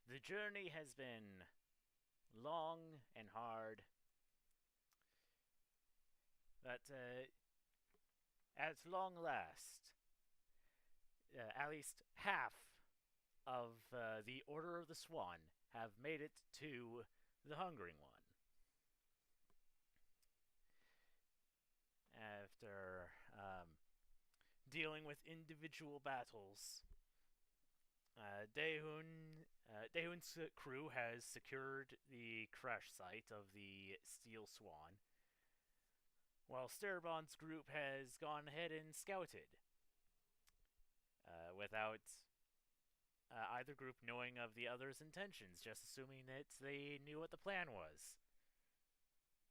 The journey has been long and hard, but at long last, at least half of the Order of the Swan have made it to the Hungering One. After dealing with individual battles, Daehun's crew has secured the crash site of the Steel Swan, while Sterabon's group has gone ahead and scouted, without either group knowing of the other's intentions, just assuming that they knew what the plan was,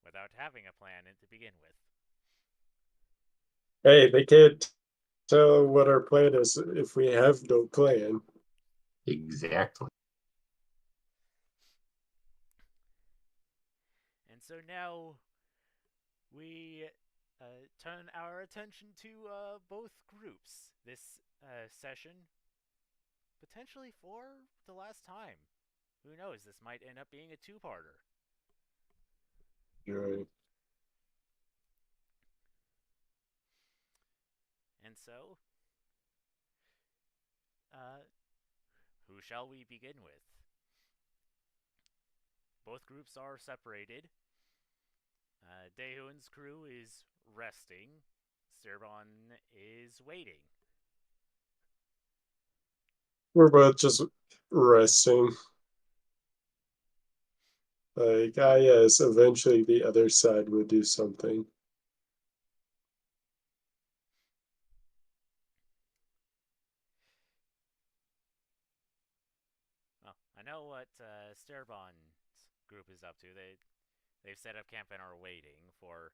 without having a plan to begin with. Hey, they can't tell what our plan is if we have no plan. Exactly. And so now we turn our attention to both groups this session, potentially for the last time. Who knows? This might end up being a two-parter. Right. And so, uh, who shall we begin with? Both groups are separated. Daehun's crew is resting. Sirbon is waiting. We're both just resting. Like, yes, eventually the other side will do something. Well, I know what Sterabon's group is up to. They've set up camp and are waiting for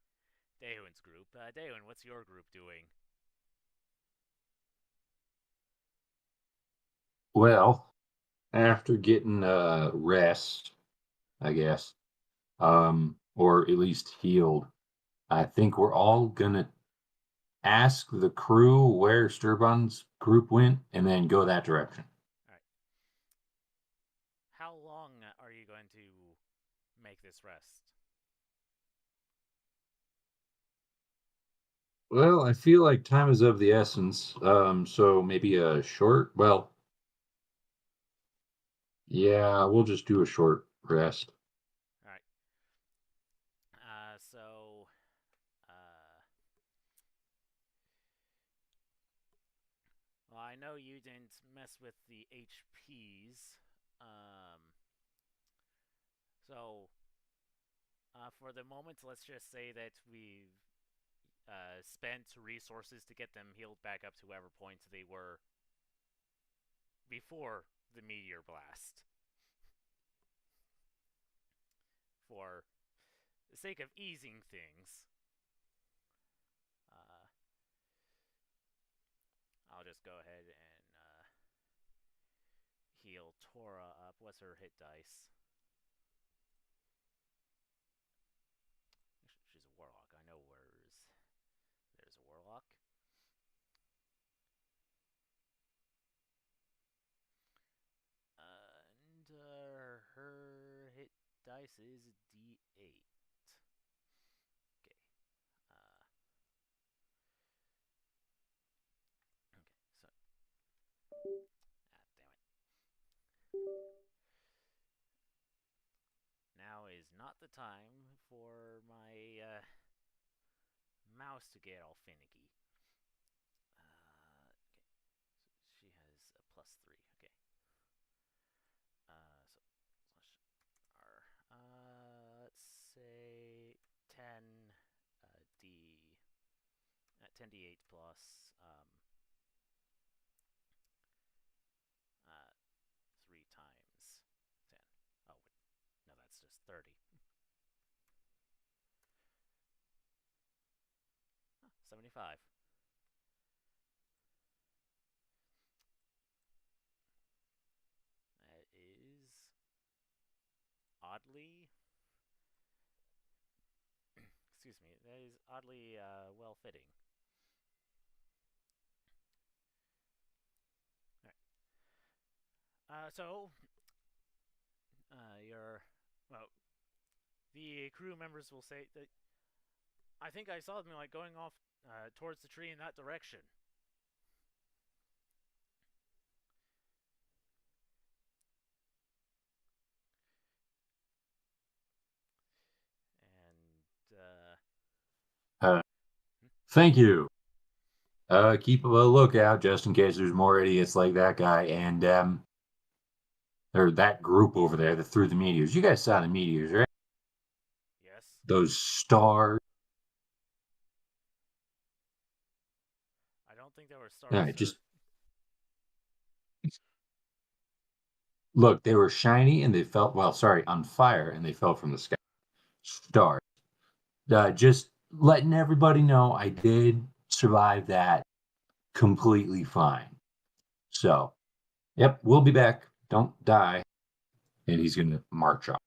Daehun's group. Daehun, what's your group doing? Well, after getting rest, I guess, or at least healed, I think we're all gonna ask the crew where Sturban's group went and then go that direction. All right. How long are you going to make this rest? Well, I feel like time is of the essence. So maybe a short, well, yeah, we'll just do a short rest. All right. So, uh, well, I know you didn't mess with the HPs. So, for the moment, let's just say that we've spent resources to get them healed back up to whatever point they were before the meteor blast. For the sake of easing things, uh, I'll just go ahead and heal Tora up. What's her hit dice? She's a warlock. I know there's a warlock. And her hit dice is D8. Okay. Okay. So, damn it. Now is not the time for my mouse to get all finicky. Okay. So she has a +3. Okay. So slash R. Let's say 10 D 10d8 plus 3 times 10. Oh wait, no, that's just 30. 75. That is oddly, excuse me, that is oddly well fitting. All right. So, your well, the crew members will say that I think I saw them like going off towards the tree in that direction, and Uh, hmm? Thank you. Keep a lookout just in case there's more idiots like that guy and or that group over there that threw the meteors. You guys saw the meteors, right? Yes. Those stars. I don't think there were All stars, right, sir. just look. They were shiny and they felt well. Sorry, on fire and they fell from the sky. Stars. Just letting everybody know I did survive that completely fine. So, yep, we'll be back. Don't die. And he's gonna march off.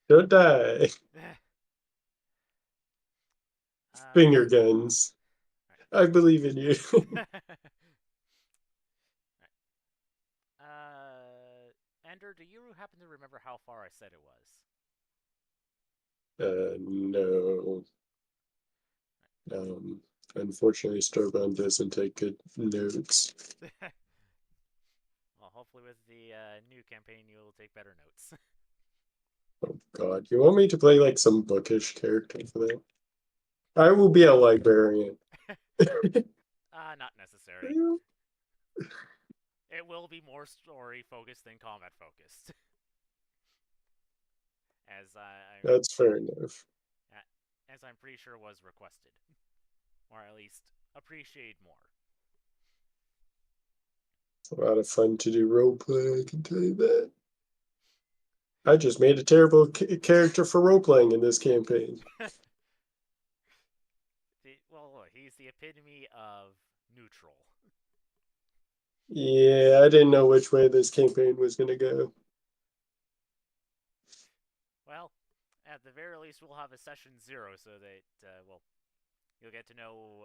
Don't die. uh, Finger guns. I believe in you. right. Ender, do you happen to remember how far I said it was? No. Unfortunately, Starbound doesn't take good notes. Well, hopefully with the new campaign, you will take better notes. Oh God, you want me to play like some bookish character for that? I will be a librarian. Not necessary. It will be more story focused than combat focused, as That's fair enough. as I'm pretty sure was requested, or at least appreciated more. It's a lot of fun to do roleplay, I can tell you that. I just made a terrible character for role-playing in this campaign. Well, he's the epitome of neutral. Yeah, I didn't know which way this campaign was going to go. Well, at the very least, we'll have a session 0 so that, well, you'll get to know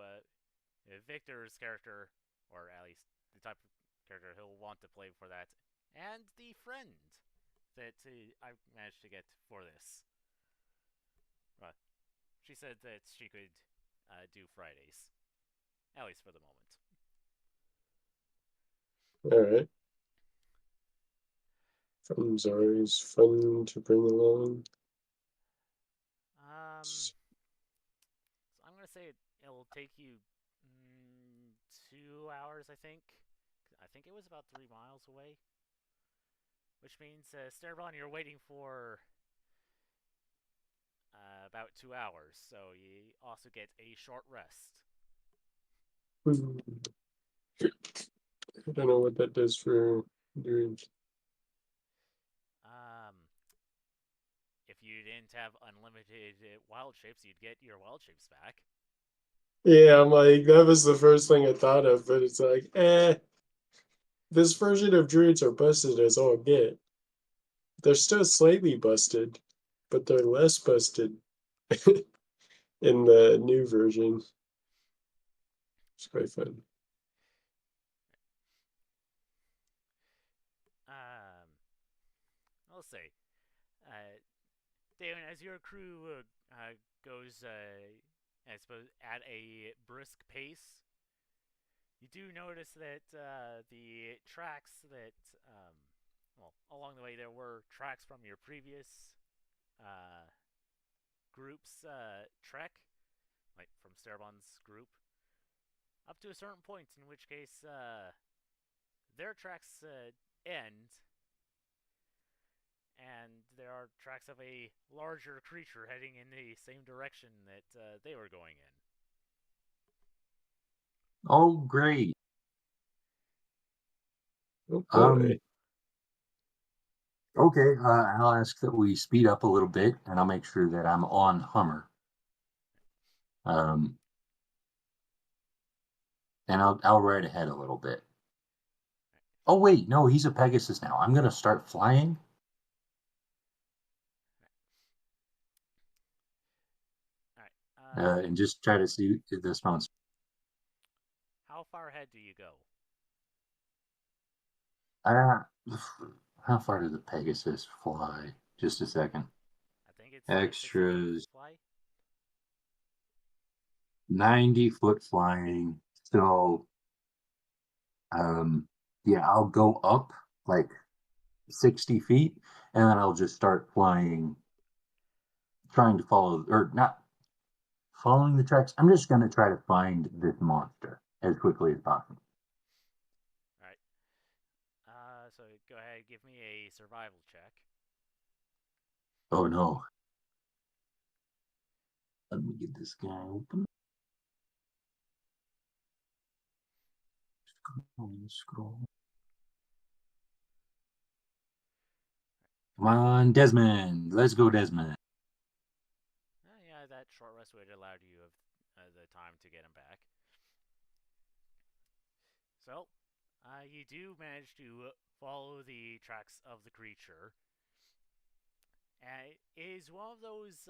Victor's character, or at least the type of character he'll want to play for that, and the friend that I managed to get for this. Uh, she said that she could do Fridays, at least for the moment. All right. Friends are always fun to bring along. So I'm gonna say it'll take you 2 hours. I think it was about 3 miles away, which means Sterbon, you're waiting for about 2 hours, so you also get a short rest. I don't know what that does for doing. Um, if you didn't have unlimited wild shapes, you'd get your wild shapes back. Yeah, I'm like, that was the first thing I thought of, but it's like, this version of druids are busted as all get. They're still slightly busted, but they're less busted in the new version. It's quite fun. Um, I'll say, uh, Damon, as your crew goes, I suppose, at a brisk pace, you do notice that the tracks that, well, along the way there were tracks from your previous uh, group's trek, like from Sterbon's group, up to a certain point, in which case their tracks end, and there are tracks of a larger creature heading in the same direction that they were going in. Oh, great. Oh Um, boy. okay, I'll ask that we speed up a little bit, and I'll make sure that I'm on Hummer. Um, and I'll ride ahead a little bit. Oh wait, no, he's a Pegasus now. I'm gonna start flying, All right. and just try to see if this mounts. How far ahead do you go? Uh, how far does the Pegasus fly? Just a second. I think it's 60 feet Extras fly. 90-foot flying. So, um, yeah, I'll go up like 60 feet and then I'll just start flying, trying to follow, or not following the tracks. I'm just going to try to find this monster as quickly as possible. All right. So go ahead, give me a survival check. Oh no. Let me get this guy open. Scroll. Come on, Desmond. Let's go, Desmond. Yeah, that short rest would allow you of the time to get him back. So, you do manage to follow the tracks of the creature. It is one of those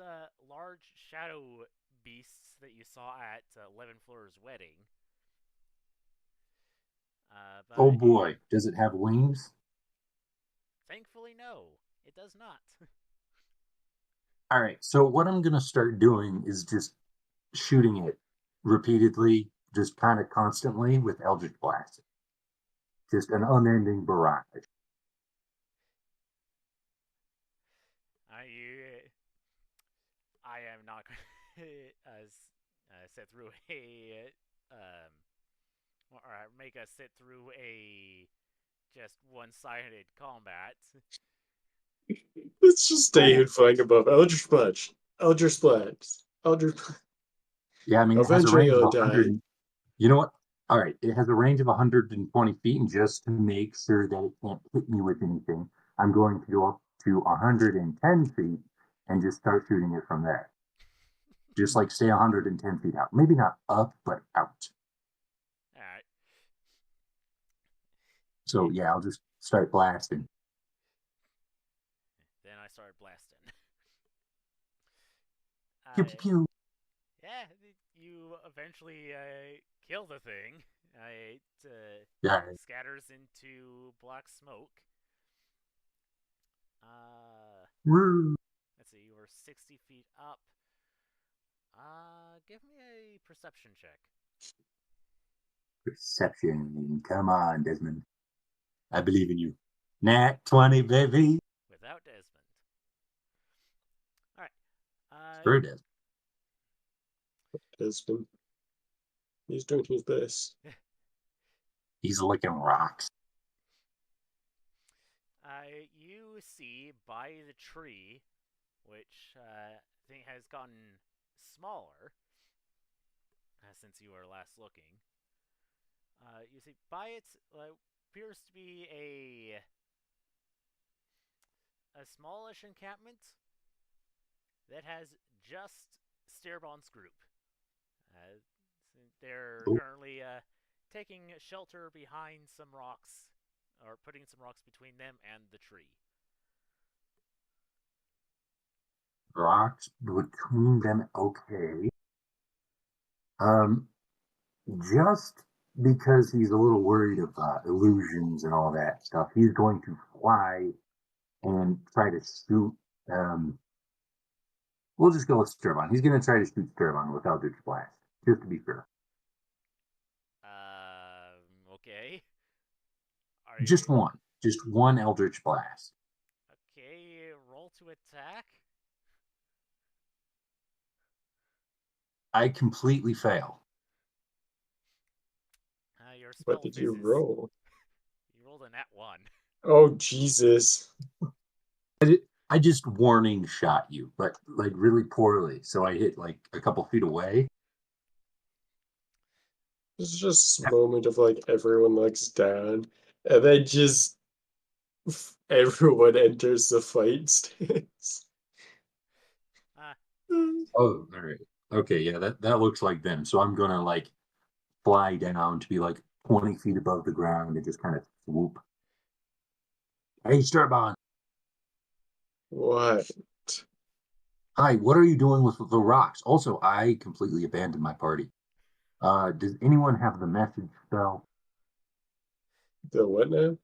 large shadow beasts that you saw at Levin Fleur's wedding. Oh But boy, does it have wings? thankfully, no, it does not. All right, so what I'm going to start doing is just shooting it repeatedly, just kind of constantly with Eldritch Blast. Just an unending barrage. I am not going to sit through a or make us sit through a just one-sided combat. Let's just stay Oh, here flying above. Eldritch Splash. Eldritch Splash. Eldritch. yeah, I mean, it has a Eventually range of you'll die. 100. You know what? All right, it has a range of 120 feet, and just to make sure that it can't hit me with anything, I'm going to go up to 110 feet and just start shooting it from there. Just like stay 110 feet out. Maybe not up, but out. All right. So yeah, I'll just start blasting. Then I started blasting. Pew pew I pew. Yeah, you eventually kill the thing. It Yeah. scatters into black smoke. Uh, Woo. let's see, you were 60 feet up. Give me a perception check. Perception. Come on, Desmond. I believe in you. Nat 20, baby. Without Desmond. All right. Screw Desmond. Desmond. He's doing his best. He's licking rocks. You see by the tree, which I think has gotten smaller since you were last looking. You see by it appears to be a smallish encampment that has just Stairbon's group. Uh, they're Oh, currently taking shelter behind some rocks, or putting some rocks between them and the tree. rocks between them. Okay. Um, just because he's a little worried about illusions and all that stuff, he's going to fly and try to shoot. Um, we'll just go with Sturban. He's going to try to shoot Sturban with Eldritch Blast, just to be fair. Okay. Are Just you one. Just one Eldritch Blast. okay? Roll to attack. I completely fail. Your What spell did you fizzes. roll? You rolled a nat 1. Oh, Jesus. I just warning shot you, but like really poorly. So I hit like a couple feet away. It's just a moment of like everyone looks down, and then just everyone enters the fight stance. Ah, Oh, all right. Okay, yeah, that looks like them. So I'm gonna like fly down to be like 20 feet above the ground and just kind of swoop. Hey, Sturbon. What? Hi, what are you doing with the rocks? Also, I completely abandoned my party. Does anyone have the message spell? The what now?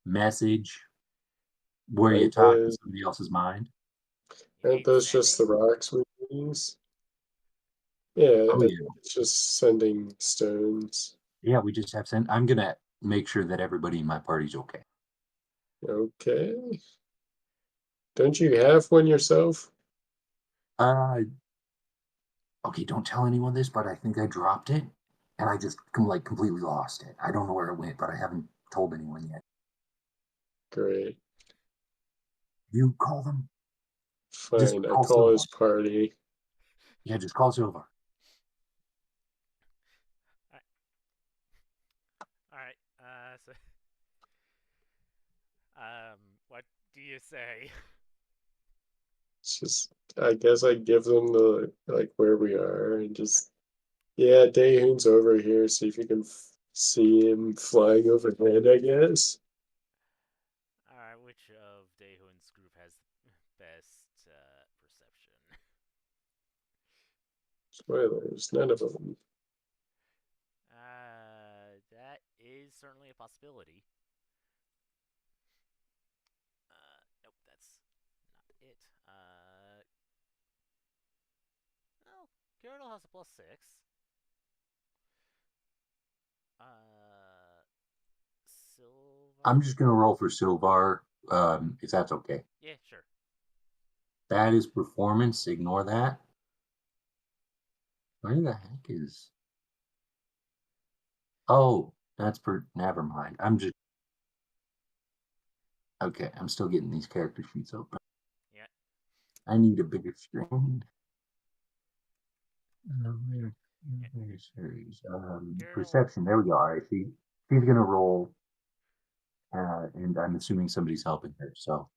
message where you Aren't talk to those, somebody else's mind. You aren't mean those just the sending? rocks we use? Yeah, I Oh think yeah, it's just sending stones. yeah. We just have sent. I'm gonna make sure that everybody in my party's okay. Okay. Don't you have one yourself? Uh, okay. Don't tell anyone this, but I think I dropped it, and I just like completely lost it. I don't know where it went, but I haven't told anyone yet. Great. You call them. Just Fine. I call call Silva. his party. Yeah, just call Silva. All right. So, what do you say? It's just, I guess I give them the, like, where we are and just, yeah, Daehoon's over here. See if you can see him flying overhead, I guess. All right. Which of Daehun's group has the best perception? Spoilers, none of them. That is certainly a possibility. Nope, that's not it. Oh, Gyarados has a +6. Uh, I'm Silvar. just gonna roll for Silvar, if that's okay. Yeah, sure. That is performance. Ignore that. Where the heck is? Oh, that's per. Never mind. I'm just okay. I'm still getting these character sheets open. Yeah. I need a bigger screen. Yeah. Series. Gyarados. Perception. There we go. All right. She's gonna roll, and I'm assuming somebody's helping her. So All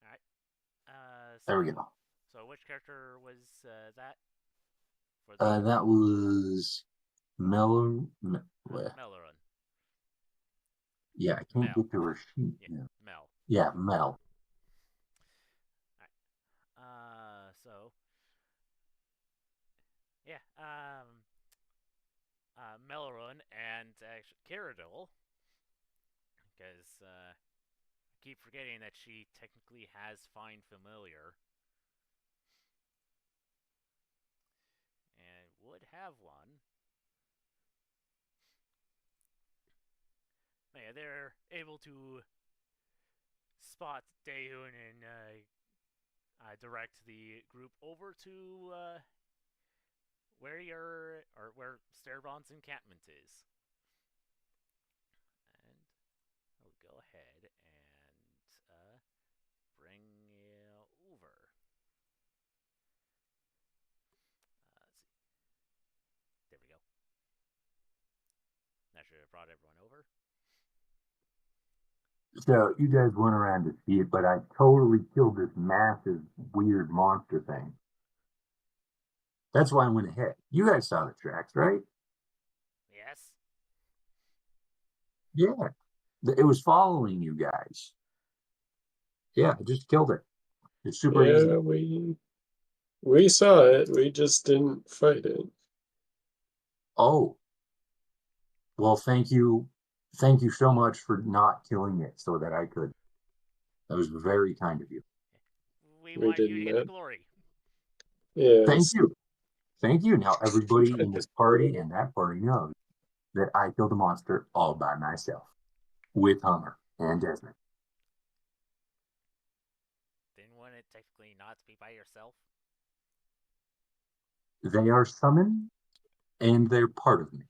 right. there we go. So which character was that for the That was Mel. Well, Melorun? yeah, I can't Mel. get to her sheet. Yeah, Now. Mel. Yeah, Mel. All right. So yeah. Melorun and actually Caradol, because I keep forgetting that she technically has Find Familiar and would have one. Yeah, they're able to spot Daehun and direct the group over to where your or where Starbon's encampment is. And I'll go ahead and bring you over. Let's see. There we go. That should have brought everyone over. So you guys went around to see it, but I totally killed this massive weird monster thing. That's why I went ahead. You guys saw the tracks, right? Yes. Yeah. It was following you guys. Yeah, I just killed it. It's super easy. Yeah, we saw it. We just didn't fight it. Oh, well, thank you. Thank you so much for not killing it so that I could. That was very kind of you. We We want did you to get the not. glory. Thank Yes. you. Thank you. Now everybody in this party and that party knows that I killed a monster all by myself with Hummer and Desmond. Then wouldn't it technically not be by yourself? They are summoned and they're part of me.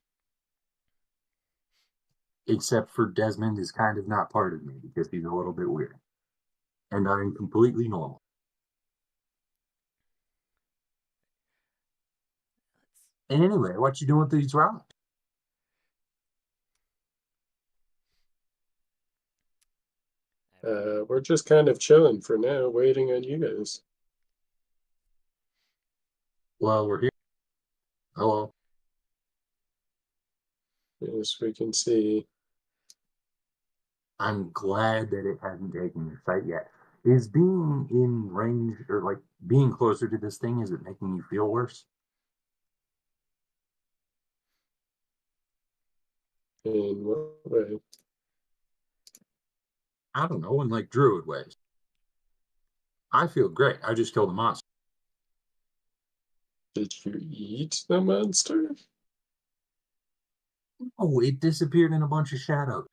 Except for Desmond is kind of not part of me because he's a little bit weird. And I'm completely normal. And anyway, what you doing with these rocks? We're just kind of chilling for now, waiting on you guys. Well, we're here. Hello. Yes, we can see. I'm glad that it hasn't taken your sight yet. Is being in range or like being closer to this thing, is it making you feel worse? In what way? I don't know, in like druid ways. I feel great. I just killed a monster. Did you eat the monster? Oh, it disappeared in a bunch of shadows.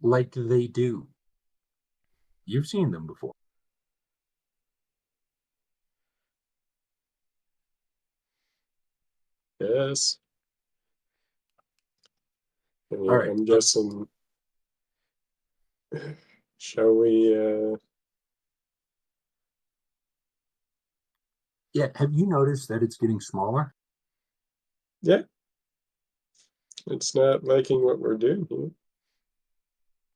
Like they do. You've seen them before. Yes. All right. I'm guessing. Shall we? Yeah. Have you noticed that it's getting smaller? Yeah, it's not liking what we're doing here.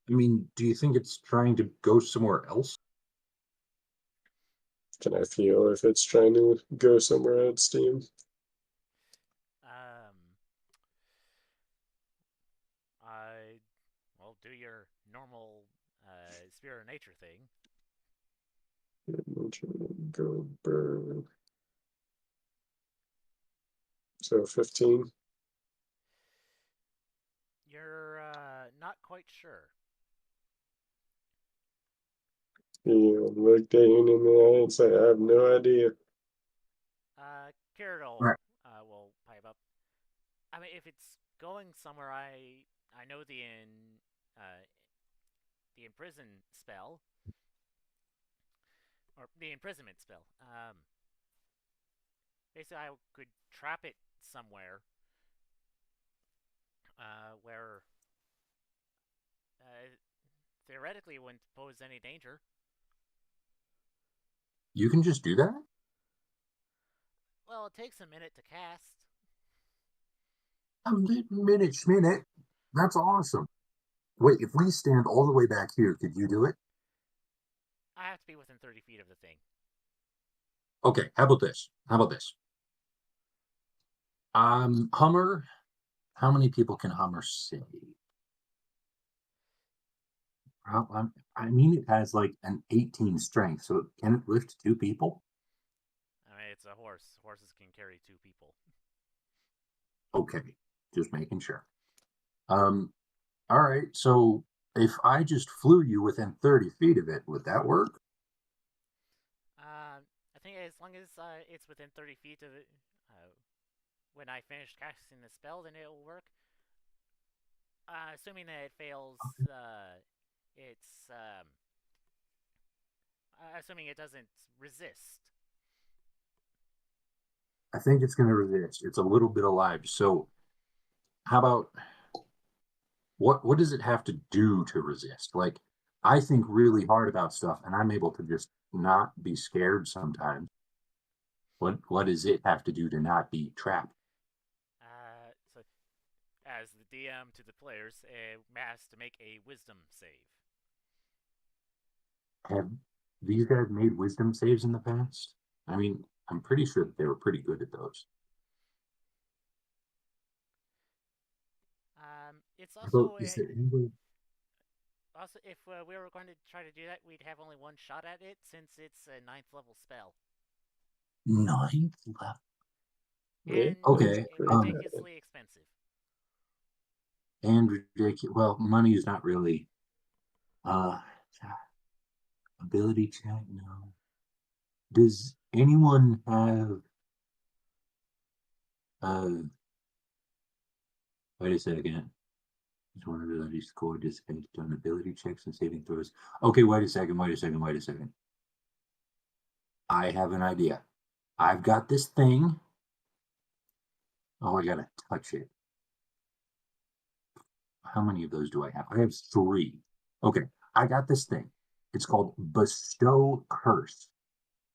I mean, do you think it's trying to go somewhere else? Can I feel if it's trying to go somewhere else, Steam? Um, I well do your normal spirit of nature thing. Go burn. So 15. You're not quite sure. You look Dane in the eye and say, I have no idea. Carrot Right. will pipe up. I mean, if it's going somewhere, I know the imprison spell or the imprisonment spell. Basically, I could trap it somewhere where uh, theoretically it wouldn't pose any danger. You can just do that? Well, it takes a minute to cast. A minute. That's awesome. Wait, if we stand all the way back here, could you do it? I have to be within 30 feet of the thing. Okay, how about this? How about this? Hummer, how many people can Hummer save? I mean, it has like an 18 strength, so can it lift two people? I mean, it's a horse. Horses can carry two people. Okay, just making sure. Um, all right, so if I just flew you within 30 feet of it, would that work? I think as long as it's within 30 feet of it, when I finish casting the spell, then it will work. Assuming that it fails, it's assuming it doesn't resist. I think it's going to resist. It's a little bit alive. So, how about what does it have to do to resist? Like, I think really hard about stuff, and I'm able to just not be scared sometimes. What does it have to do to not be trapped? So as the DM to the players, it has to make a Wisdom save. Have these guys made wisdom saves in the past? I mean, I'm pretty sure that they were pretty good at those. It's Although, also is there any way? also if we were going to try to do that, we'd have only one shot at it since it's a ninth level spell Ninth level. Yeah, and that's Okay. pretty bad. ridiculously expensive. And ridiculous. Well, money is not really uh ability check. No. Does anyone have wait a second. Just one ability score disadvantage on ability checks and saving throws. Okay, wait a second, wait a second, wait a second. I have an idea. I've got this thing. Oh, I gotta touch it. How many of those do I have? I have three. Okay, I got this thing. It's called Bestow Curse.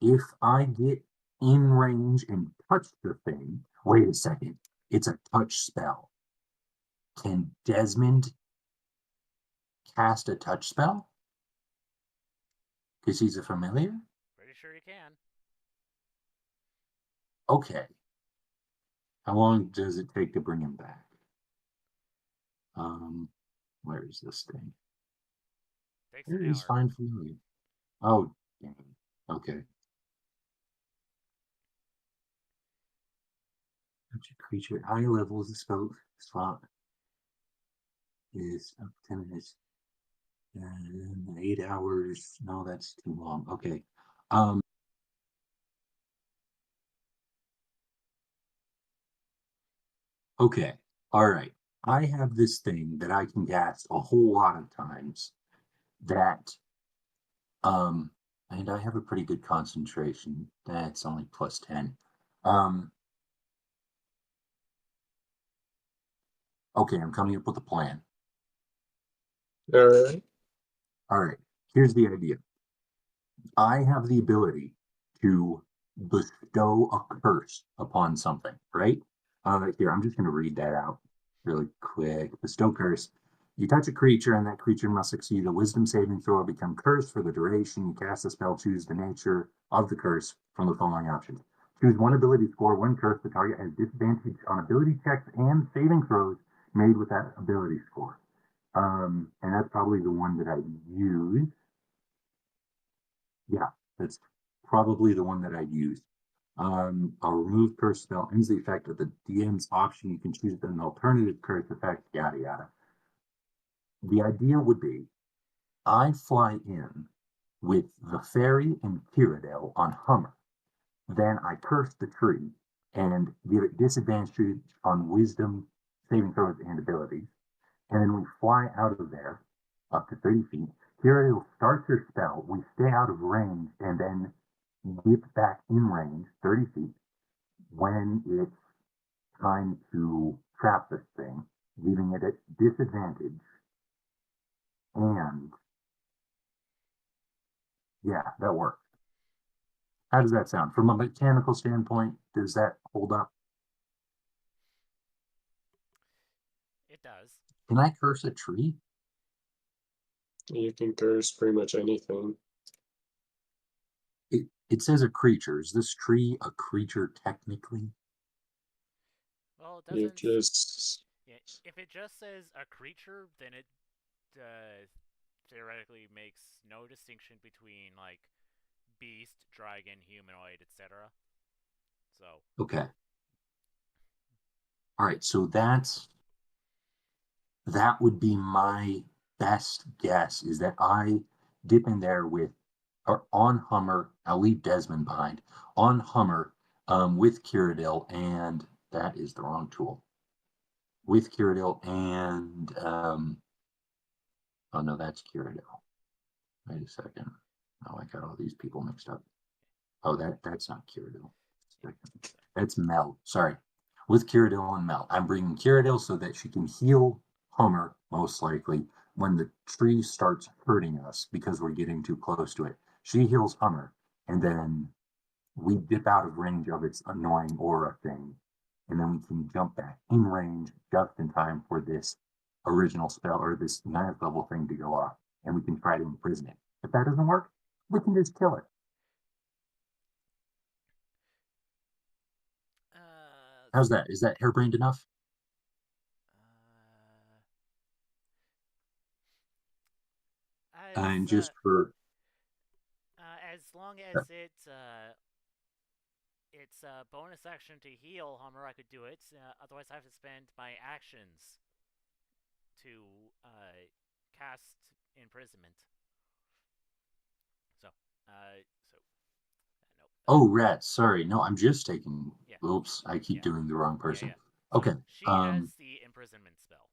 If I get in range and touch the thing, wait a second. It's a touch spell. Can Desmond cast a touch spell? Because he's a familiar? Pretty sure you can. Okay. How long does it take to bring him back? Where is this thing? Takes an There is hour. find familiar. Oh, dang. Okay. Touch a creature at high levels. The spell slot is up 10 minutes. 8 hours. No, that's too long. Okay. Okay. All right. I have this thing that I can cast a whole lot of times that um and I have a pretty good concentration. That's only plus 10. Um okay, I'm coming up with a plan. All right. All right. Here's the idea. I have the ability to bestow a curse upon something, right? Here, I'm just going to read that out really quick. Bestow curse. You touch a creature, and that creature must succeed a wisdom saving throw or become cursed for the duration. You cast a spell, choose the nature of the curse from the following options. Choose one ability score, one curse. The target has disadvantage on ability checks and saving throws made with that ability score. And that's probably the one that I use. Yeah, that's probably the one that I'd use. I'll remove curse spell ends the effect of the DM's option. You can choose an alternative curse effect, yada yada. The idea would be I fly in with the fairy and Cyrodiil on Hummer. Then I curse the tree and give it disadvantage on wisdom, saving throws, and abilities. And then we fly out of there up to 30 feet. Cyrodiil starts her spell. We stay out of range and then dip back in range 30 feet when it's time to trap this thing, leaving it at disadvantage. And yeah, that works. How does that sound? From a mechanical standpoint, does that hold up? It does. Can I curse a tree? You can curse pretty much anything. It says a creature. Is this tree a creature technically? Well, it You doesn't. just Yeah, if it just says a creature, then it theoretically makes no distinction between like beast, dragon, humanoid, etc. So Okay. All right. So that would be my best guess is that I dip in there with or on Hummer. I'll leave Desmond behind on Hummer with Cyrodiil, and that is the wrong tool. With Cyrodiil and oh no, that's Cyrodiil. Wait a second. Oh, I got all these people mixed up. Oh, that's not Cyrodiil. yeah, That's Mel. Sorry. With Cyrodiil and Mel. I'm bringing Cyrodiil so that she can heal Hummer, most likely, when the tree starts hurting us because we're getting too close to it. She heals Hummer, and then we dip out of range of its annoying aura thing, and then we can jump back in range just in time for this original spell or this 9th level thing to go off, and we can try to imprison it. If that doesn't work, we can just kill it. How's that? Is that harebrained enough? And just for as long as it's a bonus action to heal Hummer, I could do it. Otherwise, I have to spend my actions to cast imprisonment. So, nope. oh, rats. Sorry, no, I'm just taking. Yeah. Oops, I keep Yeah. doing the wrong Yeah, person. yeah. So Okay. she has the imprisonment spell.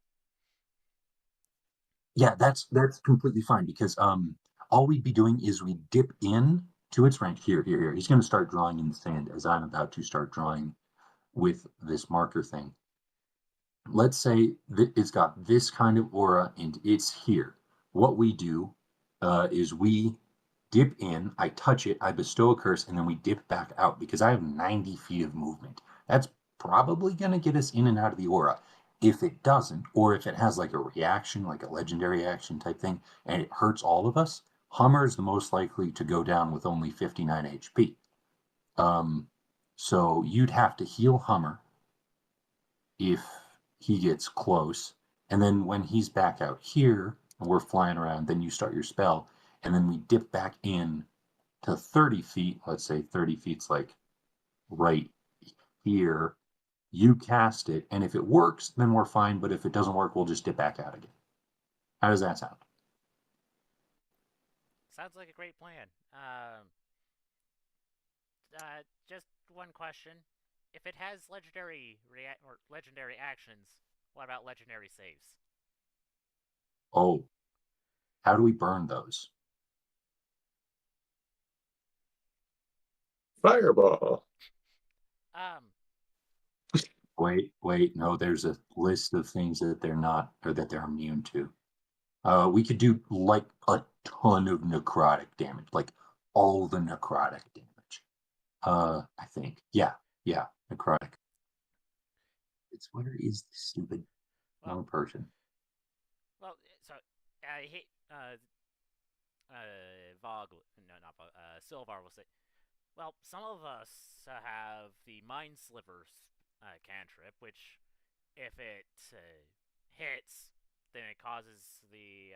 Yeah, that's completely fine because all we'd be doing is we dip in to its range. Here. He's going to start drawing in the sand as I'm about to start drawing with this marker thing. Let's say that it's got this kind of aura and it's here. What we do is we dip in, I touch it, I bestow a curse, and then we dip back out because I have 90 feet of movement. That's probably going to get us in and out of the aura. If it doesn't, or if it has like a reaction, like a legendary action type thing, and it hurts all of us, Hummer is the most likely to go down with only 59 HP. Um, so you'd have to heal Hummer if he gets close. And then when he's back out here and we're flying around, then you start your spell. And then we dip back in to 30 feet. Let's say 30 feet's like right here. You cast it, and if it works, then we're fine. But if it doesn't work, we'll just dip back out again. How does that sound? Sounds like a great plan. Just one question: if it has legendary actions, what about legendary saves? Oh, how do we burn those? Fireball. Um, Wait, no, there's a list of things that they're not or that they're immune to. We could do like a ton of necrotic damage, like all the necrotic damage. I think. Yeah, necrotic. It's where is the stupid well, wrong person? so I hate Vog. No, not Vog. Silvar will say. Well, some of us have the Mind Sliver cantrip, which, if it hits, then it causes the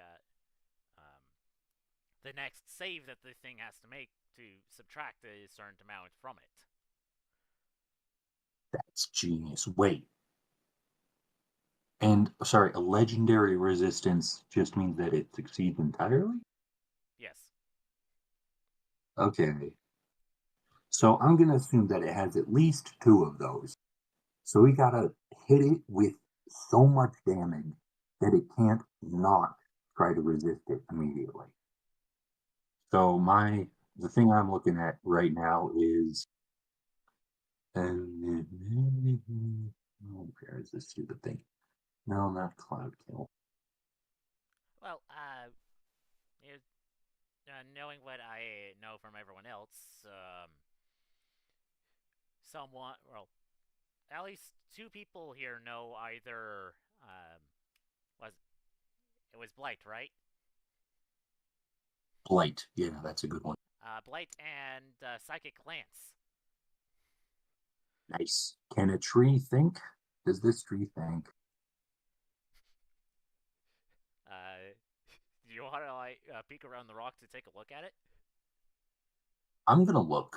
next save that the thing has to make to subtract a certain amount from it. That's genius. Wait, and sorry, a legendary resistance just means that it succeeds entirely? Yes. Okay. So I'm gonna assume that it has at least two of those. So we gotta hit it with so much damage that it can't not try to resist it immediately. So the thing I'm looking at right now is oh, where is this stupid thing? No, not Cloud Kill. Well, you knowing what I know from everyone else, someone, well, at least two people here know either was it was Blight, right? Blight. Yeah, that's a good one. Blight and Psychic Lance. Nice. Can a tree think? Does this tree think? Uh, do you want to like peek around the rock to take a look at it? I'm gonna look.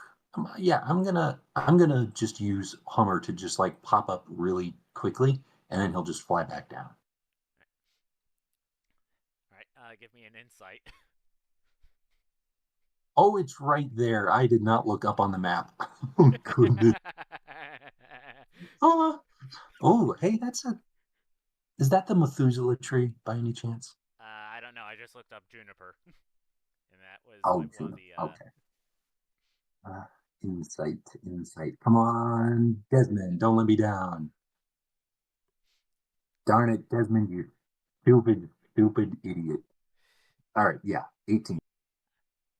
Yeah, I'm gonna just use Hummer to just like pop up really quickly, and then he'll just fly back down. All right, give me an insight. Oh, it's right there. I did not look up on the map. Oh goodness. Oh, oh, hey, that's a. Is that the Methuselah tree by any chance? I don't know. I just looked up juniper, and that was Oh, like one of Juno. the. Okay. Uh, insight. Come on, Desmond, don't let me down. Darn it, Desmond, you stupid idiot. All right, yeah, 18.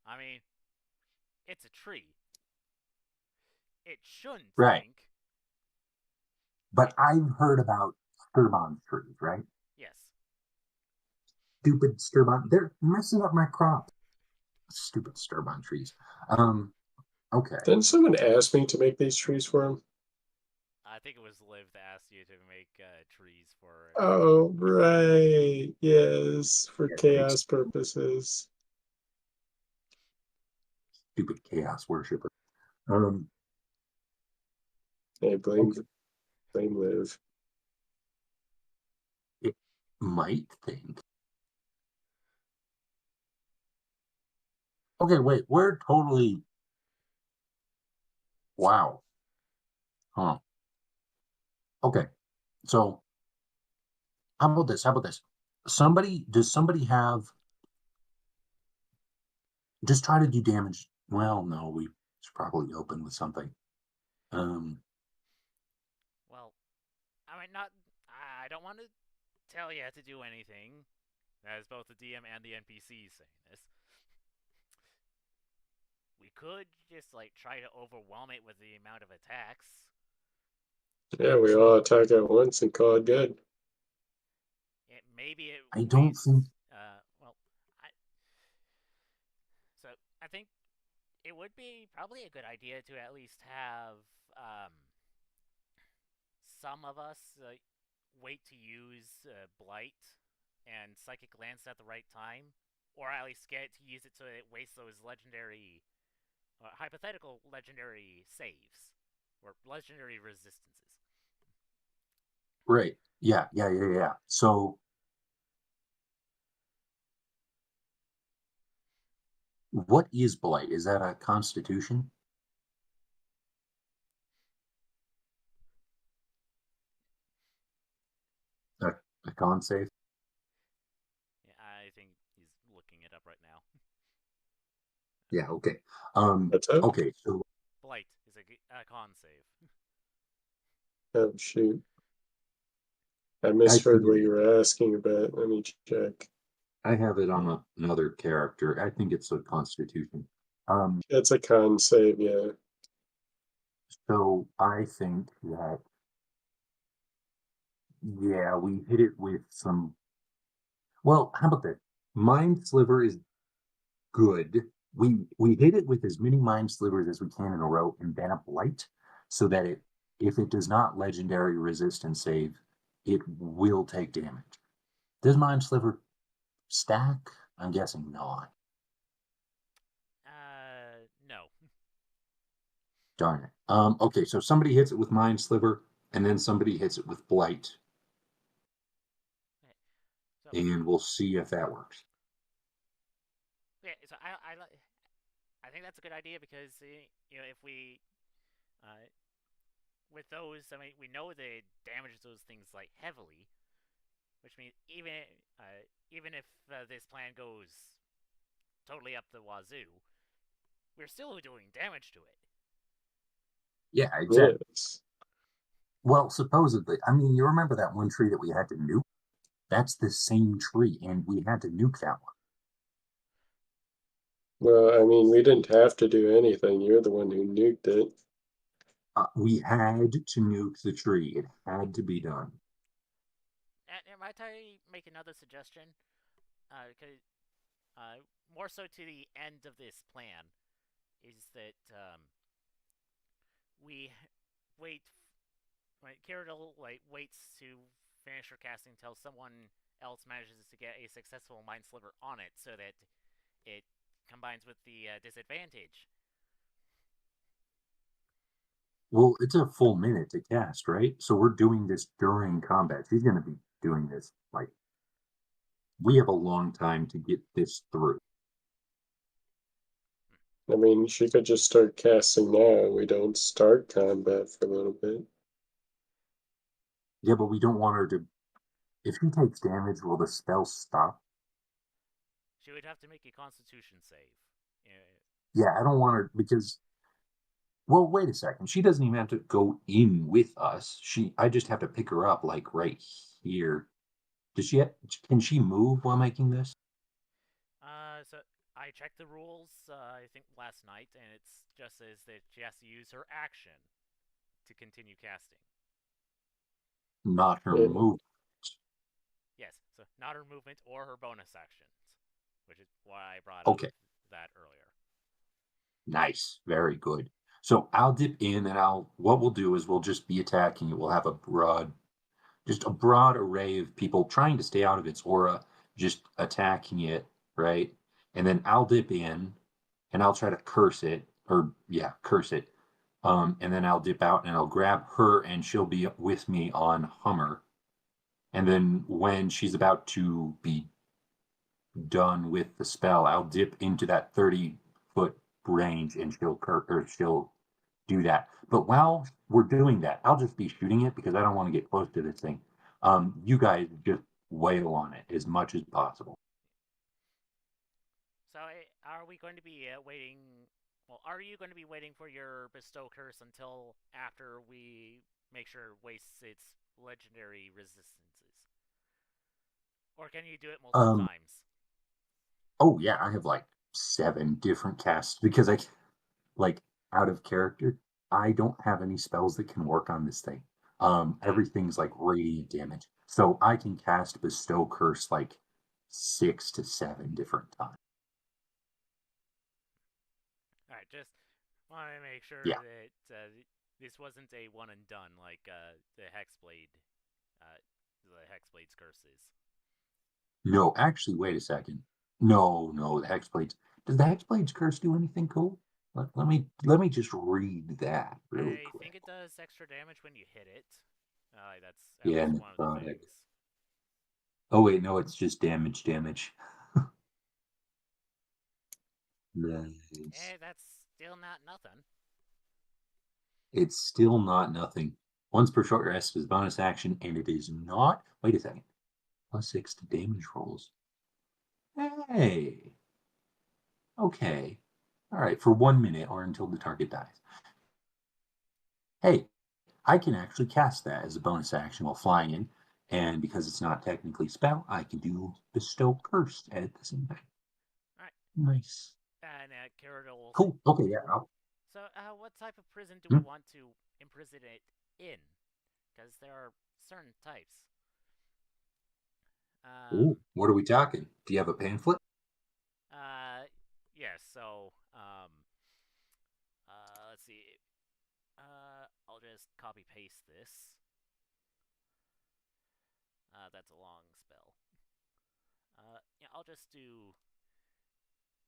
I mean, it's a tree. It shouldn't Right. think. But It, I've heard about Sturbon trees, right? yes. Stupid Sturbon. They're messing up my crop. Stupid Sturbon trees. Um, okay. Didn't someone ask me to make these trees for him? I think it was Liv that asked you to make trees for Oh, right. Yes, for Yeah, it's chaos purposes. stupid chaos worshiper. Um, Hey, okay. blame Liv. It might think. Okay, wait, we're totally wow. Huh. Okay. So how about this? How about this? Does somebody have just try to do damage? Well, no, we should probably open with something. Um, Well, I mean, not. I don't want to tell you to do anything. As both the DM and the NPCs saying this. We could just like try to overwhelm it with the amount of attacks. Yeah, we all attack at once and call it good. Maybe it I don't think wastes. Well, I, so I think it would be probably a good idea to at least have um, some of us wait to use Blight and Psychic Lance at the right time, or at least get to use it so it wastes those legendary, hypothetical legendary saves or legendary resistances. Right. Yeah, yeah, yeah, yeah. So what is blight? Is that a constitution? A, a con save? Yeah, I think he's looking it up right now. Yeah, okay. That's up. Okay, so Blight is a con save. Oh shoot. I I misheard what figured you it. were asking about. Let me check. I have it on another character. I think it's a constitution. It's a con save, yeah. So I think that yeah, we hit it with some. Well, how about that? Mind Sliver is good. We hit it with as many Mind Slivers as we can in a row, and then a Blight, so that if it does not legendary resist and save, it will take damage. Does Mind Sliver stack? I'm guessing not. No. Darn it. Okay, so somebody hits it with Mind Sliver, and then somebody hits it with Blight, Okay, so and we'll see if that works. yeah, so I think that's a good idea because if we with those, I mean, we know they damage those things like heavily, which means even if this plan goes totally up the wazoo, we're still doing damage to it. Yeah, exactly. Yes. Well, supposedly, I mean, you remember that one tree that we had to nuke? That's the same tree, and we had to nuke that one. Well, I mean, we didn't have to do anything. You're the one who nuked it. We had to nuke the tree. It had to be done. And might I make another suggestion? Because more so to the end of this plan is that we wait. Right, Cyrodiil waits to finish her casting until someone else manages to get a successful Mind Sliver on it, so that it combines with the disadvantage. Well, it's a full minute to cast, right? So we're doing this during combat. She's going to be doing this like we have a long time to get this through. I mean, she could just start casting now. We don't start combat for a little bit. Yeah, but we don't want her to. If she takes damage, will the spell stop? She would have to make a Constitution save. Yeah, I don't want her because. Well, wait a second. She doesn't even have to go in with us. I just have to pick her up like right here. Does she? Can she move while making this? So I checked the rules. I think last night, and it's just says that she has to use her action to continue casting. Not her Yeah. move. Yes, so not her movement or her bonus actions, which is why I brought up Okay, that earlier. nice, very good. So I'll dip in, and what we'll do is we'll just be attacking it. We'll have just a broad array of people trying to stay out of its aura, just attacking it, right? And then I'll dip in, and I'll try to curse it, or yeah, curse it. And then I'll dip out, and I'll grab her, and she'll be with me on Hummer. And then when she's about to be done with the spell, I'll dip into that 30-foot range and she'll do that. But while we're doing that, I'll just be shooting it because I don't want to get close to this thing. You guys just wail on it as much as possible. So are we going to be waiting? Well, are you going to be waiting for your bestow curse until after we make sure it wastes its legendary resistances, or can you do it multiple Um, times? oh yeah, I have like 7 different casts because like out of character, I don't have any spells that can work on this thing. Ah, Everything's like radiant damage. So I can cast Bestow Curse like 6 to 7 different times. all right. Just want to make sure Yeah. that this wasn't a one and done like uh, the Hexblade's curses. No, actually, wait a second. No, no, the Hexblades. Does the Hexblades curse do anything cool? Let me just read that really I quick. think it does extra damage when you hit it. That's at Yeah, least one of the necrotic. things. Oh wait, no, it's just damage. Nice. Eh, that's still not nothing. It's still not nothing. Once per short rest is bonus action, and it is not. Wait a second. +6 to damage rolls. Hey. Okay. All right, for 1 minute or until the target dies. Hey, I can actually cast that as a bonus action while flying in, and because it's not technically spell, I can do Bestow Curse at the same time. All right, Nice. and Carrot will say, Cool. Okay, yeah. so, what type of prison do we Hmm. want to imprison it in? Because there are certain types. Ooh, Um, what are we talking? Do you have a pamphlet? yes. So, let's see. I'll just copy paste this. That's a long spell. Yeah, I'll just do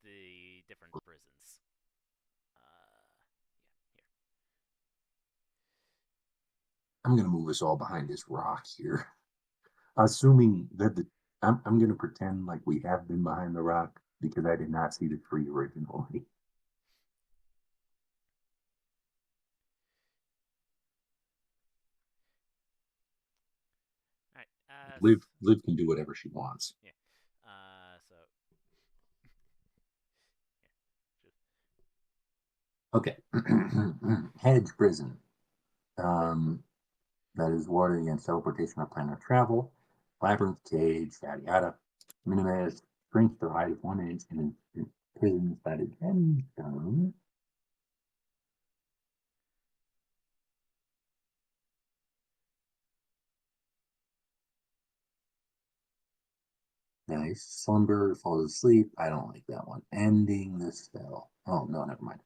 the different prisons. Yeah, here. I'm gonna move us all behind this rock here. Assuming that I'm gonna pretend like we have been behind the rock because I did not see the tree originally. All right. Liv can do whatever she wants. Yeah. So yeah. Okay. Hedge prison. Um, that is warded against teleportation or planar travel. Labyrinth cage, yada yada. Minimize strength to height of 1 inch in prisons that is endstone. Nice. Slumber, falls asleep. I don't like that one. Ending the spell. Oh, no, never mind.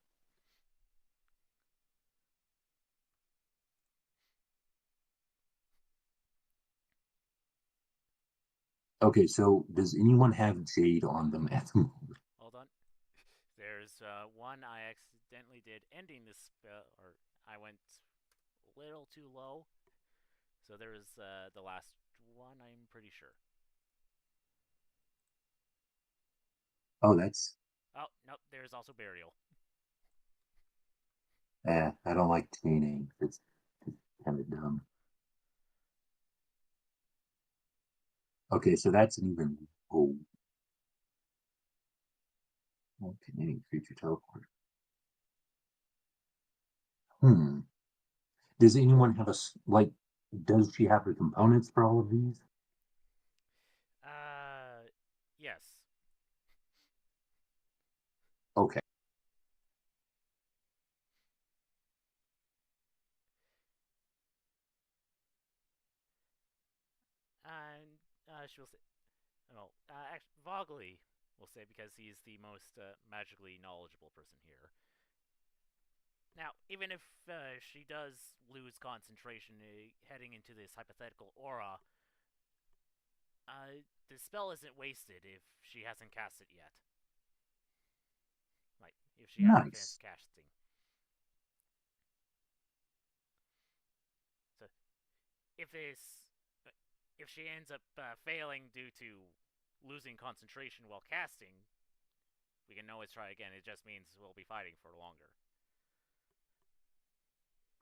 Okay, so does anyone have Jade on them at the moment? Hold on. There's one I accidentally did ending this spell, or I went a little too low. So there's the last one. I'm pretty sure. Oh, that's Oh nope. There's also burial. I don't like chaining. It's kind of dumb. Okay, so that's an even oh, okay, any creature teleport. Hmm. Does anyone have like? Does she have the components for all of these? Uh, yes. Okay. And she'll say, no, actually, Vogley will say because he's the most magically knowledgeable person here. Now, even if she does lose concentration heading into this hypothetical aura, the spell isn't wasted if she hasn't cast it yet. Like, if she hasn't finished Nice. casting. So, if this, if she ends up failing due to losing concentration while casting, we can always try again. It just means we'll be fighting for longer.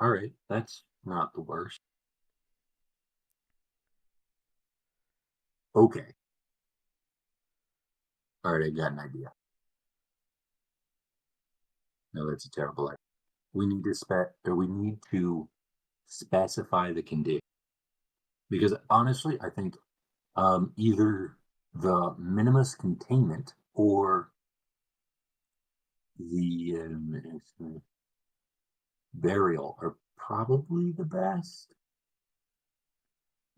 All right, that's not the worst. Okay. All right, I got an idea. No, that's a terrible idea. We need to specify the condition because honestly, I think either the minimus containment or the burial are probably the best.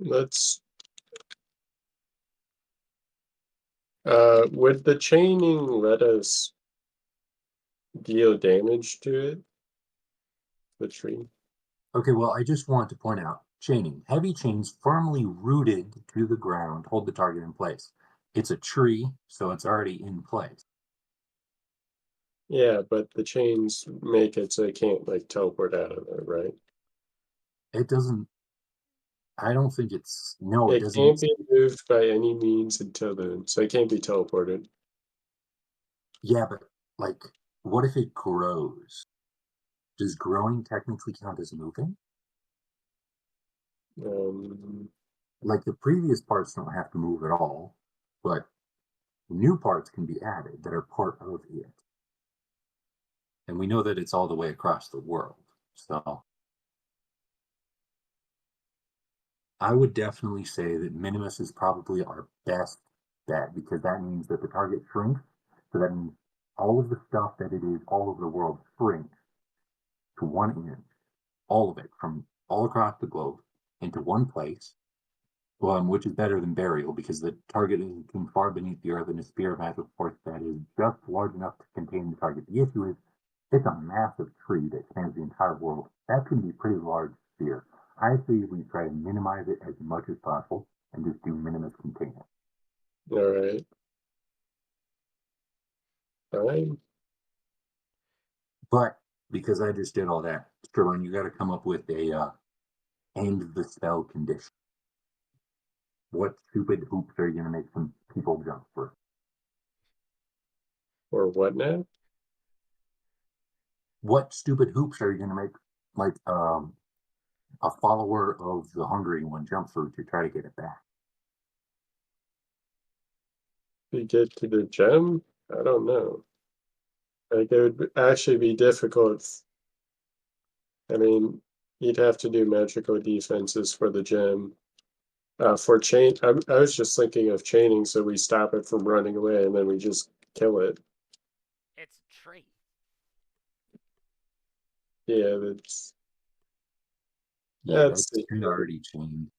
Let's would the chaining let us deal damage to it? The tree? Okay, well, I just want to point out chaining. Heavy chains firmly rooted to the ground hold the target in place. It's a tree, so it's already in place. Yeah, but the chains make it so it can't like teleport out of there, right? It doesn't. I don't think it's no, it It doesn't. can't be moved by any means until then, so it can't be teleported. Yeah, but like, what if it grows? Does growing technically count as moving? Um, Like the previous parts don't have to move at all, but new parts can be added that are part of it. And we know that it's all the way across the world. So I would definitely say that Minimus is probably our best bet because that means that the target shrinks. So that means all of the stuff that it is all over the world shrinks to 1 inch, all of it from all across the globe into one place, which is better than burial because the target is too far beneath the earth in a sphere of magical force that is just large enough to contain the target. The issue is it's a massive tree that spans the entire world. That can be a pretty large sphere. I say we try to minimize it as much as possible and just do minimum containment. all right. Fine. But because I just did all that, Sterling, you got to come up with a end the spell condition. What stupid hoops are you going to make some people jump through? Or what now? What stupid hoops are you going to make, like a follower of the hungry one jump through to try to get it back? We get to the gem? I don't know. Like, it would actually be difficult. I mean, you'd have to do magical defenses for the gem. For chain, I was just thinking of chaining so we stop it from running away and then we just kill it. It's a tree. Yeah, Yeah, that's that's already chained.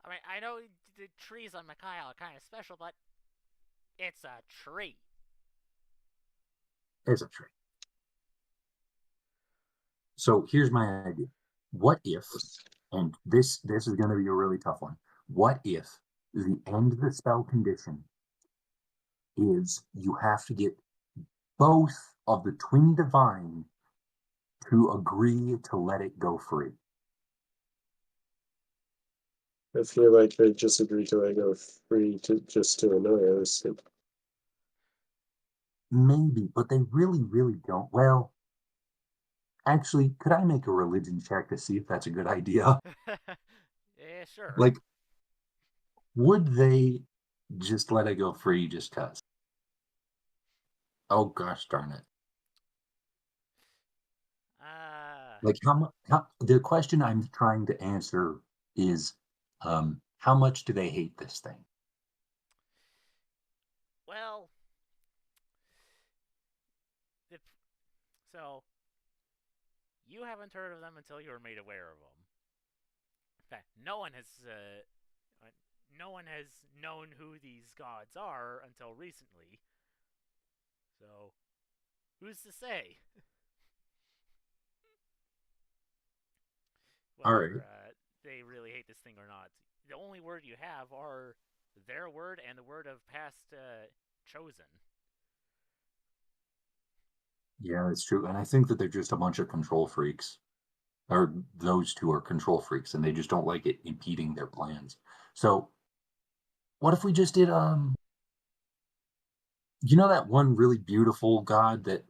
I mean, I know the trees on Mackay are kind of special, but it's a tree. There's a tree. So here's my idea. What if, and this is going to be a really tough one. What if the end of the spell condition is you have to get both of the twin divine to agree to let it go free? I feel like they just agreed to like go free to just to annoy us. Maybe, but they really, really don't. Well, actually, could I make a religion check to see if that's a good idea? Yeah, sure. Like, would they just let it go free just cause? Oh gosh darn it. Uh, Like how much the question I'm trying to answer is how much do they hate this thing? well, the, so you haven't heard of them until you were made aware of them. In fact, no one has known who these gods are until recently. So, who's to say All right. whether they really hate this thing or not? The only word you have are their word and the word of past chosen. Yeah, that's true. And I think that they're just a bunch of control freaks. Or those two are control freaks and they just don't like it impeding their plans. So what if we just did you know that one really beautiful god that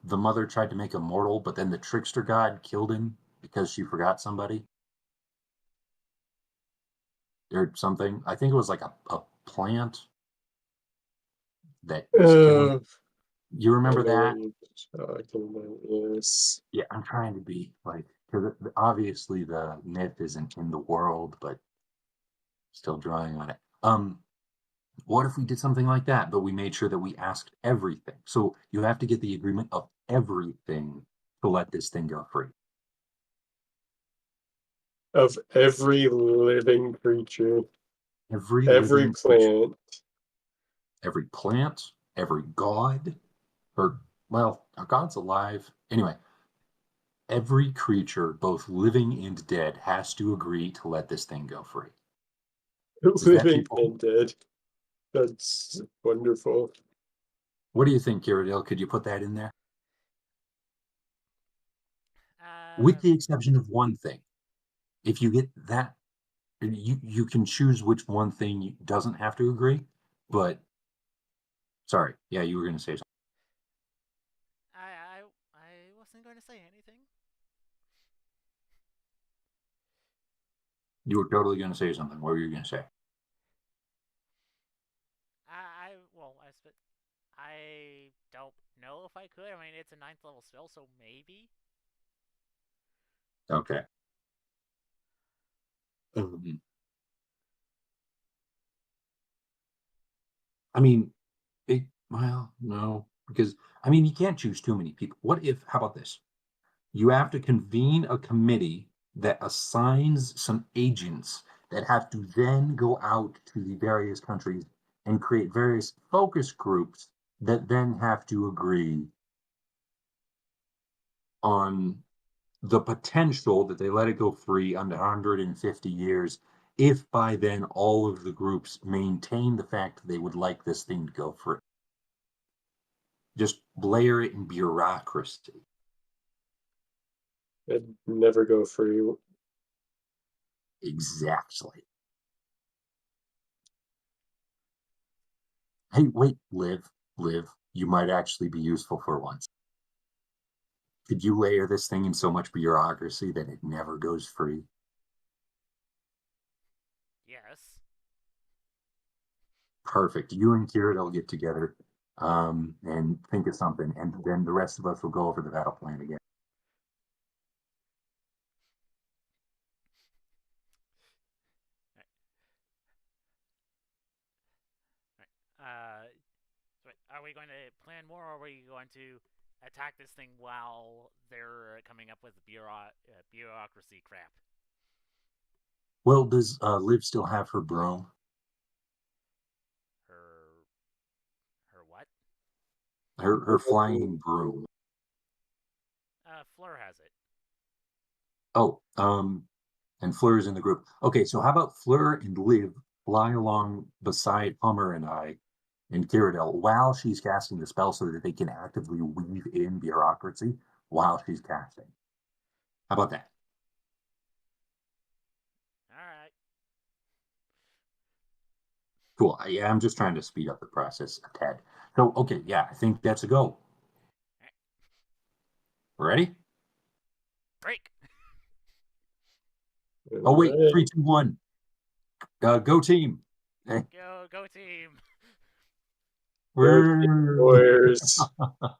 the mother tried to make immortal, but then the trickster god killed him because she forgot somebody or something? I think it was like a plant that was killing. Uh, You I remember know what that? you're talking about. Yes. Yeah, I'm trying to be like, because obviously the myth isn't in the world, but still drawing on it. What if we did something like that, but we made sure that we asked everything? So you have to get the agreement of everything to let this thing go free. Of every living creature, Every every living creature, plant. every plant, every god, or well, a god's alive. Anyway, every creature, both living and dead, has to agree to let this thing go free. Is that too Living bold? and dead. That's wonderful. What do you think, Kiradale? Could you put that in there? Uh, With the exception of one thing. if you get that, you can choose which one thing doesn't have to agree. But sorry, yeah, you were going to say something. I wasn't going to say anything. You were totally going to say something. What were you going to say? Well, I don't know if I could. I mean, it's a ninth level spell, so maybe. Okay. Um, I mean, well, no, because I mean, you can't choose too many people. What if, how about this? You have to convene a committee that assigns some agents that have to then go out to the various countries and create various focus groups that then have to agree on the potential that they let it go free under 150 years if by then all of the groups maintain the fact that they would like this thing to go free. Just layer it in bureaucracy. It'd never go free. Exactly. Hey, wait, live. You might actually be useful for once. Could you layer this thing in so much bureaucracy that it never goes free? Yes. Perfect. You and Kira will get together and think of something, and then the rest of us will go over the battle plan again. Right. So are we going to plan more, or are we going to attack this thing while they're coming up with bureaucracy crap? Well, does Liv still have her broom? Her, her what? Her flying broom. Fleur has it. Oh, and Fleur's in the group. Okay, so how about Fleur and Liv fly along beside Hummer and I and Kiradel while she's casting the spell so that they can actively weave in bureaucracy while she's casting. How about that? All right. Cool. Yeah, I'm just trying to speed up the process a tad. So, okay, yeah, I think that's a go. Right. Ready? Break. Oh, All wait, right. 3, 2, 1. Go team. Go team. Go Team We're Warriors. all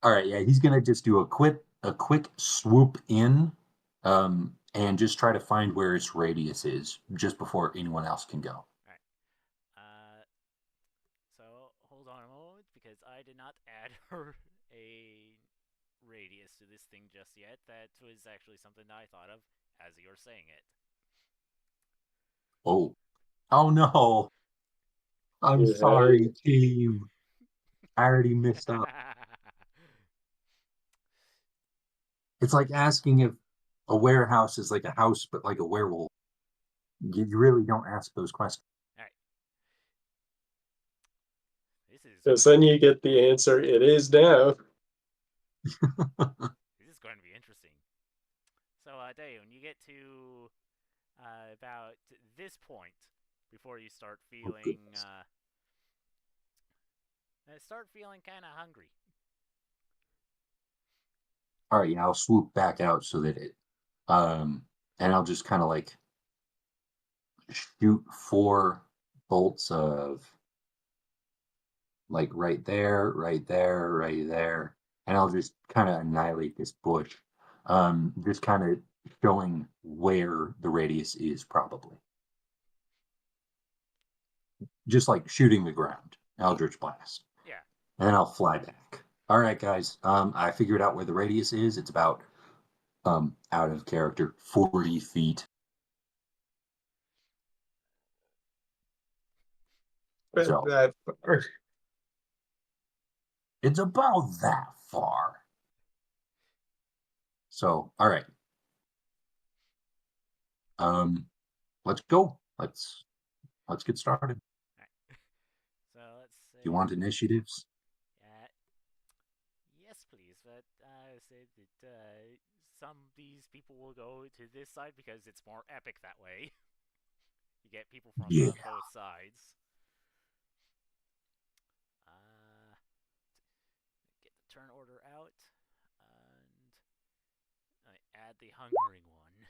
right, yeah, he's gonna just do a quick swoop in, and just try to find where its radius is just before anyone else can go. All right. So hold on a moment because I did not add her a radius to this thing just yet. That was actually something that I thought of as you were saying it. Oh, oh no! I'm You had it. sorry, team. I already messed up. It's like asking if a warehouse is like a house, but like a werewolf. You really don't ask those questions. All right. This is Because going to then you be get the answer, it is now. this is going to be interesting. So, Dave, when you get to about this point, before you Oh, goodness. start feeling kind of hungry. All right, yeah, I'll swoop back out so that um, and I'll just kind of like shoot 4 bolts of like right there, right there, right there, and I'll just kind of annihilate this bush. Just kind of showing where the radius is probably. Just like shooting the ground, Eldritch Blast. Yeah. And then I'll fly back. All right, guys. I figured out where the radius is. It's about out of character 40 feet. So That far. it's about that far. So, all right. Um, let's go. Let's get started. All right. So let's Do you say, want initiatives? yes, please. But I said that these people will go to this side because it's more epic that way. You get people from Yeah. both sides. Uh, get the turn order out, and I add the hungering one.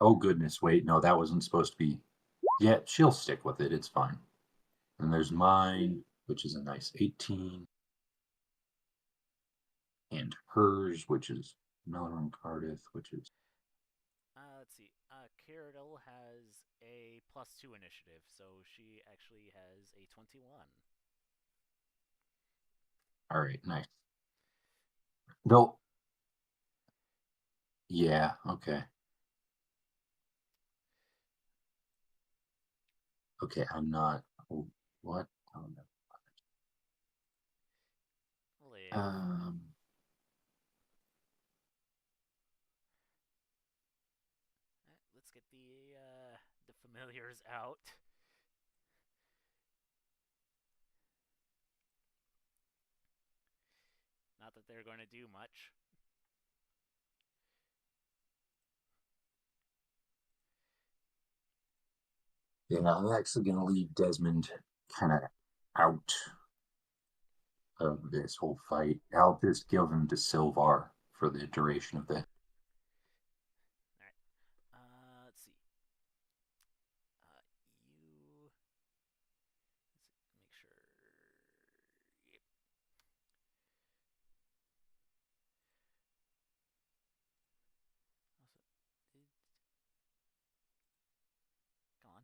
Oh goodness, wait, no, that wasn't supposed to be. Yeah, she'll stick with it. It's fine. And there's mine, which is a nice 18. And hers, which is another one, Cardiff, which is. Let's see. Cyrodiil has a +2 initiative, so she actually has a 21. All right, nice. Though. Yeah, okay. Okay, I'm not. Oh, what? Oh, no. Live. Let's get the familiars out. Not that they're going to do much. Yeah, I'm actually going to leave Desmond kind of out of this whole fight. I'll just give him to Silvar for the duration of this. Alright. Let's see. You. Let's make sure. Yep. Also, come on.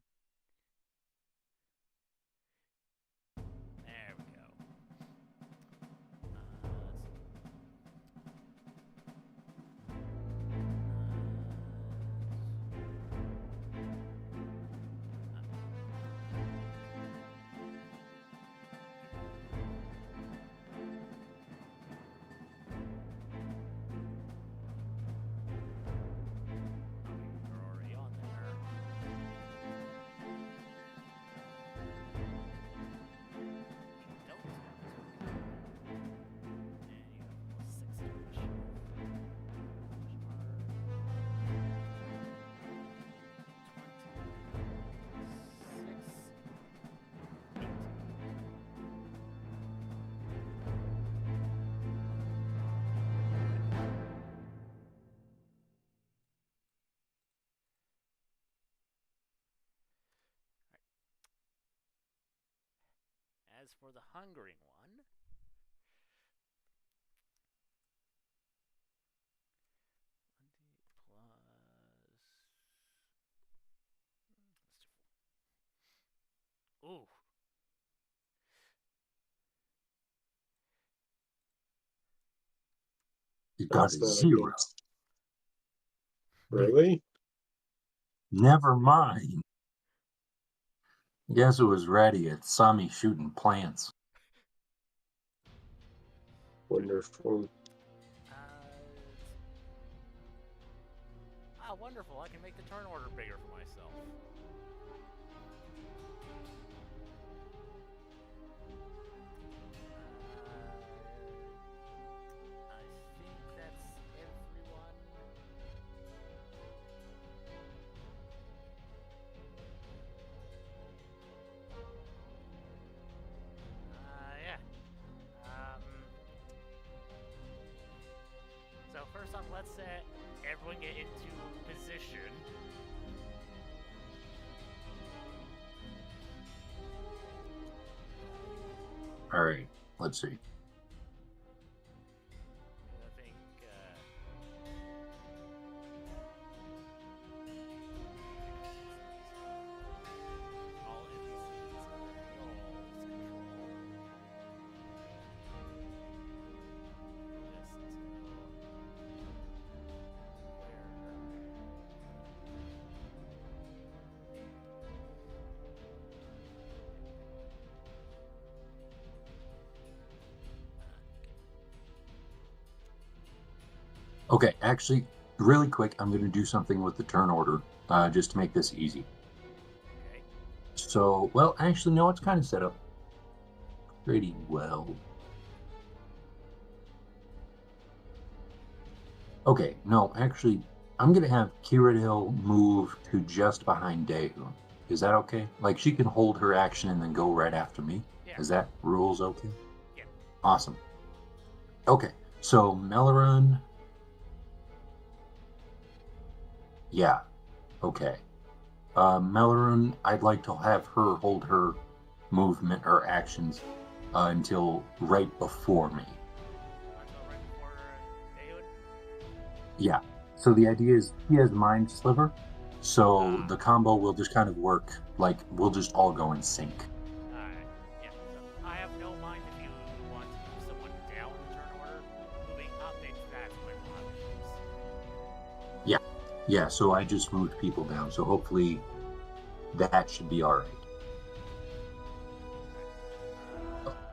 There we go. We're already on there. As for the hungering one, ooh. You got That's a not 0. against. Really? Never mind. Guess it was ready. It saw me shooting plants. Wonderful. Wonderful. I can make the turn order bigger for myself. I think that's everyone. Yeah. So first off, let's everyone get into position. All right, let's see. I think all NPCs under Y'all's control. Okay, actually, really quick, I'm going to do something with the turn order just to make this easy. Okay. So, well, actually, no, it's kind of set up pretty well. Okay, no, actually, I'm gonna have Kiradil move to just behind Daehoon. Is that okay? Like, she can hold her action and then go right after me. Yeah. Is that rules okay? Yeah. Awesome. Okay, so Melorun, yeah, okay. Melorun, I'd like to have her hold her movement or actions until right before me. Until right before Daewood. Yeah. So the idea is he has Mind Sliver, so Ah. the combo will just kind of work like we'll just all go in sync. Alright. Yeah. So I have no mind if you want to move someone down in turn order. Moving up, maybe that's when we'll have issues. Yeah. Yeah, so I just moved people down, so hopefully that should be all right.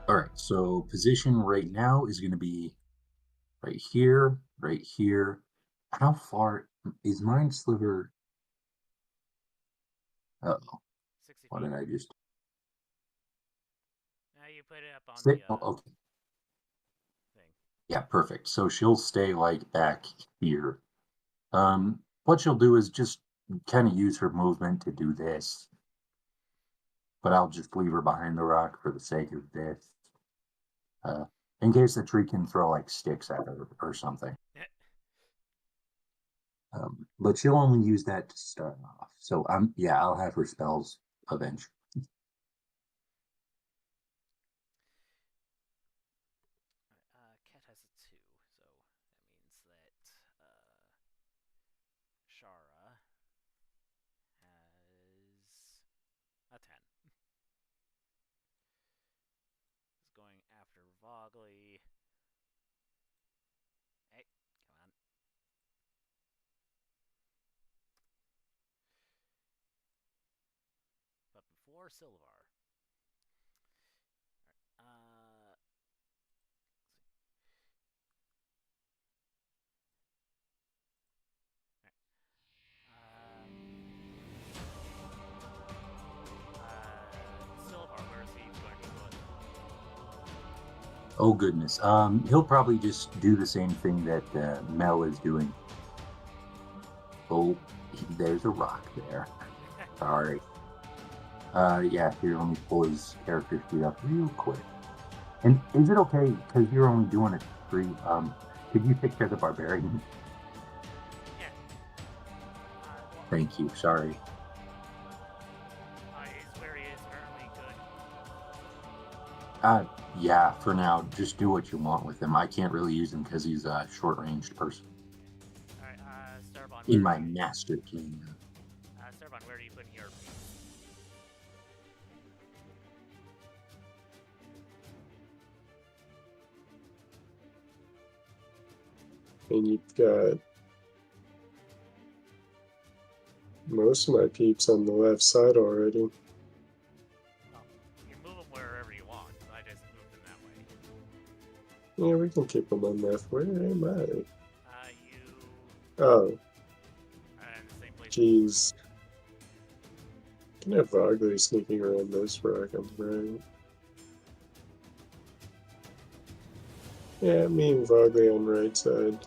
All right, so position right now is going to be right here, right here. How far is Mind Sliver? Oh, 60 what feet. did I just Now you put it up on say? the Oh, okay. thing. Yeah, perfect. So she'll stay like back here. What she'll do is just kind of use her movement to do this, but I'll just leave her behind the rock for the sake of this, uh, in case the tree can throw like sticks at her or something. But she'll only use that to start off. So yeah, I'll have her spells eventually. Cat has a 2, so that means that Shara has a 10. Is going after Vogley. Hey, come on. But before Silvar. Alright, Silvar, where is he going to put? Oh goodness. He'll probably just do the same thing that Mel is doing. Oh, there's a rock there. Sorry. Yeah, here, let me pull his character sheet up real quick. And is it okay, because you're only doing a three, could you take care of the barbarian? Yeah. Thank you, sorry. He's where he is currently good. Yeah, for now, just do what you want with him. I can't really use him because he's a short-ranged person. Alright, Starbon, In where my are you? master key. Starbon, where are you putting your piece? And you've got most of my peeps on the left side already. Well, you can move them wherever you want. I just moved them that way. Yeah, we can keep them on left. Where am I? You Oh, are in the same place. jeez. Can have Vogley sneaking around this rock on the right. Yeah, me and Vogley on right side.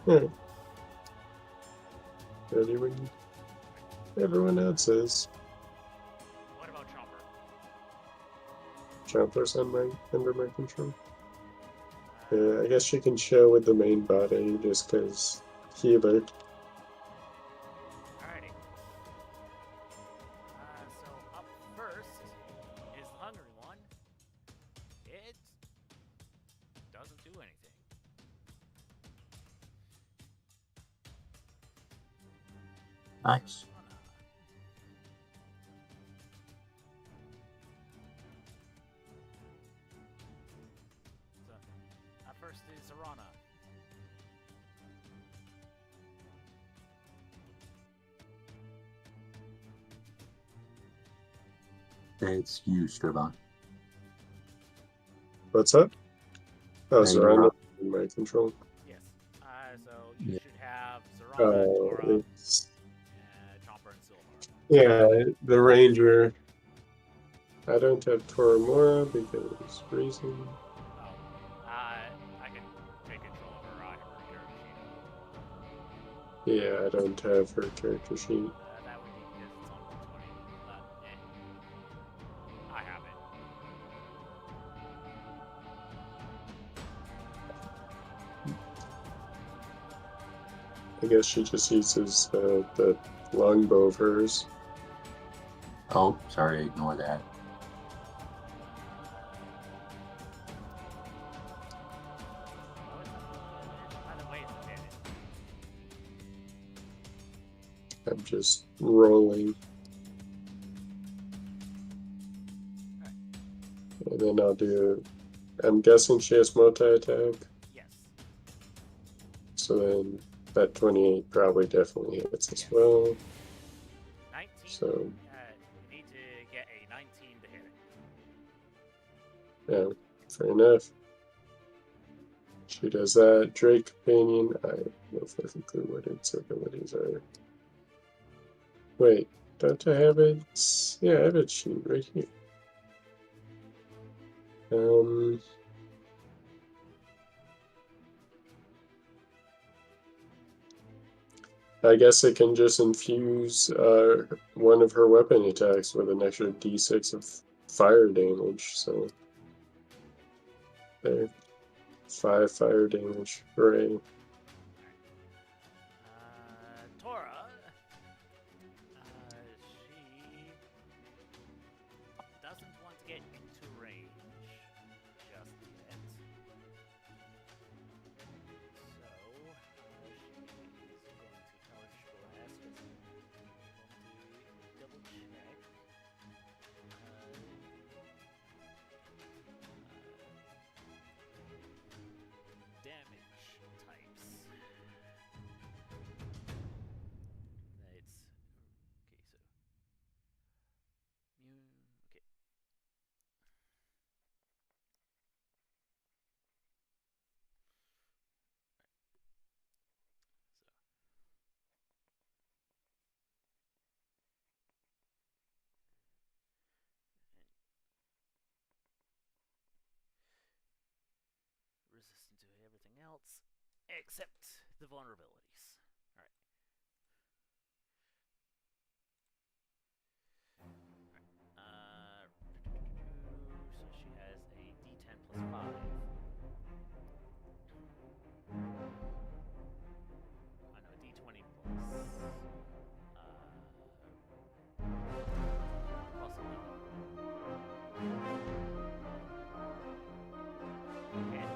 Yeah. Ready when everyone else is. What about Chomper? Chomper's under my control. I guess she can show with the main body just because healer. Alrighty. So up first is the hungry one. It doesn't do anything. Nice. So, up first is Arana. It's you, Strabon. What's up? Oh, You're Zorana up. in my control. Yes. So you Yeah. should have Zorana, Tora, It's Chomper, and Silvar. Yeah, the ranger. I don't have Toramora because reason. Oh, I can take control of her. I have her character sheet. Yeah, I don't have her character sheet. That would be because it's on 120. But I have it. I guess she just uses the longbow of hers. Oh, sorry, ignore that. Oh, it's either way, it's advantage. I'm just rolling. And then I'll do. I'm guessing she has multi-attack. Yes. So then that 28 probably definitely hits as Yes. well. 19. So You need to get a 19 to hit it. yeah, fair enough. She does that. Drake Companion. I have no fucking clue what its abilities are. Wait, don't I have it? Yeah, I have its sheet right here. I guess it can just infuse one of her weapon attacks with an extra d6 of fire damage. So there, 5 fire damage. Hooray! Tora. She doesn't want to get into range just yet. So she's going to Hellish Blast. Double check. Damage types. It's okay. So okay. Resistant to everything else except the vulnerabilities. Alright. So she has a d10 plus 5. I know, d20 plus. Plus 11. Hit.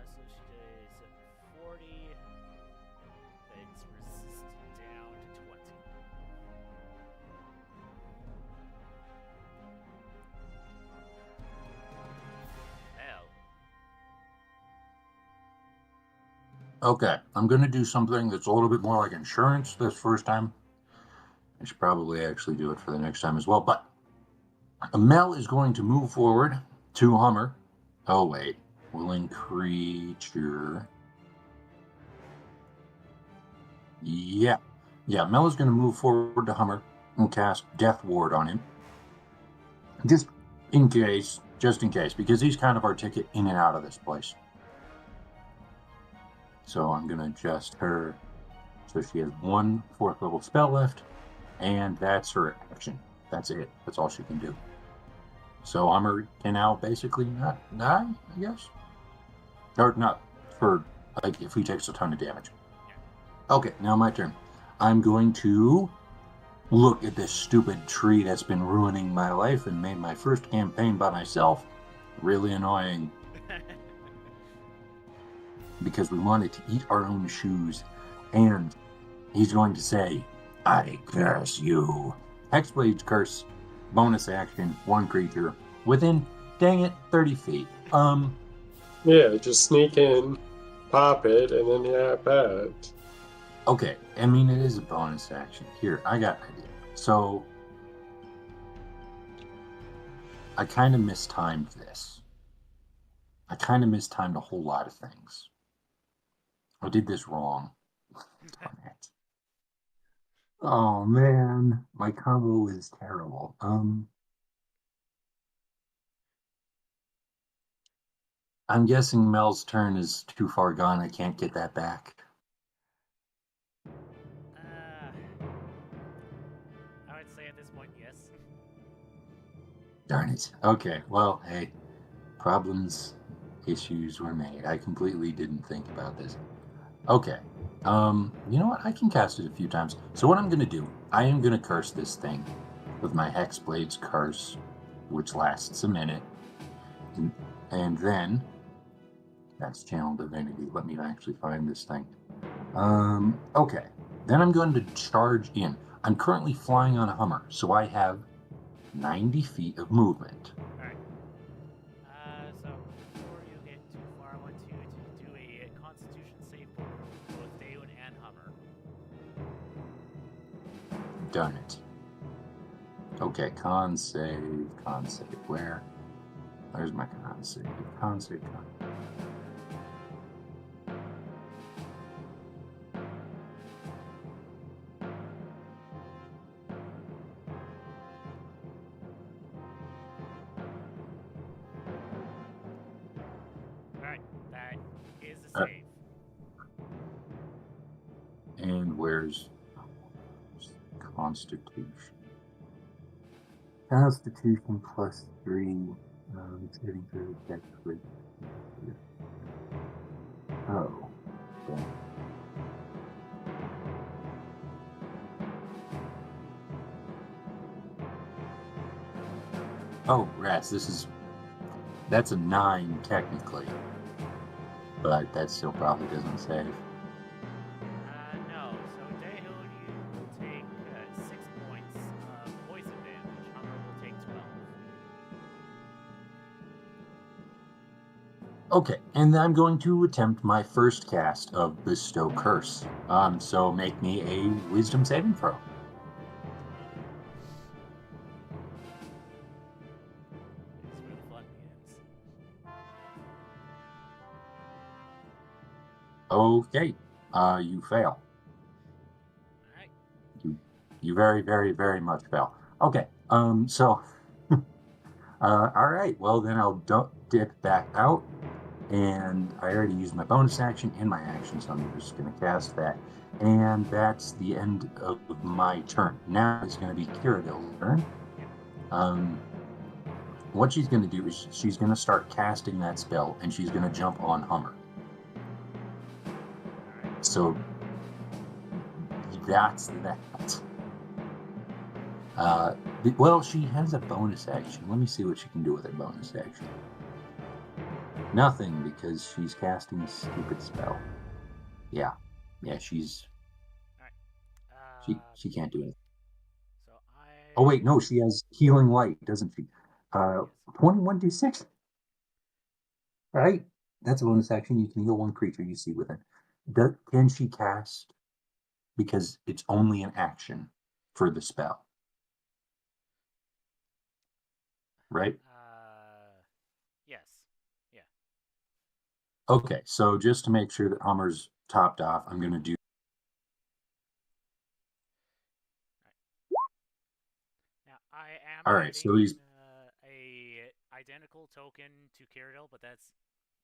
So she does 40. It's resisted down to 20. Hell. Okay, I'm going to do something that's a little bit more like insurance this first time. I should probably actually do it for the next time as well. But Mel is going to move forward to Hummer. Oh, wait. Willing creature. Yeah. Yeah, Mel is going to move forward to Hummer and cast Death Ward on him. Just in case, because he's kind of our ticket in and out of this place. So I'm going to adjust her. So she has 1 4th level spell left, and that's her action. That's it. That's all she can do. So Hummer can now basically not die, I guess. Or not for, like, if he takes a ton of damage. Okay, now my turn. I'm going to look at this stupid tree that's been ruining my life and made my first campaign by myself really annoying. Because we wanted to eat our own shoes. And he's going to say, I curse you. Hexblade's curse, bonus action, 1 creature within Dang it, 30 feet. Yeah, just sneak in, pop it, and then yap out. Okay. I mean, it is a bonus action. Here, I got an idea. So, I kind of mistimed this. I kind of mistimed a whole lot of things. I did this wrong. Darn it. Oh man, my combo is terrible. I'm guessing Mel's turn is too far gone. I can't get that back. I would say at this point, yes. Darn it. Okay, well, hey, problems, issues were made. I completely didn't think about this. Okay. You know what? I can cast it a few times. So what I'm gonna do, I am gonna curse this thing with my Hexblade's curse, which lasts a minute. And then that's channel divinity. Let me actually find this thing. Okay. Then I'm going to charge in. I'm currently flying on a Hummer, so I have 90 feet of movement. Alright. So before you get too far, I want you to do a Constitution save for both Daewon and Hummer. Done it. Okay, con save, con save. Where? Where's my con save? Con save, con. Alright, that is a Uh, save. and where's Constitution? Constitution +3. Saving throw, dex, oh. Okay. Oh, rats, that's a 9 technically. But that still probably doesn't save. No. So Daewon, you will take 6 points of poison damage. Hummer will take 12. Okay, and I'm going to attempt my first cast of Bestow Curse. So make me a Wisdom saving throw. This is where the fun begins. Okay, you fail. Alright. You very, very, very much fail. Okay, so, all right, well then I'll dip back out, and I already used my bonus action and my action, so I'm just going to cast that. And that's the end of my turn. Now it's going to be Kiradil's turn. What she's going to do is she's going to start casting that spell, and she's going to jump on Hummer. Alright. So that's that. Well, she has a bonus action. Let me see what she can do with her bonus action. Nothing, because she's casting a stupid spell. Yeah, she's Alright. she can't do it. So I. Oh wait, no, she has healing light, doesn't she? Yes. 21d6. Right? That's a bonus action. You can heal one creature you see with it. Can she cast? Because it's only an action for the spell. Right? Yes. Yeah. Okay, so just to make sure that Hummer's topped off, I'm going to do. Now I am All right, adding so he's. a identical token to Cyrodiil, but that's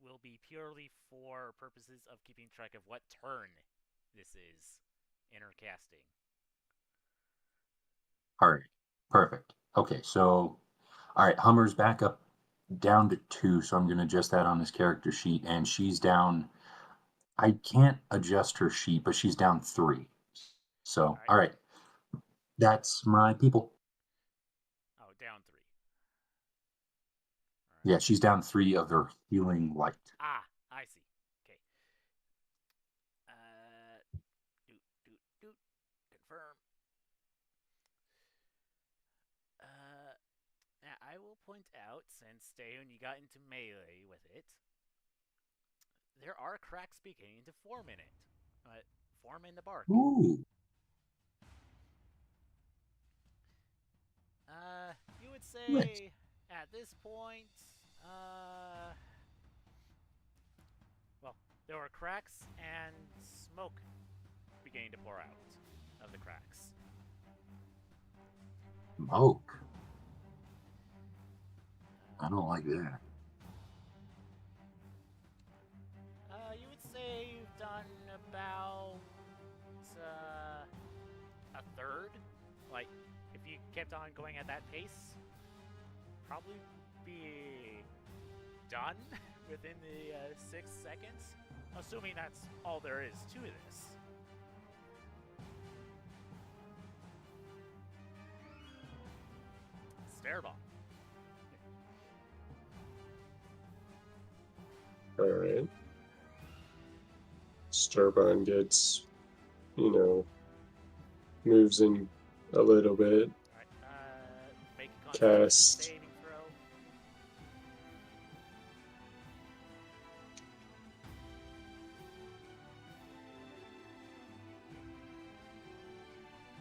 will be purely for purposes of keeping track of what turn this is in her casting. All right, perfect. Okay, so. All right, Hummer's back up down to 2, so I'm going to adjust that on his character sheet, and she's down. I can't adjust her sheet, but she's down 3. So, all right, that's my people. Oh, down 3. Yeah, she's down 3 of her healing light. Ah, I see. Okay. Doot. Confirm. Now I will point out, since Daeun, you got into melee with it, there are cracks beginning to form in it. Form in the bark. Ooh, You would nice. say at this point, well, there were cracks and smoke beginning to pour out of the cracks. Smoke. I don't like that. You would say you've done about a third. Like, if you kept on going at that pace, probably be done within the 6 seconds. Assuming that's all there is to this. Stareball. Alright. Starbon gets, moves in a little bit. Alright, make a Constitution Cast. saving throw.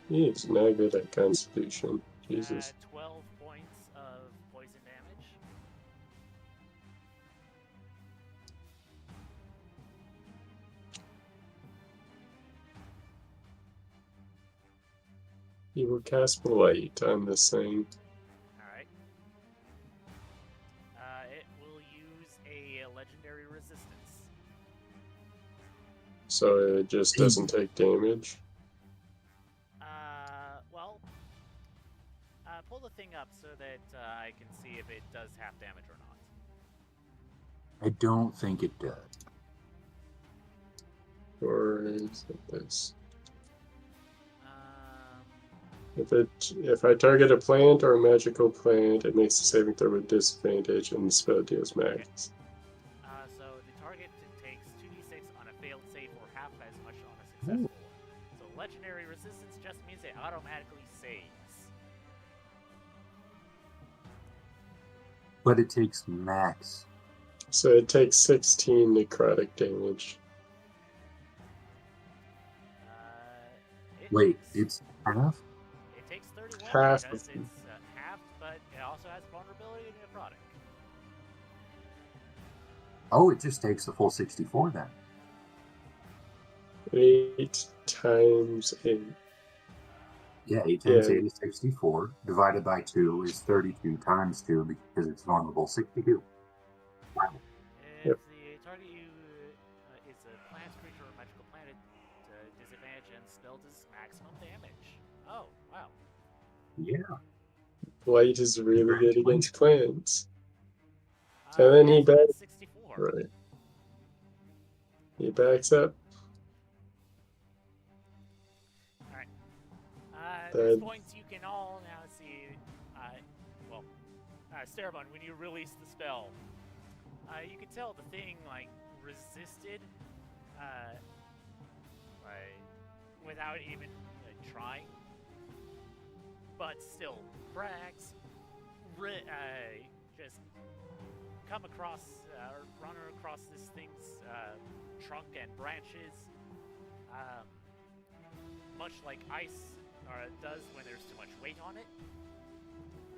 He's not good at Constitution. Jesus. 12 points of poison damage. He will cast Blight on this thing. Alright. It will use a legendary resistance. So it just doesn't take damage. Well, pull the thing up so that I can see if it does half damage or not. I don't think it does. Or is it this? Um, If I target a plant or a magical plant, it makes a saving throw with disadvantage and the spell deals max. so the target takes 2d6 on a failed save or half as much on a successful one. So legendary resistance just means it automatically saves. But it takes max. So it takes 16 necrotic damage. Wait, it's half? It takes 31 Half because of- it's halved, but it also has vulnerability to necrotic. Oh, it just takes the full 64 then. 8 times 8. Yeah, 8 times Yeah. 8 is 64. Divided by 2 is 32 times 2 because it's vulnerable 62. Wow. If Yep. the target you is a plant, creature, or magical planet, disadvantage and spell does maximum damage. Oh, wow. Yeah. Blight is really good against plants. And then he so that's 64. Right. He backs up. Alright. At this point, you can all now see, Starabon, when you release the spell, you can tell the thing, resisted, without even trying. But still, cracks, just come across, or run across this thing's trunk and branches, much like ice does when there's too much weight on it.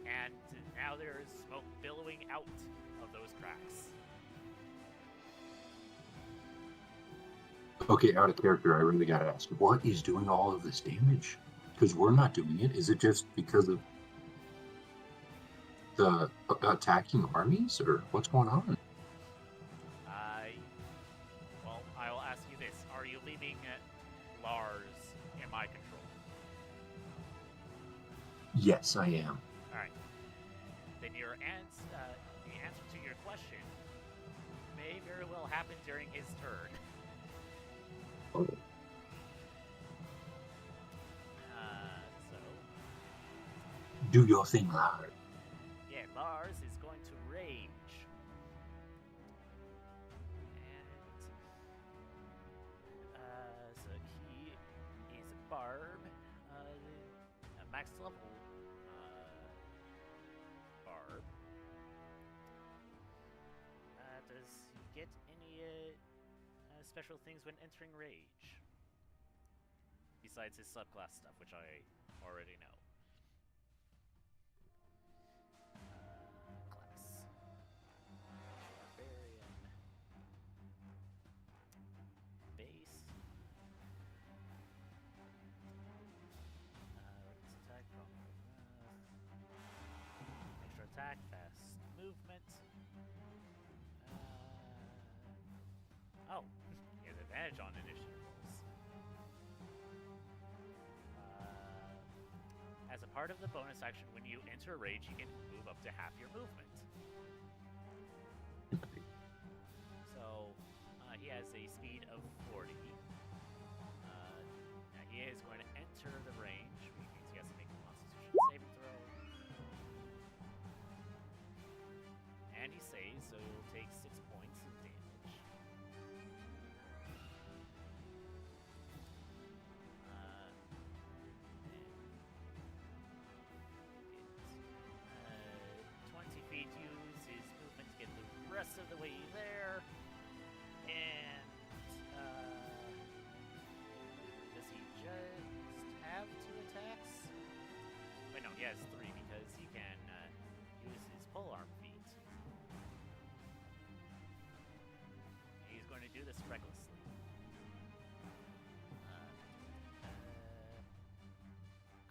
And now there is smoke billowing out of those cracks. Okay, out of character, I really gotta ask, what is doing all of this damage? Because we're not doing it. Is it just because of the attacking armies, or what's going on? Well, I will ask you this. Are you leaving Lars in my control? Yes, I am. Alright. Then the answer to your question may very well happen during his turn. Oh. So, Do your thing, Lars. yeah, Lars is going to rage. And, so he is a barb, a max level barb. any special things when entering rage? Besides his subclass stuff, which I already know. Class. Barbarian. Base. Weakness attack, extra attack, fast movement. Oh, he has advantage on initiative rolls. As a part of the bonus action, when you enter rage, you can move up to half your movement. So he has a speed of 40. Now he is going to enter the range, which means he has to make a Constitution saving throw. And he saves, so he'll take 6 points of damage. And 20 feet, use his movement to get the rest of the way there. And does he just have 2 attacks? Wait, no, he has 3 because he can use his polearm feat. He's going to do this recklessly.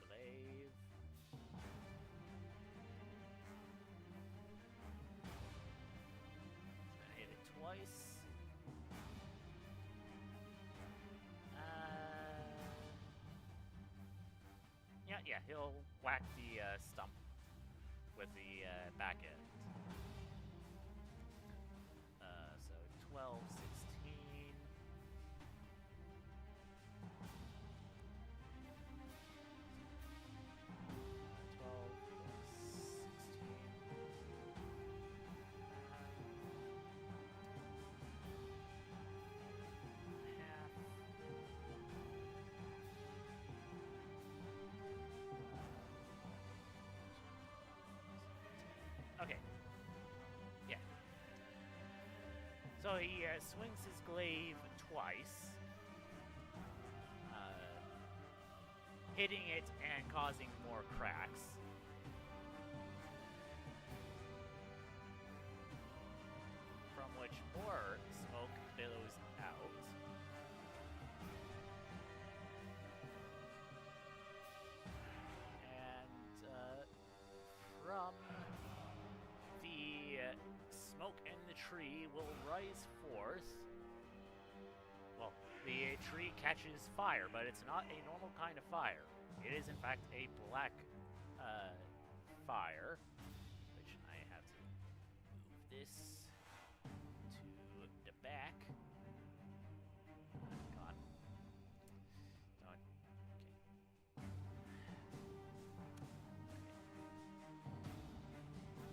Glaive. He's going to hit it twice. Yeah, he'll whack the stump with the back end. So 12, 16. Okay. Yeah. So he swings his glaive twice, hitting it and causing more cracks. From which more smoke billows out. And from the smoke in the tree will rise forth. Well, the tree catches fire, but it's not a normal kind of fire. It is, in fact, a black fire, which I have to move this to the back. God. Don't. Okay.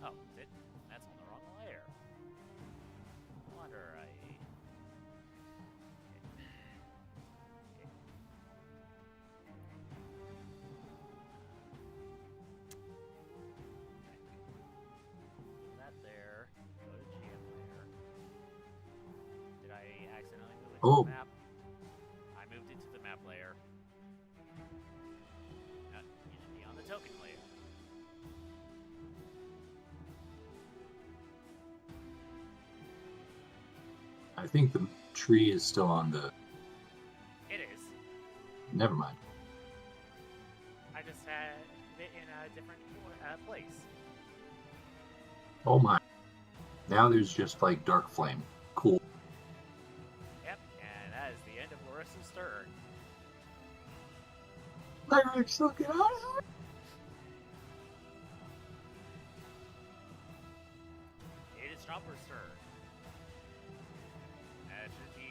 Oh, is it? That's on the wrong layer. No wonder I... Okay. That there. Go to GM layer. Did I accidentally move it to the map? I moved it to the map layer. It should be on the token layer. I think the tree is still on the... It is. Never mind. I just had it in a different place. Oh my. Now there's just like dark flame. Cool. Yep, and that is the end of Larissa's turn. Lyrics, still get out of here. It is Chopper's turn. That should be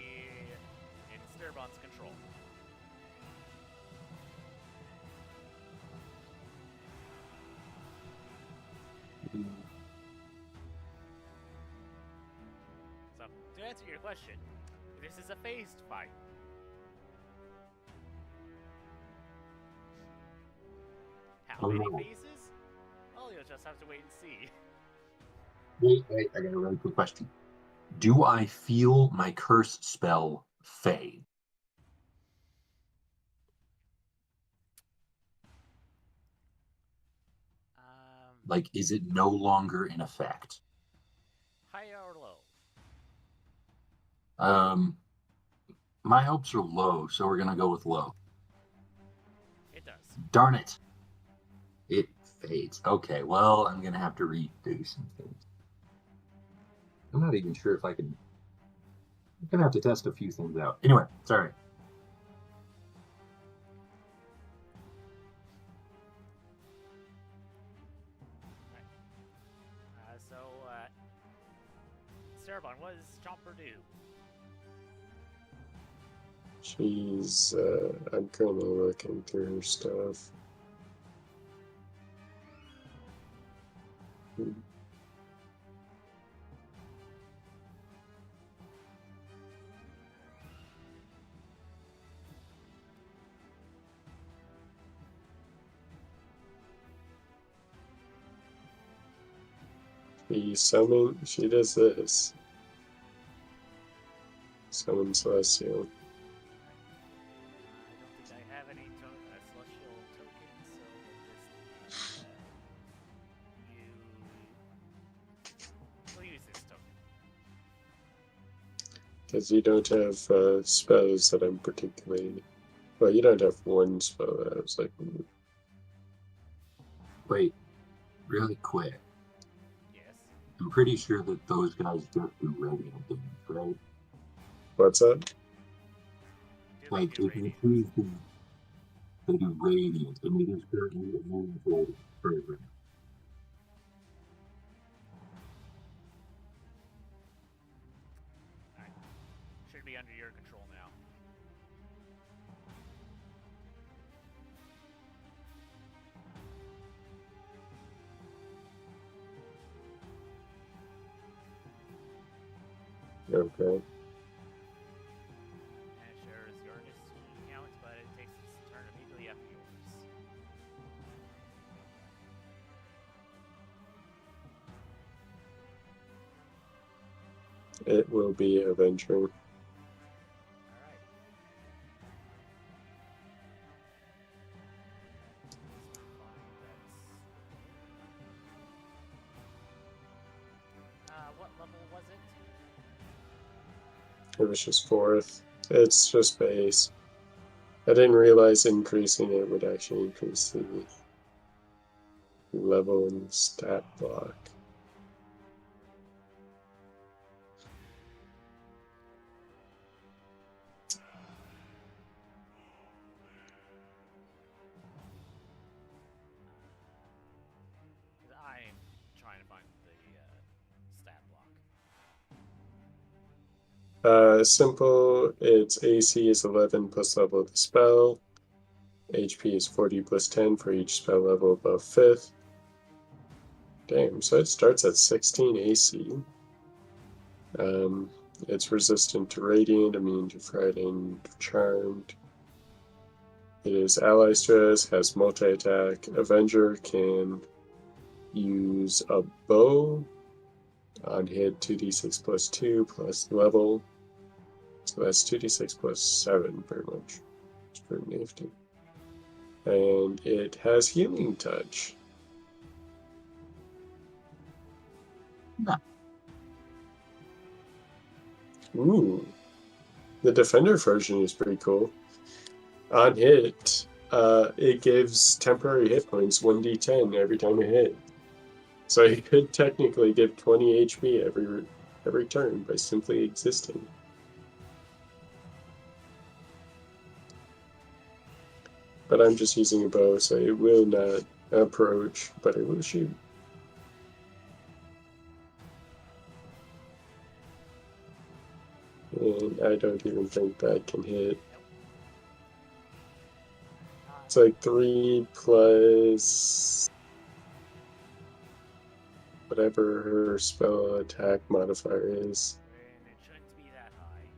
in Stirbon's control. So, to answer your question, this is a phased fight. How many phases? Well, you'll just have to wait and see. Wait, I got a really quick question. Do I feel my curse spell fade? Like, is it no longer in effect? High or low? My hopes are low, so we're gonna go with low. It does. Darn it. It fades. Okay, well, I'm gonna have to redo some things. I'm not even sure if I can. I'm gonna have to test a few things out. Anyway, sorry. So, Cerebon, what does Chomper do? I'm currently looking through her stuff. She does this. Summon Celestial. I don't think I have any celestial tokens, so we'll use this token. Because you don't have spells that I'm particularly. Well, you don't have one spell that I was like. Wait, really quick. Yes. I'm pretty sure that those guys just do radiant damage, right? What's that? Like, if you choose to, they do radiant, and it is currently a meaningful program. Alright. Should be under your control now. Okay. And it shares your initiative count, but it takes its turn immediately after yours. It will be Avenger. Alright. What level was it? It was just 4th. It's just base. I didn't realize increasing it would actually increase the level and stat block. I'm trying to find the stat block. Simple. Its AC is 11 plus level of the spell. HP is 40 plus 10 for each spell level above 5th. Damn, so it starts at 16 AC. It's resistant to Radiant, immune to Frightened, Charmed. It is ally stress, has multi-attack. Avenger can use a bow on hit 2d6 plus 2 plus level. So that's 2d6 plus 7 pretty much. It's pretty nifty. And it has healing touch. No. Ooh. The Defender version is pretty cool. On hit, it gives temporary hit points 1d10 every time it hit. So you could technically give 20 HP every turn by simply existing. But I'm just using a bow, so it will not approach, but it will shoot. And I don't even think that can hit. It's like 3 plus whatever her spell attack modifier is. And it shouldn't be that high.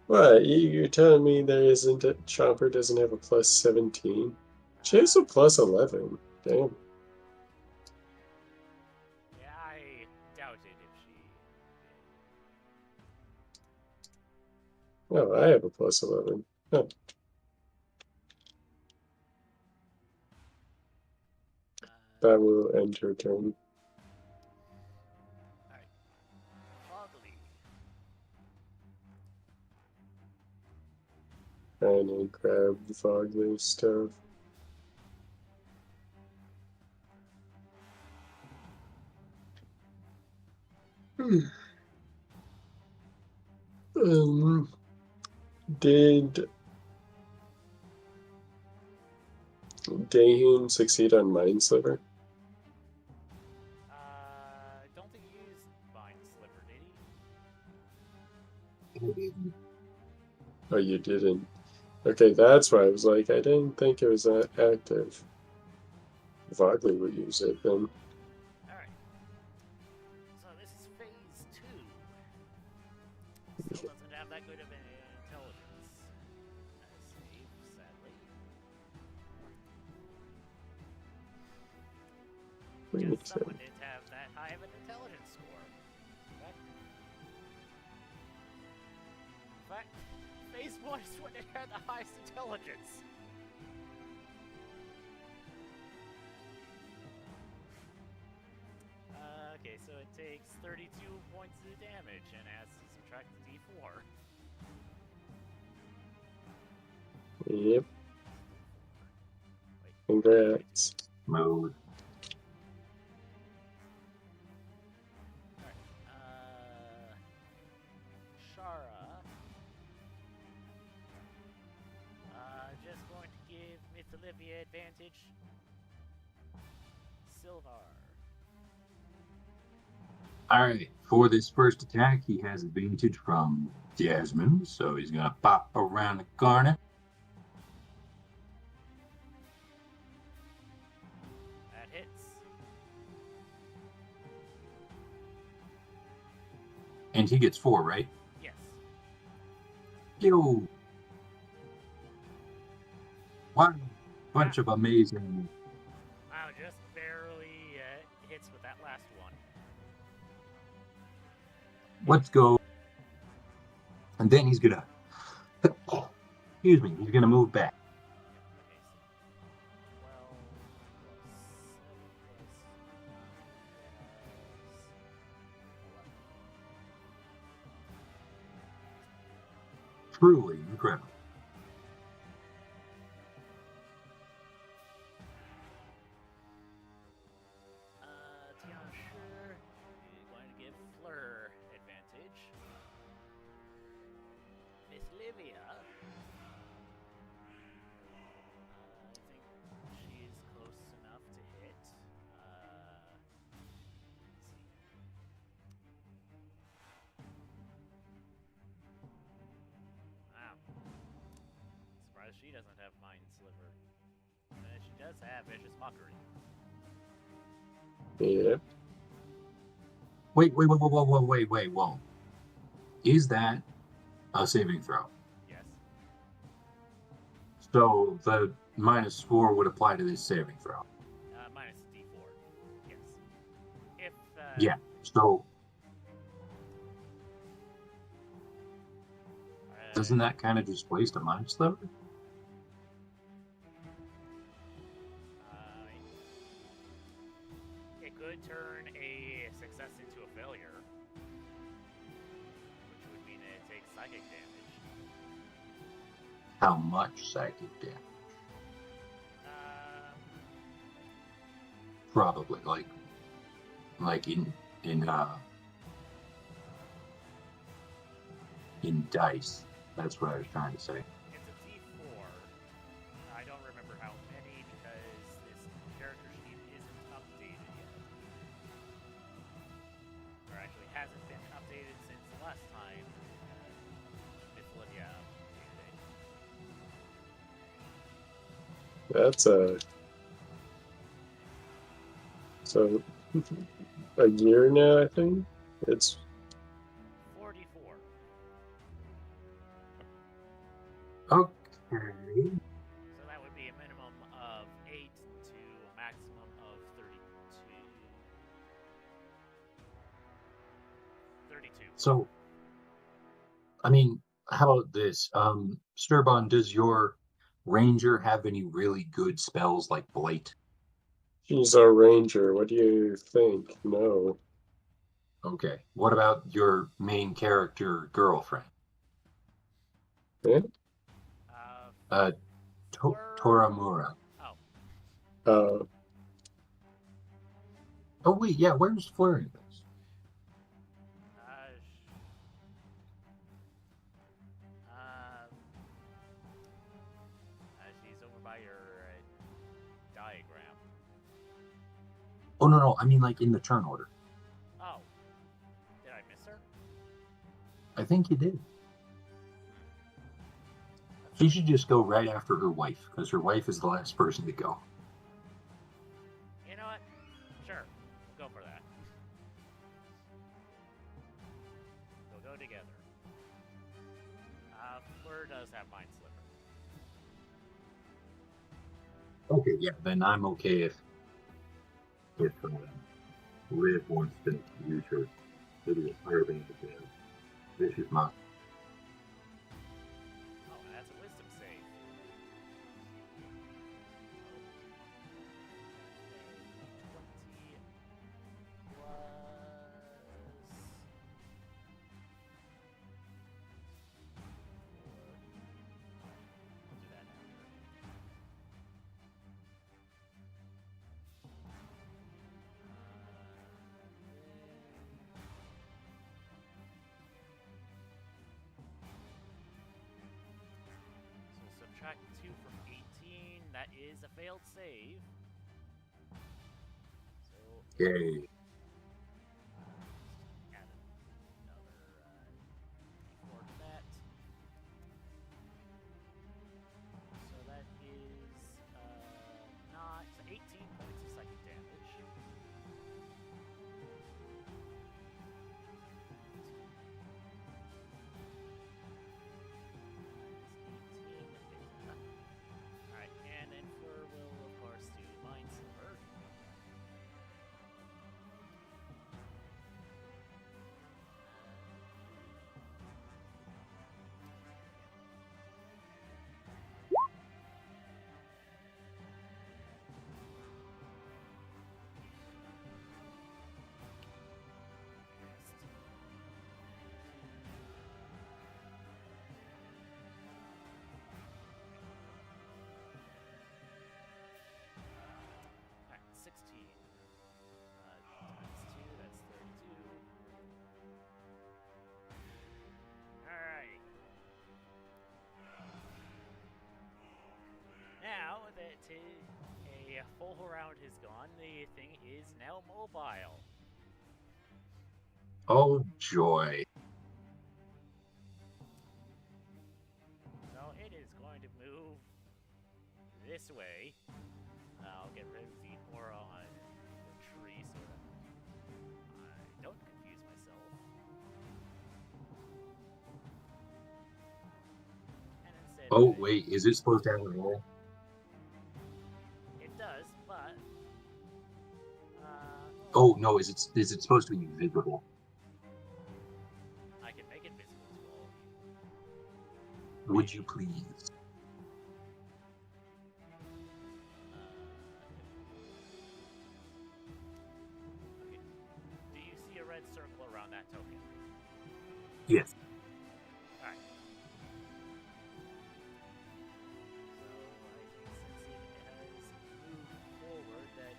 What? You're telling me there isn't a Chomper doesn't have a plus 17? She has a plus 11. Damn. Yeah, I doubt it if she. Oh, I have a plus 11. Huh. That will end her turn. Alright. Fogly. Trying to grab the Fogly stuff. Did Dahoon succeed on Mind Sliver? I don't think he used Mind Sliver, did he? Oh, you didn't. Okay, that's why I was like, I didn't think it was that active. Fogly would use it then. Alright. So this is phase 2. Still doesn't have that good of an intelligence. Save, sadly. Wait a Just someone second. didn't have that high of an intelligence score. In fact, phase 1 is when it had the highest intelligence. Okay, so it takes 32 points of damage and has to subtract the d4. Yep. Wait, Congrats. Mode. Alright. Shara. Just going to give Miss Olivia advantage. Silvar. All right. For this first attack, he has advantage from Jasmine, so he's gonna pop around the corner. That hits. And he gets 4, right? Yes. Yo! Wow! Bunch of amazing. Wow, just barely hits with that last one. Let's go. And then he's gonna. Excuse me. He's gonna move back. Okay, so 12 plus 7 plus 11. Truly incredible. Tiana Sure is going to give Fleur advantage. Miss Livia. I think she's close enough to hit. Wow. Surprised she doesn't have Mind Sliver. She does have Vicious Mockery. Yep. Wait, whoa. Is that a saving throw? Yes. So the -4 would apply to this saving throw. Minus D4. Yes. If Yeah. So doesn't that kind of displace the Mind Sliver? It could turn a success into a failure, which would mean that it takes psychic damage. How much psychic damage? Probably like in dice. That's what I was trying to say. It's a D4. I don't remember how many because this character sheet isn't updated yet. Or actually hasn't been updated since the last time Miss Olivia updated it. That's so a year now, I think. It's 44. Okay. So that would be a minimum of 8 to a maximum of 32. 32. So, I mean, how about this? Sturbon, does your ranger have any really good spells like blight? She's our ranger. What do you think? No. Okay. What about your main character girlfriend? Eh? Uh, Uh, for Toramura. oh, Uh, Oh wait, yeah. Where's Flurry? uh, um, she's over by your diagram. Oh no, I mean like in the turn order. Oh, did I miss her? I think you did. That's She strange. should just go right after her wife, because her wife is the last person to go. You know what? Sure, we'll go for that. We'll go together. Fleur does have Mind Sliver. Okay, yeah, then I'm okay if Liv wants to use her little serving again. This is my Oh, and that's a Wisdom save. Oh. 20 plus. I'll do that after. So subtract 2 from 18. That is a failed save. So okay. add another d4 to that. So that is not 18 points of psychic damage. Alright, and then Fleur will, of course, do Mind Silver. Alright, 16 times 2, that's 32. Alright. Now that a full round has gone, the thing is now mobile. Oh joy. So it is going to move this way. I'll get rid of the aura on the tree so that I don't confuse myself. And instead, Oh wait, is it supposed to have a roll? it does, but Oh no, is it supposed to be invisible? I can make it visible to all of you. Would you please? Okay. Do you see a red circle around that token? Yes. Alright. So I think since it has moved forward, that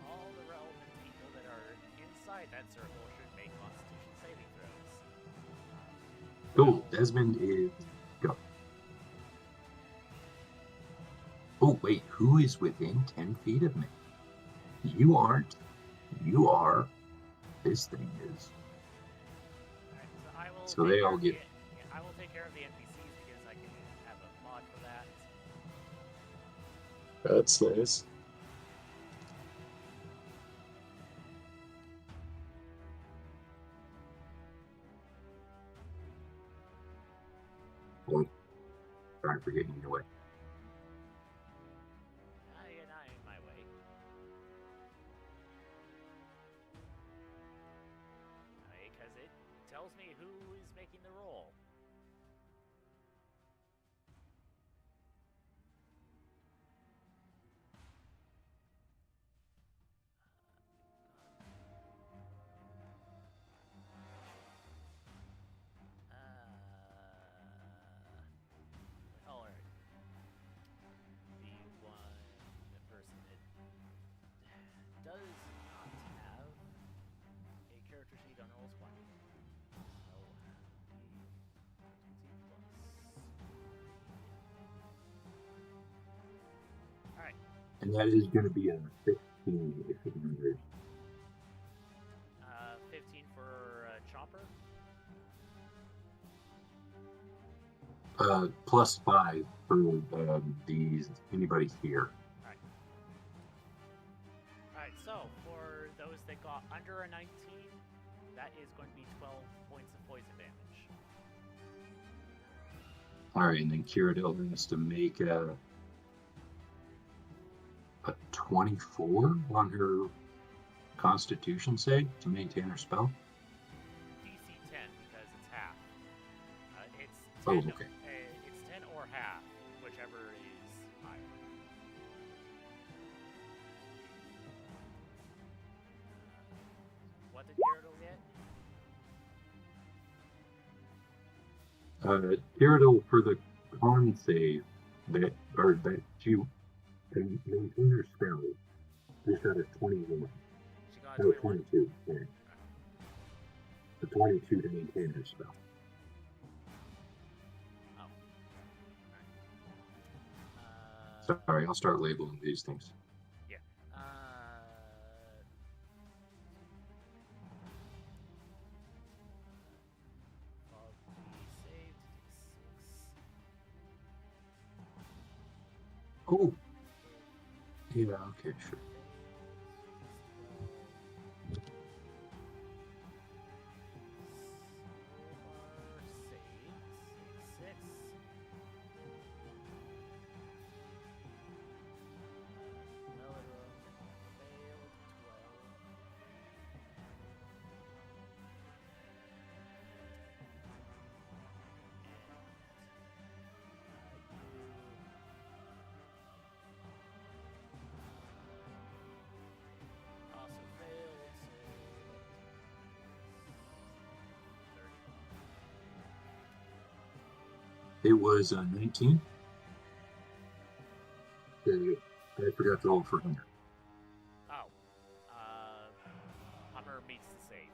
all the relevant people that are inside that circle should make Constitution saving throws. Cool. Desmond is go. Oh wait, who is within 10 feet of me? You aren't. You are. This thing is. Alright, so I will So take they care all of get. I will take care of the NPCs because I can have a mod for that. that's nice. Oh, sorry for getting in your way. You're not in my way. Because it tells me who is making the roll. And that is going to be a 15 if it matters. 15 for Chomper. +5 for anybody here. Alright, so for those that got under a 19, that is going to be 12 points of poison damage. Alright, and then Kiradil has to make a 24 on her Constitution save to maintain her spell. DC 10 because it's half. It's 10, Oh, okay. It's 10 or half, whichever is higher. What did Gyarados get? Kiradil for the con save that you maintain her spell. She's got a 21. She got a 22. Sorry. A 22 to maintain her spell. Oh. Sorry, I'll start labeling these things. Yeah. Save to Oh. Yeah, okay, sure. It was 19. I forgot to roll for Hummer. Oh. Hummer meets the save.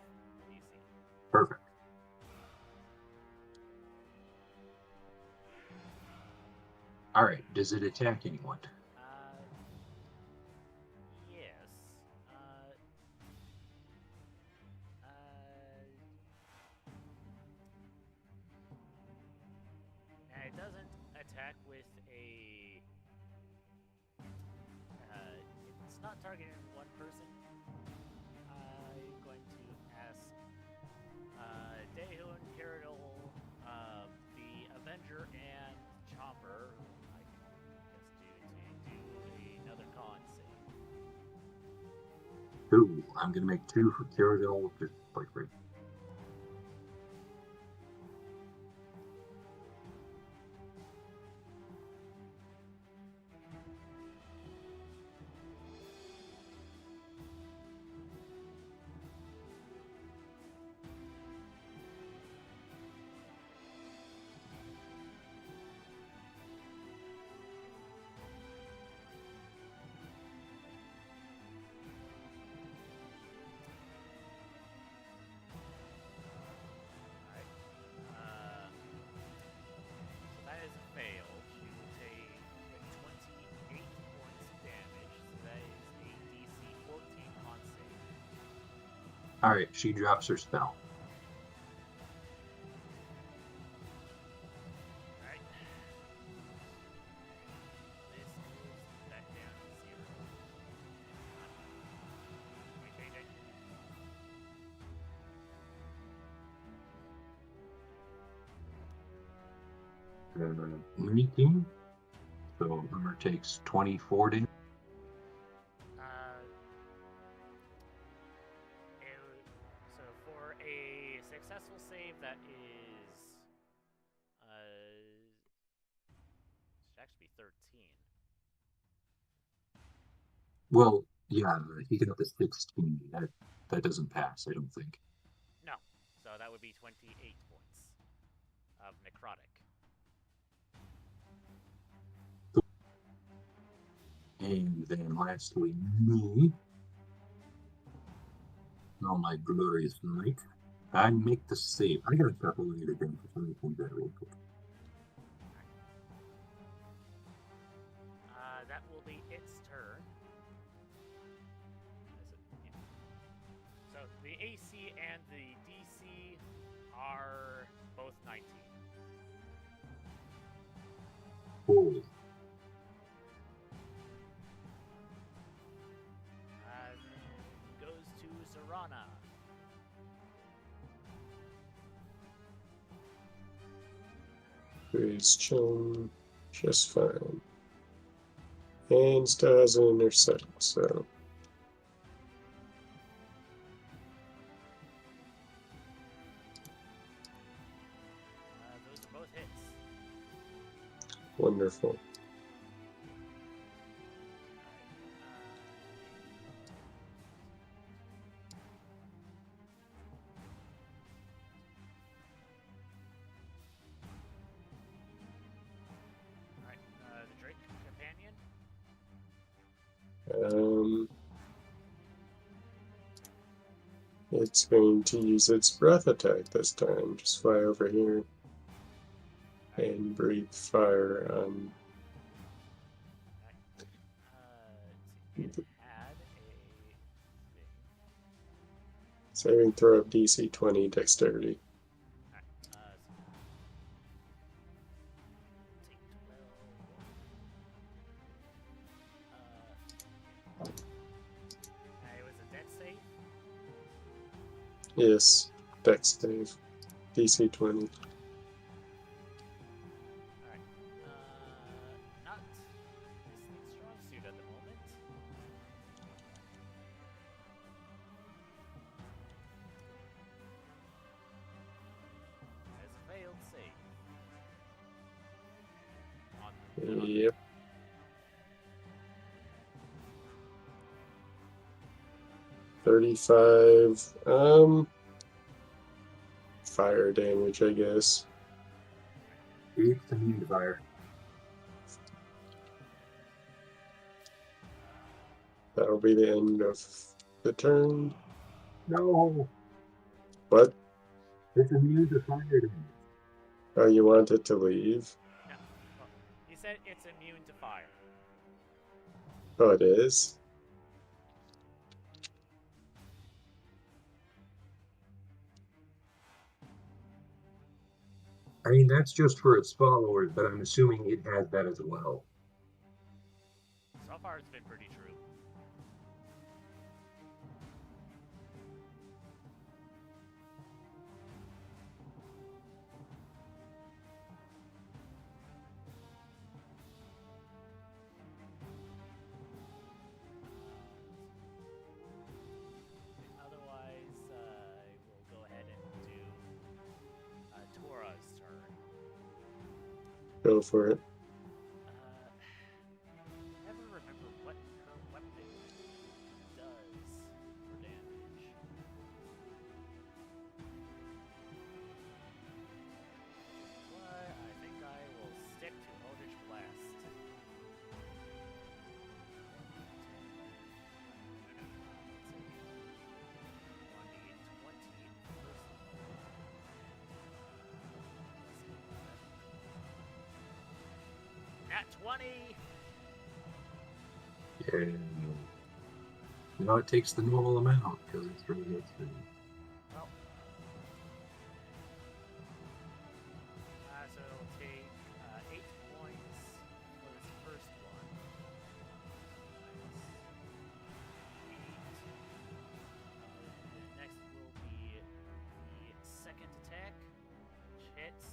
DC. Perfect. Alright, does it attack anyone? Yes. And it doesn't attack with a... it's not targeting one person. I'm going to ask Dehun, Kiradil, the Avenger, and Chomper, I guess, do another con save. Ooh, I'm gonna make 2 for Kiradil, just like right. That is a fail. She will take 28 points of damage, so that is a DC 14 con save. Alright, she drops her spell. Alright. This is back down to 0. We change it. Mini team. So Hummer takes 24 damage. So for a successful save, that is should actually be 13. Well, yeah, he got the 16. That doesn't pass, I don't think. No, so that would be 28 points of necrotic. And then lastly, me. Oh, my glorious knight. I make the save. I gotta stop rolling it again for something that real quick. that will be its turn. Yeah. So the AC and the DC are both 19. Cool. Goes to Serana. He's chilling just fine. And still has an intersect, so. Those are both hits. Wonderful. Alright, the Drake Companion. It's going to use its breath attack this time. Just fly over here and breathe fire on. It had a thing. Saving throw of DC 20 dexterity. Alright, so take 12. It was a dex save. Yes, dex save. DC 20. Alright. Not this thing's strong suit at the moment. Has a failed save. On Yep. $35. Fire damage, I guess. It's immune to fire. That'll be the end of the turn. No, What? it's immune to fire damage. Oh, you want it to leave? No. Well, he said it's immune to fire. Oh, it is? I mean, that's just for its followers, but I'm assuming it has that as well. So far, it's been pretty true. Otherwise, we'll go ahead and do Tora's turn. Go for it. Never remember what her weapon does for damage. But I think I will stick to Eldritch Blast. Nat 20! And now it takes the normal amount because it's really good. Well, so it'll take 8 points for this first one. The next will be the second attack, which hits.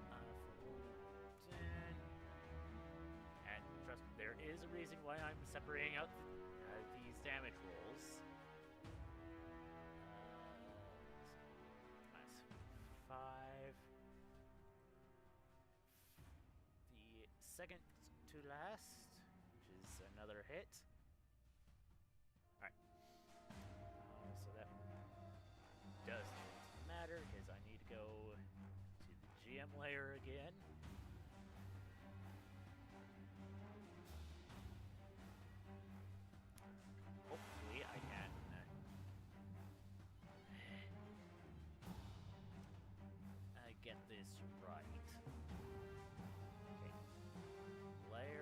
For 10. And trust me, there is a reason why I'm separating out these damage rolls. That's 5. The second to last, which is another hit. Alright. So that doesn't matter because I need to go to the GM layer again. Hopefully I can get this right. Okay. Layer.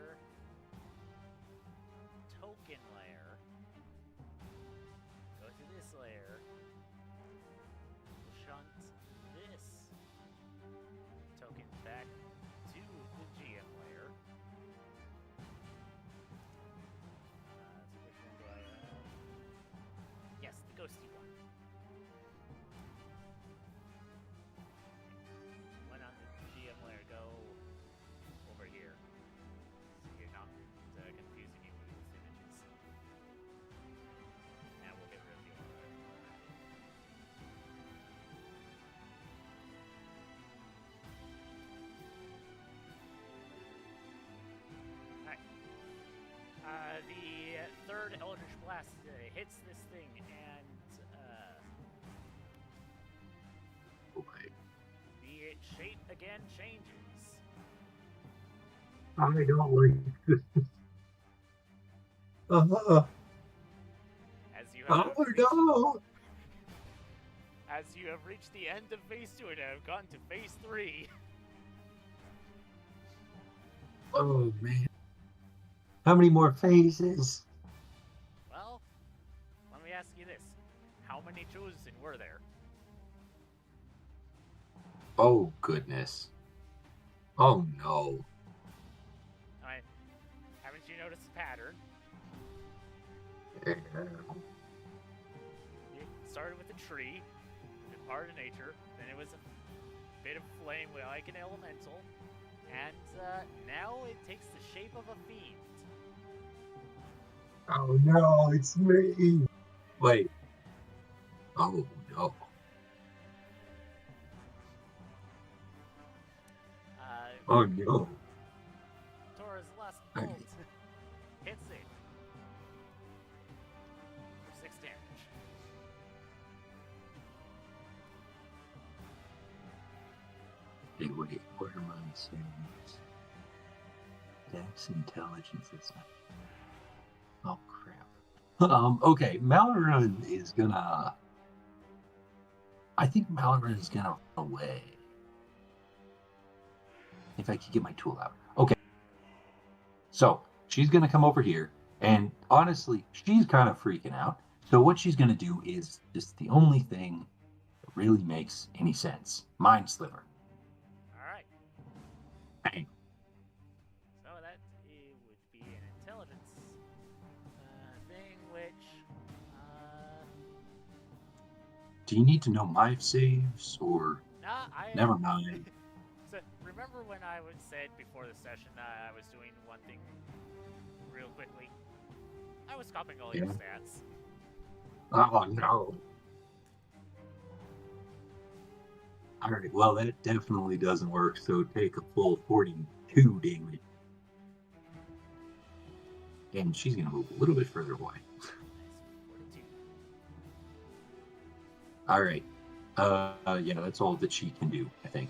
The third Eldritch Blast hits this thing, and Okay. the shape again changes. I don't like this. As you have Oh reached, no! as you have reached the end of phase 2 and have gone to phase 3. Oh man. How many more phases? Well, let me ask you this: how many chosen were there? Oh goodness. Oh no. I mean, haven't you noticed a pattern? It started with a tree, then part of nature, then it was a bit of flame like an elemental, and now it takes the shape of a fiend. Oh no, it's me. Wait. Oh no. Oh no. Tora's last I- bolt hits it for 6 damage. Hey, wait, what are my savings? Dex intelligence is not. Oh crap. Okay, Malrun is gonna. I think Malrun is gonna run away. If I could get my tool out. Okay. So she's gonna come over here, and honestly, she's kind of freaking out. So what she's gonna do is just the only thing that really makes any sense. Mind Sliver. Alright, Bang. so that it would be an intelligence thing, which. Do you need to know my saves or Nah, never mind? So, remember when I said before the session I was doing one thing real quickly? I was copying all your Yeah. stats. Oh no. Alright, well that definitely doesn't work, so take a full 42 damage. And she's gonna move a little bit further away. Nice, 42. Alright. Yeah, that's all that she can do, I think.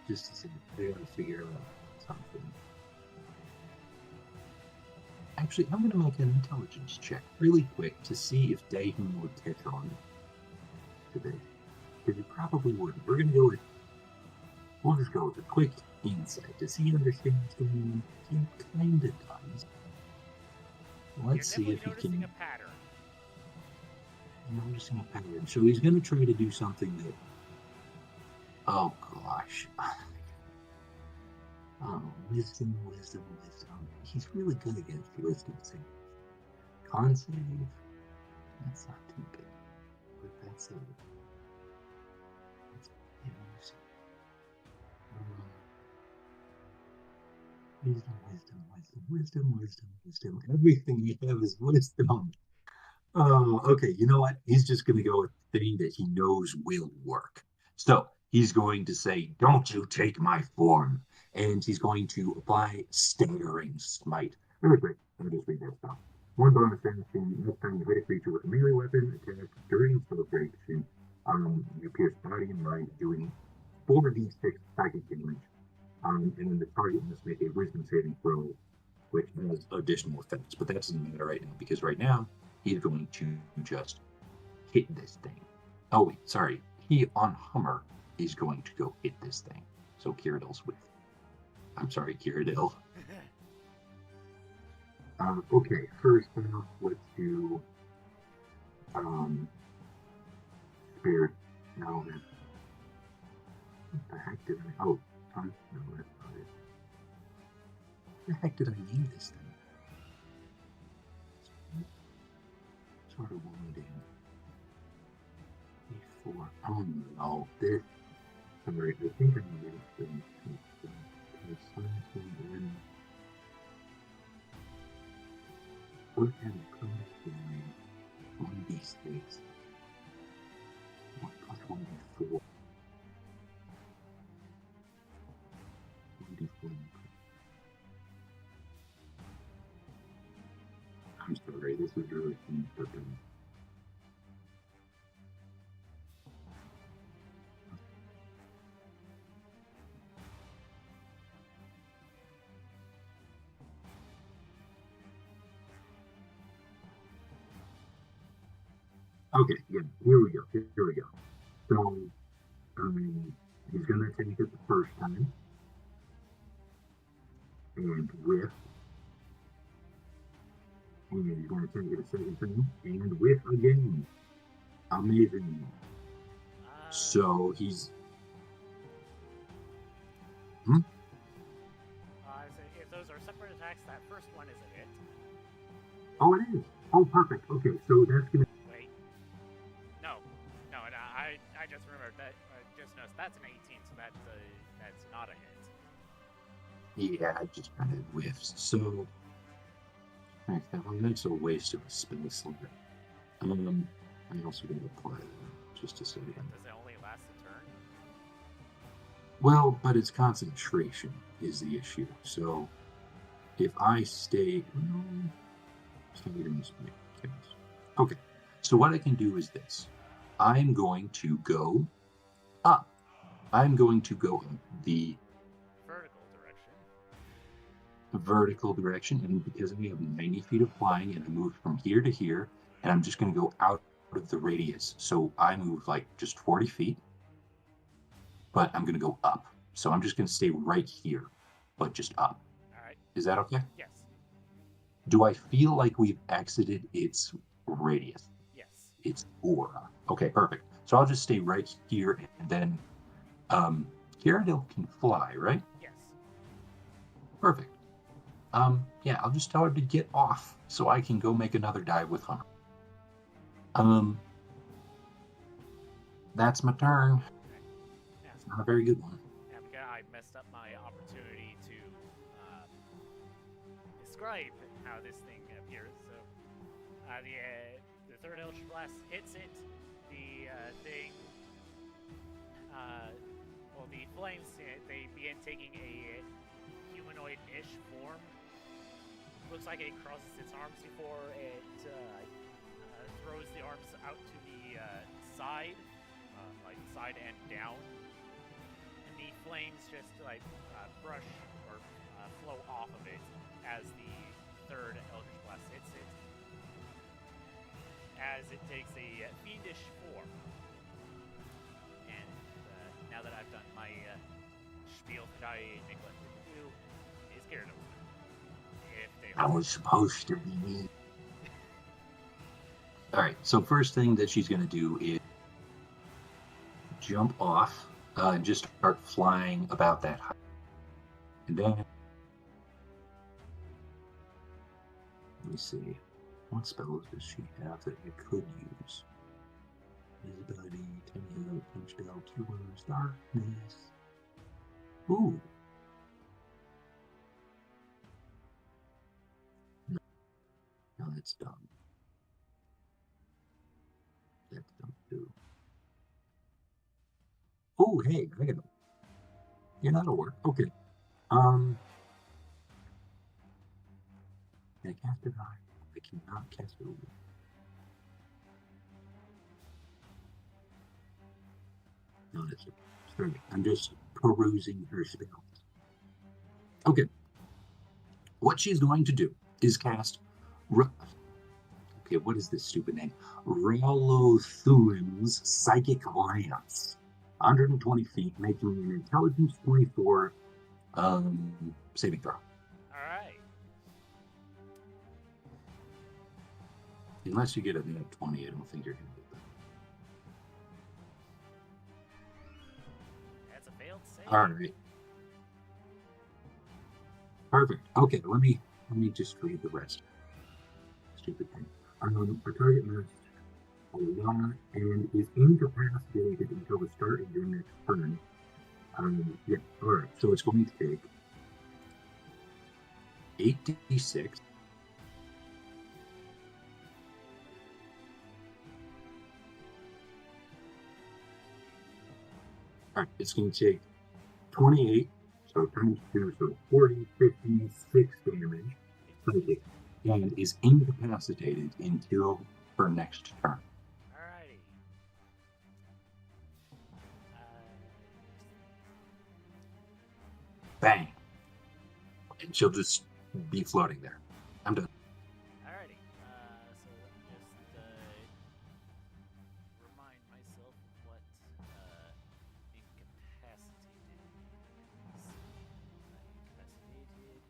Just to see, they gotta figure out something. Actually, I'm gonna make an intelligence check really quick to see if Dayton would catch on to this. Because he probably wouldn't. We'll just go with a quick insight. Does he understand what's going on? He kinda does. Let's see You're if he definitely noticing can. a pattern. Noticing a pattern. So he's gonna try to do something that. Oh gosh. Oh, wisdom. He's really good against wisdom saves. Con save. That's not too bad. But that's a. That's use. Wisdom. Everything you have is wisdom. Oh, okay. You know what? He's just going to go with the thing that he knows will work. So he's going to say, "Don't you take my form," and he's going to apply staggering smite. Really quick, let me just read that stuff. One bonus action: next time you hit a creature with a melee weapon attack during celebration, you pierce body and mind, doing 4d6 psychic damage. And then the target must make a wisdom saving throw, which has additional effects. But that doesn't matter right now because right now he's going to just hit this thing. Oh wait, sorry. He on Hummer is going to go hit this thing. So Kiridel's with. I'm sorry, Kiridel. Okay, first off, let's do Spirit. No, that's what the heck did I? Oh, no, that's not it. What the heck did I name this thing? Sort of wounding. Before. Oh no, this. Sorry, I think I made them. What kind of class 1d6? Plus 1d4. 1d4. I'm sorry, this is really confusing. Okay, yeah, here we go. Here we go. So, he's gonna take it the first time and whiff, and he's gonna take it a second time and whiff again. Amazing. So he's. If those are separate attacks, that first one is a hit. Oh, it is. Oh, perfect. Okay, so that's gonna. Wait. No, I just remembered that. I just noticed that's an 18, so that's not a hit. Yeah, I just kind of whiffs. So. Alright, that one makes a waste of a spell slot. I'm also going to apply that just to say that. Does it only last a turn? Well, but its concentration is the issue. So if I stay. Okay, so what I can do is this. I'm going to go up. I'm going to go up the vertical direction, and because we have 90 feet of flying and I moved from here to here, and I'm just going to go out of the radius. So I move like just 40 feet, but I'm going to go up. So I'm just going to stay right here, but just up. All right. Is that okay? Yes. Do I feel like we've exited its radius? Yes. Its aura. Okay, perfect. So I'll just stay right here, and then Gyarados can fly, right? Yes. Perfect. Yeah, I'll just tell her to get off so I can go make another dive with Hunter. That's my turn. Yeah. It's not a very good one. Yeah, because I messed up my opportunity to describe how this thing appears. So, the third Eldritch Blast hits it. The thing, well, the flames, they begin taking a humanoid-ish form. Looks like it crosses its arms before it throws the arms out to the side, like side and down. And the flames just brush or flow off of it as the third Eldritch Blast hits it. As it takes a fiendish form. And now that I've done my spiel that I neglected to do, is Gyarados. I was supposed to be me. Alright, so first thing that she's going to do is jump off and just start flying about that height. And then, let me see, what spells does she have that I could use? Visibility, tiny help, punch spell, cures, darkness. Ooh. No, that's dumb. That's dumb too. Oh, hey, I got. Yeah, that'll work. Okay. Can I cast it high? I cannot cast it over. No, that's it. Sorry, I'm just perusing her spells. Okay. What she's going to do is cast. Okay, what is this stupid name? Ralothuim's Psychic Lance. 120 feet, making an Intelligence 24 saving throw. Alright. Unless you get a net 20, I don't think you're going to get that. That's a failed save. Alright. Perfect. Okay, let me just read the rest. Stupid thing. A target must and is incapacitated until the start of your next turn. Yeah, alright, so it's going to take 8d6 All right, it's going to take 28, so times 2, so 40, 56 damage. Psychic. And is incapacitated until her next turn. Alrighty. Bang. And she'll just be floating there. I'm done. Alrighty. So let me just remind myself of what incapacitated is. Incapacitated.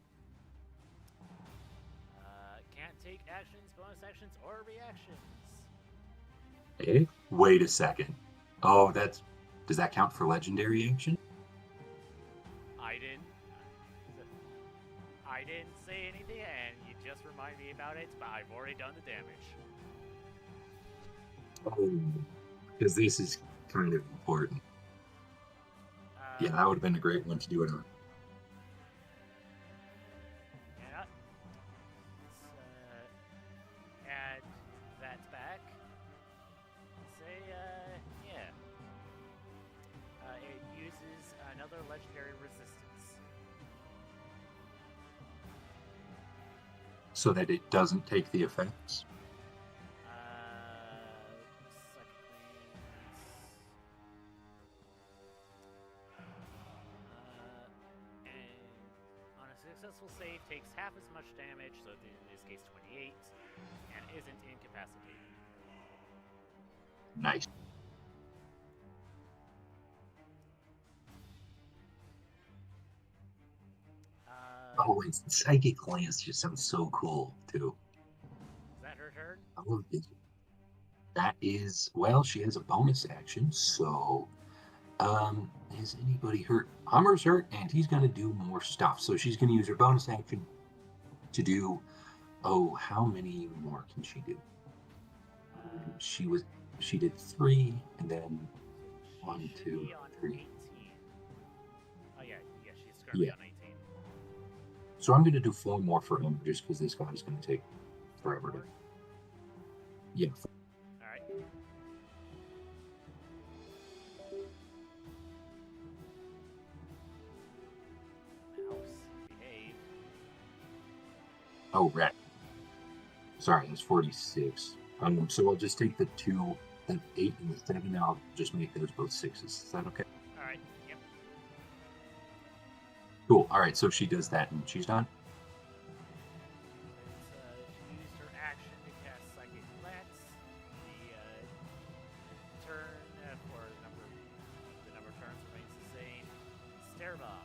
Can't take actions, bonus actions, or reactions. Okay. Wait a second. Oh, does that count for legendary action? I didn't say anything, and you just remind me about it, but I've already done the damage. Oh, because this is kind of important. Yeah, that would have been a great one to do it on. Yeah. Let's add that back. Say, yeah. It uses another legendary resistance. So that it doesn't take the effects? And on a successful save, takes half as much damage, so in this case 28, and isn't incapacitated. Nice. Oh, and Psychic Glance just sounds so cool, too. Is that her turn? I love it. That is, well, she has a bonus action, so is anybody hurt? Hummer's hurt, and he's going to do more stuff. So she's going to use her bonus action to do, how many more can she do? She did 3, and then 1, 2, 3. 18. Oh, yeah, she's currently on 18. So I'm going to do 4 more for him, just because this guy's going to take forever to. Yeah. All right. Mouse, behave. Oh, right. Sorry, that's 46. So I'll just take the 2, the 8, and the 7. I'll just make those both 6s. Is that okay? All right. Yep. Cool. All right. So she does that, and she's done. She used her action to cast Psychic Glance. The turn for the number of turns remains the same. Starebot.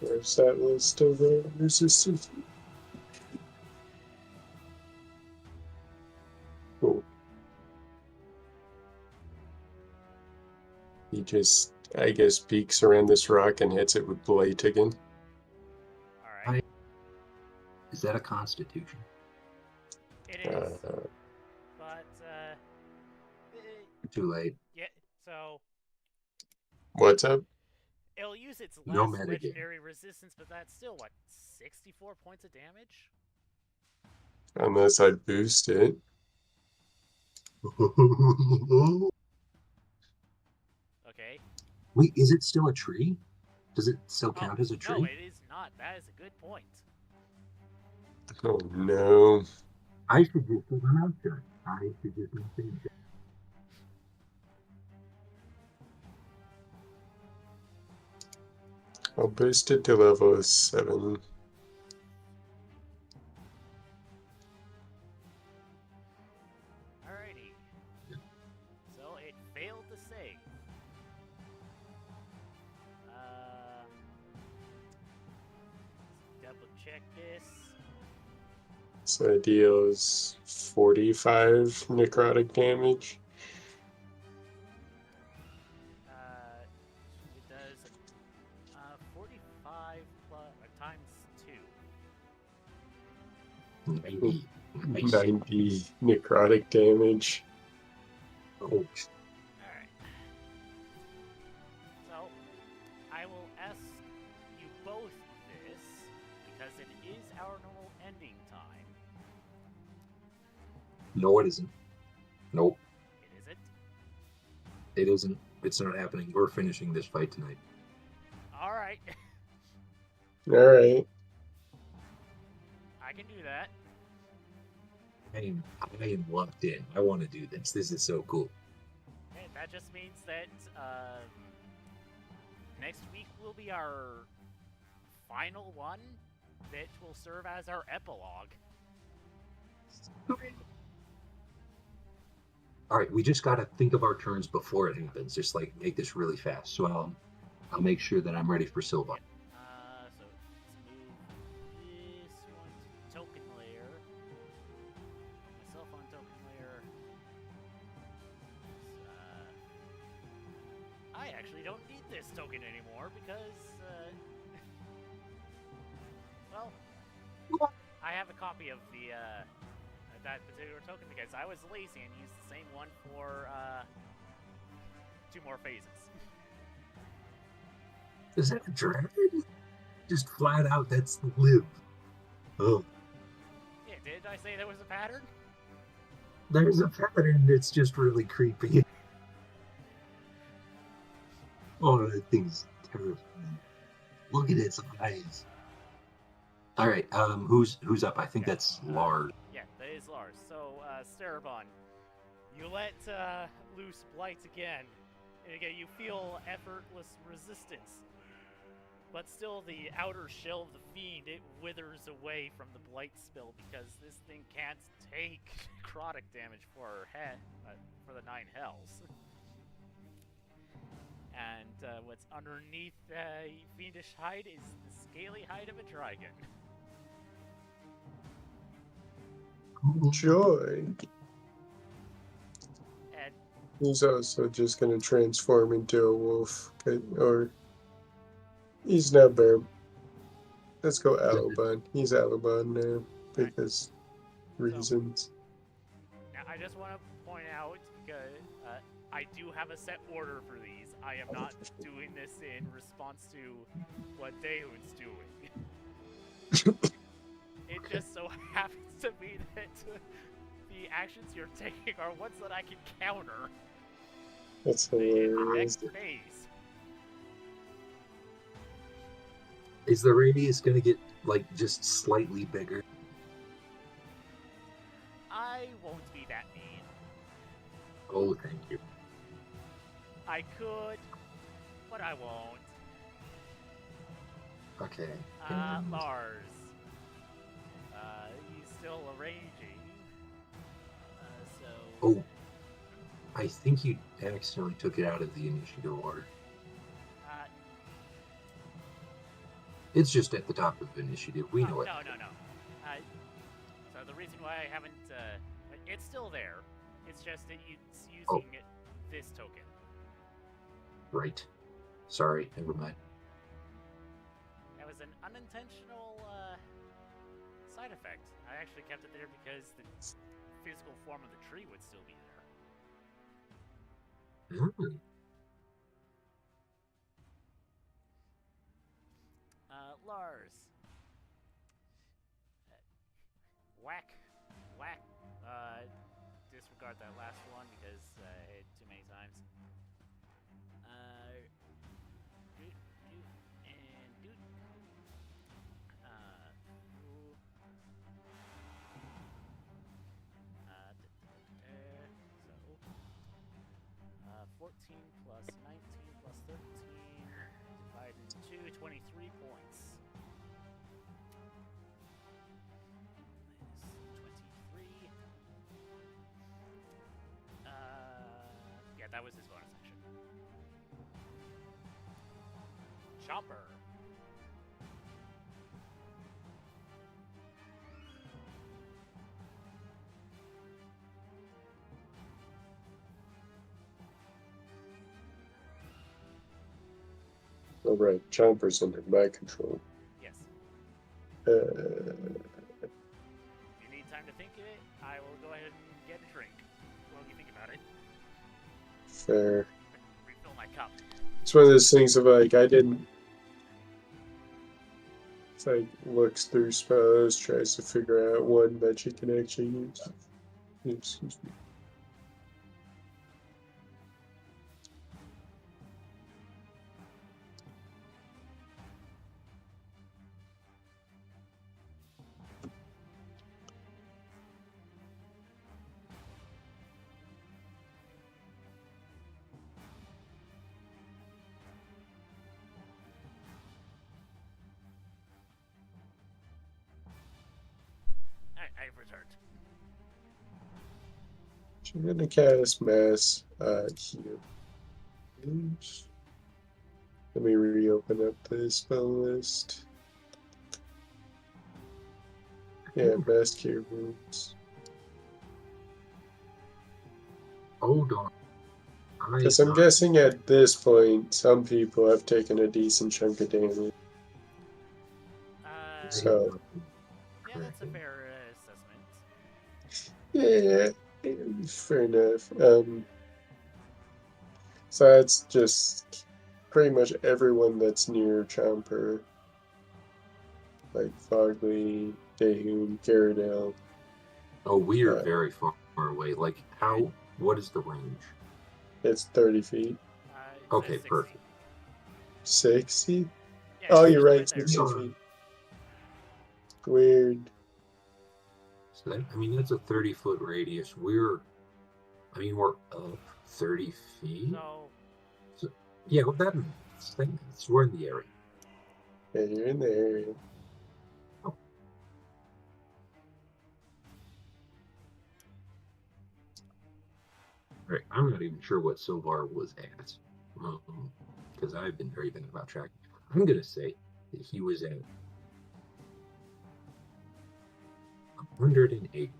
Where's that list of resistance? Cool. He just, I guess, peeks around this rock and hits it with Blight again. All right. Is that a Constitution? It is. But, Too late. yeah, so. What's up? It'll use its No last metagame. legendary resistance, but that's still, what, 64 points of damage? Unless I boost it. Okay. Wait, is it still a tree? Does it still count as a tree? No, it is not. That is a good point. Oh no. I should just do an outshot. I should just not say that. I'll boost it to level 7. Alrighty. So it failed to save. Double check this. So it deals 45 necrotic damage. It does 45 plus, times 2. 90. Nice. 90 necrotic damage. Oh, Alright. So, I will ask you both this, because it is our normal ending time. No, it isn't. Nope, It isn't. it isn't. It's not happening. We're finishing this fight tonight. All right, All right. I can do that. I am locked in. I want to do this. This is so cool. Okay, that just means that next week will be our final one that will serve as our epilogue. All right, we just got to think of our turns before it happens. Just like make this really fast. So I'll make sure that I'm ready for Silva. So let's move this one to token layer. Myself on token layer. I actually don't need this token anymore because, well, I have a copy of the that particular token because I was lazy and used the same one for 2 more phases. Is that a dragon? Just flat out, that's live. Oh, Yeah, did I say there was a pattern? there's a pattern that's just really creepy. Oh, that thing's terrifying. Look at its eyes. All right, who's up? I think that's Lars. Yeah, that is Lars. So, Starabon, you let loose Blight again. And again, you feel effortless resistance. But still, the outer shell of the fiend, it withers away from the Blight spell because this thing can't take necrotic damage for the 9 hells. And what's underneath the fiendish hide is the scaly hide of a dragon. Joy. And He's also just going to transform into a wolf. Or he's not bear. Let's go Alabon. He's Alabon now because reasons. now I just want to point out, because I do have a set order for these. I am not doing this in response to what Daehoon's doing. It just so happens to be that the actions you're taking are ones that I can counter That's in the hilarious. next phase. Is the radius gonna get like just slightly bigger? I won't be that mean. Oh, thank you. I could, but I won't. Okay. Lars. He's still arranging. So. Oh, I think you accidentally took it out of the initiative order. It's just at the top of the initiative. We know it. No. So the reason why I haven't, it's still there. It's just that it's using this token. Right. Sorry, never mind. That was an unintentional side effect. I actually kept it there because the physical form of the tree would still be there. Mm. Lars. Whack. Disregard that last one because I hit too many times. Doot, and doot. So, 14 plus 19 plus 13 divided into 23 points. Minus 23. Yeah, that was his bonus action. Chomper. All right, Chomper's under my control. Yes. Uh, If you need time to think of it, I will go ahead and get a drink while you think about it. fair. Refill my cup. It's one of those things of like I didn't It's like looks through spells, tries to figure out one that you can actually use. Excuse me. I've returned. So I'm gonna cast mass here. Let me reopen up the spell list. Yeah, mass cure wounds. Hold on. Because I'm guessing at this point, some people have taken a decent chunk of damage. So Yeah, that's a fair assessment. yeah, fair enough. So that's just pretty much everyone that's near Chomper, like Fogley, Dahoon, Garradale. Oh, we are very far away. Like, how? What is the range? It's 30 feet. Okay, 60. perfect. 60? Yeah, Oh, it's you're just right, there. 60 feet. Weird. So that, I mean, that's a 30-foot radius. We're up 30 feet. So yeah, well, that makes sense. We're in the area. Yeah, you're in the area. Oh. Right, I'm not even sure what Silvar was at, because I've been very bad about tracking. I'm gonna say that he was at 180,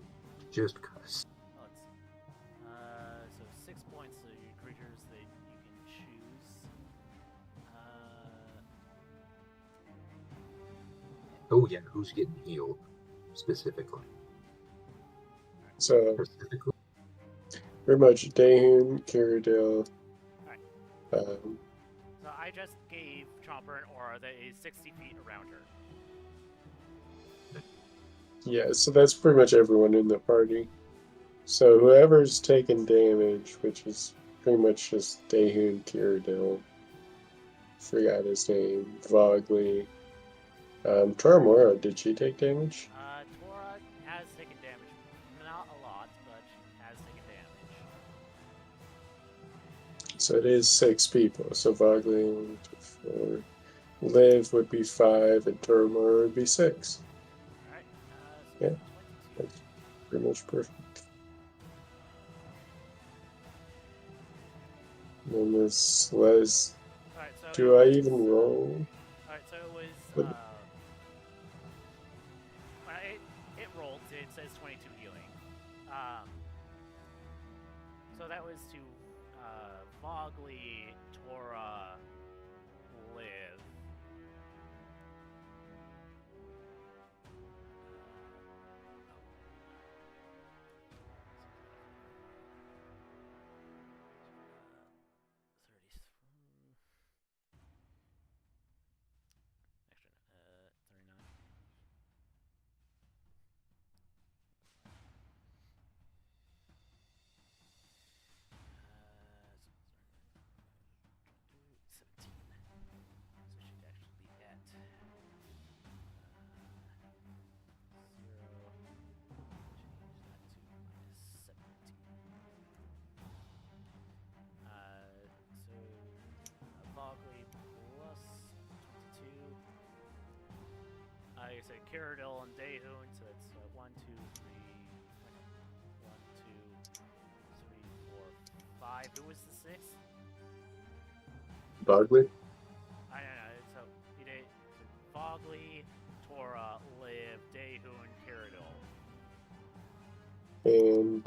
just cause. Let's see. So 6 points to your creatures that you can choose. Oh yeah, who's getting healed specifically? So pretty much Dahoon, Garradale. So I just gave Chomper an aura that is 60 feet around her. Yeah, so that's pretty much everyone in the party. So whoever's taken damage, which is pretty much just Dahoon, Garradale, forgot his name, Vogley. Tormora, did she take damage? Tora has taken damage. Not a lot, but has taken damage. So it is 6 people. So Vogley, 1, 2, 4. Liv would be 5, and Tormora would be 6. Alright. Yeah, that's pretty much perfect. And then this was. Alright, so do I even roll? Alright, so it was. It rolled. It says 22 healing. So that was to Vogley, Tora, Liv. Vogley plus 22. I said Cyrodiil and Dahoon, so it's 1, 2, 3. 1, 2, 3, 4, 5. Who was the sixth? Vogley? I don't know. So he did Vogley, Tora, Liv, Dahoon, Cyrodiil. And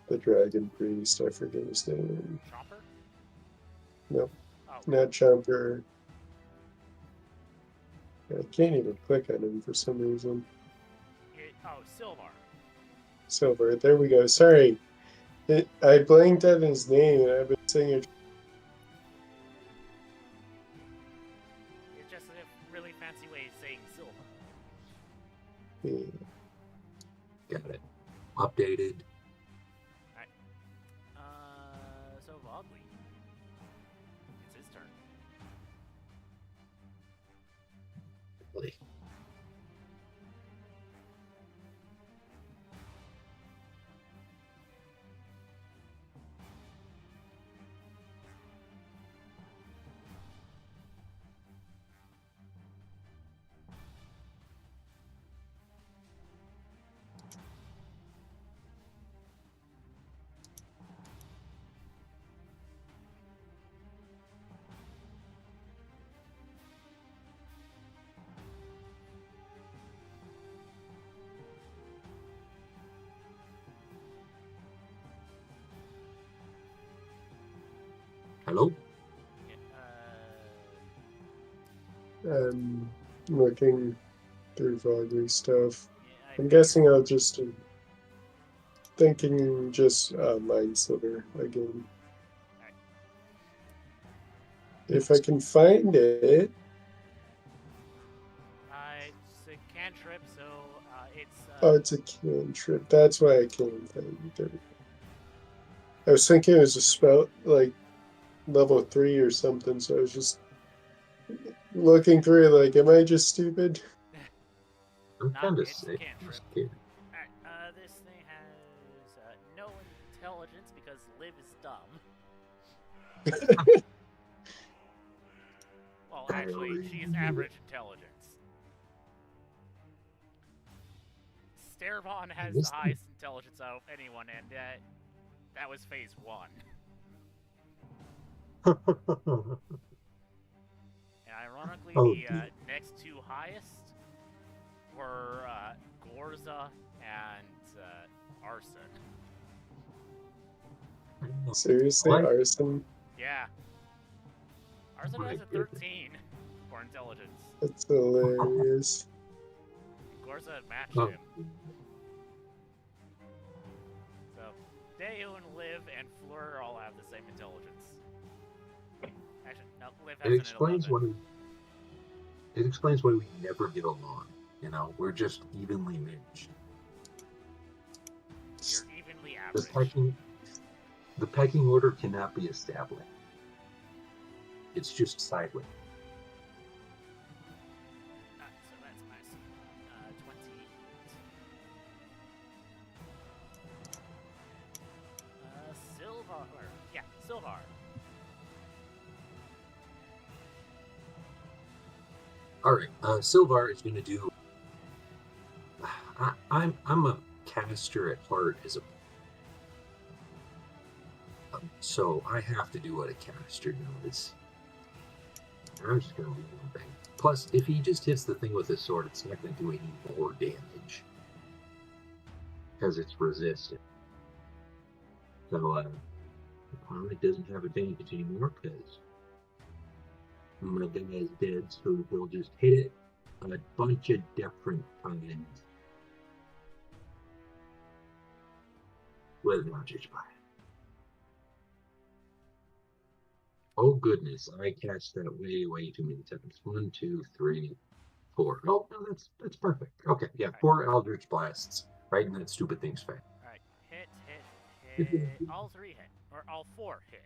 the Dragon Priest, I forget his name. Chomper? Nope. Not Chomper. I can't even click on him for some reason. Silvar. Silver, there we go. Sorry. I blanked on his name and I've been saying it. It's just Yeah. Got it. Updated. Alright. So Vogley. It's his turn. Hello? Yeah, I'm looking through Vogley stuff. yeah, I'm figured. guessing I'll just thinking just Mind Sliver again. Alright. If I can find it. It's a cantrip, so it's Oh, it's a cantrip. That's why I can't find it. I was thinking it was a spell like level 3 or something, so I was just looking through like, am I just stupid? I'm not. kind of It's a sick. cantrip. Scared. Alright. This thing has no intelligence because Liv is dumb. Well, actually, she's average intelligence. Stervon has the highest intelligence out of anyone, and that was phase 1. And ironically, the next two highest were Gorza and Arson. Seriously, What? Arson? Yeah. Arson My has a 13 for intelligence. That's hilarious. Gorza matched Oh. him. So, Deo and Liv and Fleur all have the same intelligence. Actually, no, Liv has It an explains 11. why. It explains why we never get along. You know, we're just evenly matched. You're evenly The average. pecking order cannot be established. It's just sideways. So that's nice. 28. Silvar. Yeah, Silvar. All right, Silvar is going to do. I'm a caster at heart as a. So I have to do what a caster does. I'm just going to leave him bang. Plus, if he just hits the thing with his sword, it's not going to do any more damage because it's resistant. So opponent doesn't have advantage anymore because my guy is dead, so he'll just hit it a bunch of different times with Eldritch Blast. Oh goodness, I cast that way too many times. 1, 2, 3, 4. Oh no, that's perfect. Okay, yeah, 4 Eldritch Blasts right in that stupid thing's face. Alright, hit. All 3 hit. Or all 4 hit.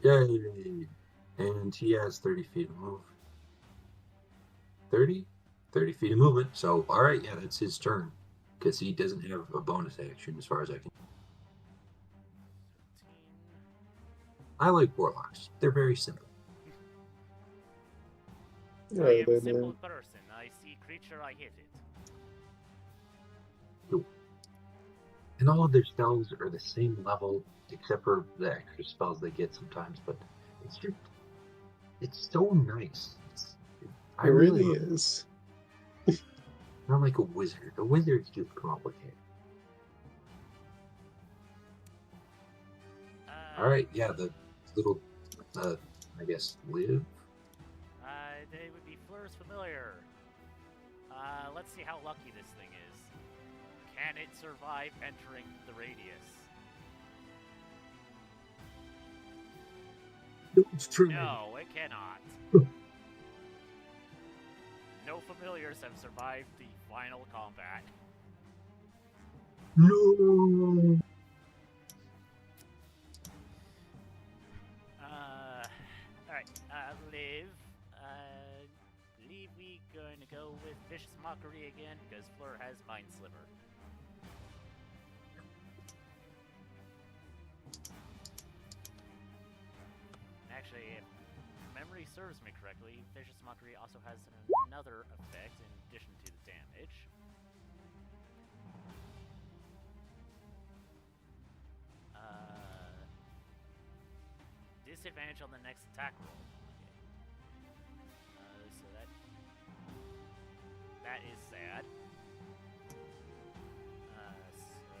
Yay! And he has 30 feet of move. 30? 30 feet of movement. So, alright, yeah, that's his turn. Because he doesn't have a bonus action as far as I can. 15. I like warlocks. They're very simple. I Right, am I simple know. person. I see creature, I hit it. And all of their spells are the same level, except for the extra spells they get sometimes. But it's just, it's so nice. I It really really love is. it. Not like a wizard. A wizard's just complicated. All right, yeah, the little, I guess, Liv. They would be Fleur's familiar. Let's see how lucky this thing is. Can it survive entering the radius? It's true. No, it cannot. No familiars have survived the final combat. No. Alright, Liv. Believe we going to go with Vicious Mockery again because Fleur has Mind Sliver. Actually, if memory serves me correctly, Vicious Mockery also has another effect in addition to the damage. Disadvantage on the next attack roll. Okay. So that is sad. So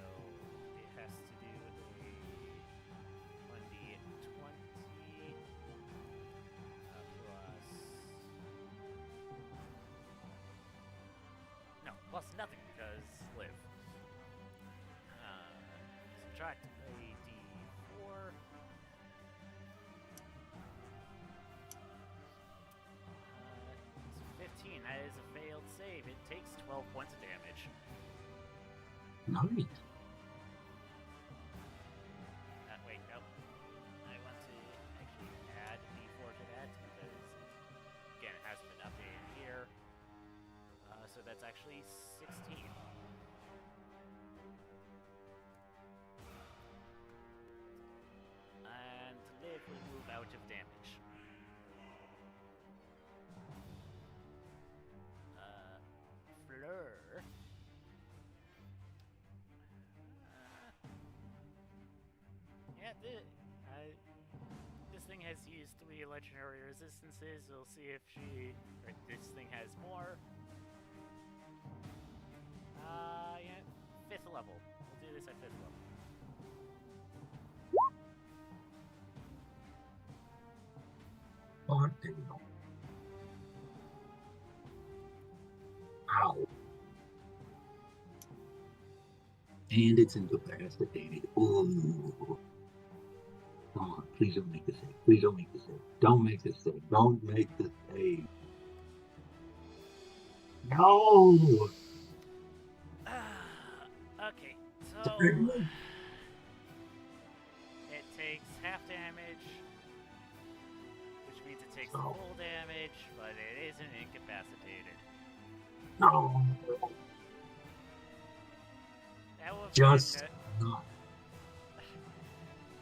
it has to do a 1d20 plus no plus nothing because live. Subtract a d4. 15. That is a failed save. It takes 12 points of damage. Nice. Wait, nope. I want to actually add d4 to that because, again, it hasn't been updated here. So that's actually 16. And Liv will move out of damage. Fleur. Yeah, this thing has used 3 legendary resistances. We'll see if this thing has more. Yeah, 5th level. We'll do this at 5th level. Oh, there we go. Ow. And it's incapacitated. Ooh. Come on, please don't make the save. Please don't make the save. Don't make the save. Don't make the save. No! Okay, so it takes half damage, which means it takes full damage, but it isn't incapacitated. No. That would Just not.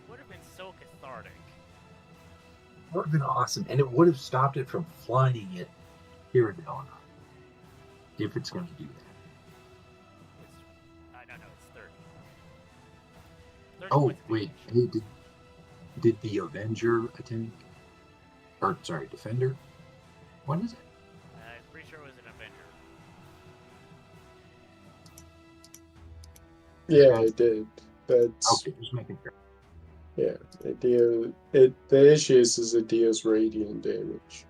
would have been so cathartic. That would have been awesome, and it would have stopped it from flying it here and now. If it's going to do that. I don't know, it's 30. 30 Oh, points of wait. damage. Hey, did the Avenger attack? Or, sorry, Defender? What is it? I'm pretty sure it was an Avenger. Yeah, it did. That's Okay, just making sure. yeah. The issue is it deals radiant damage.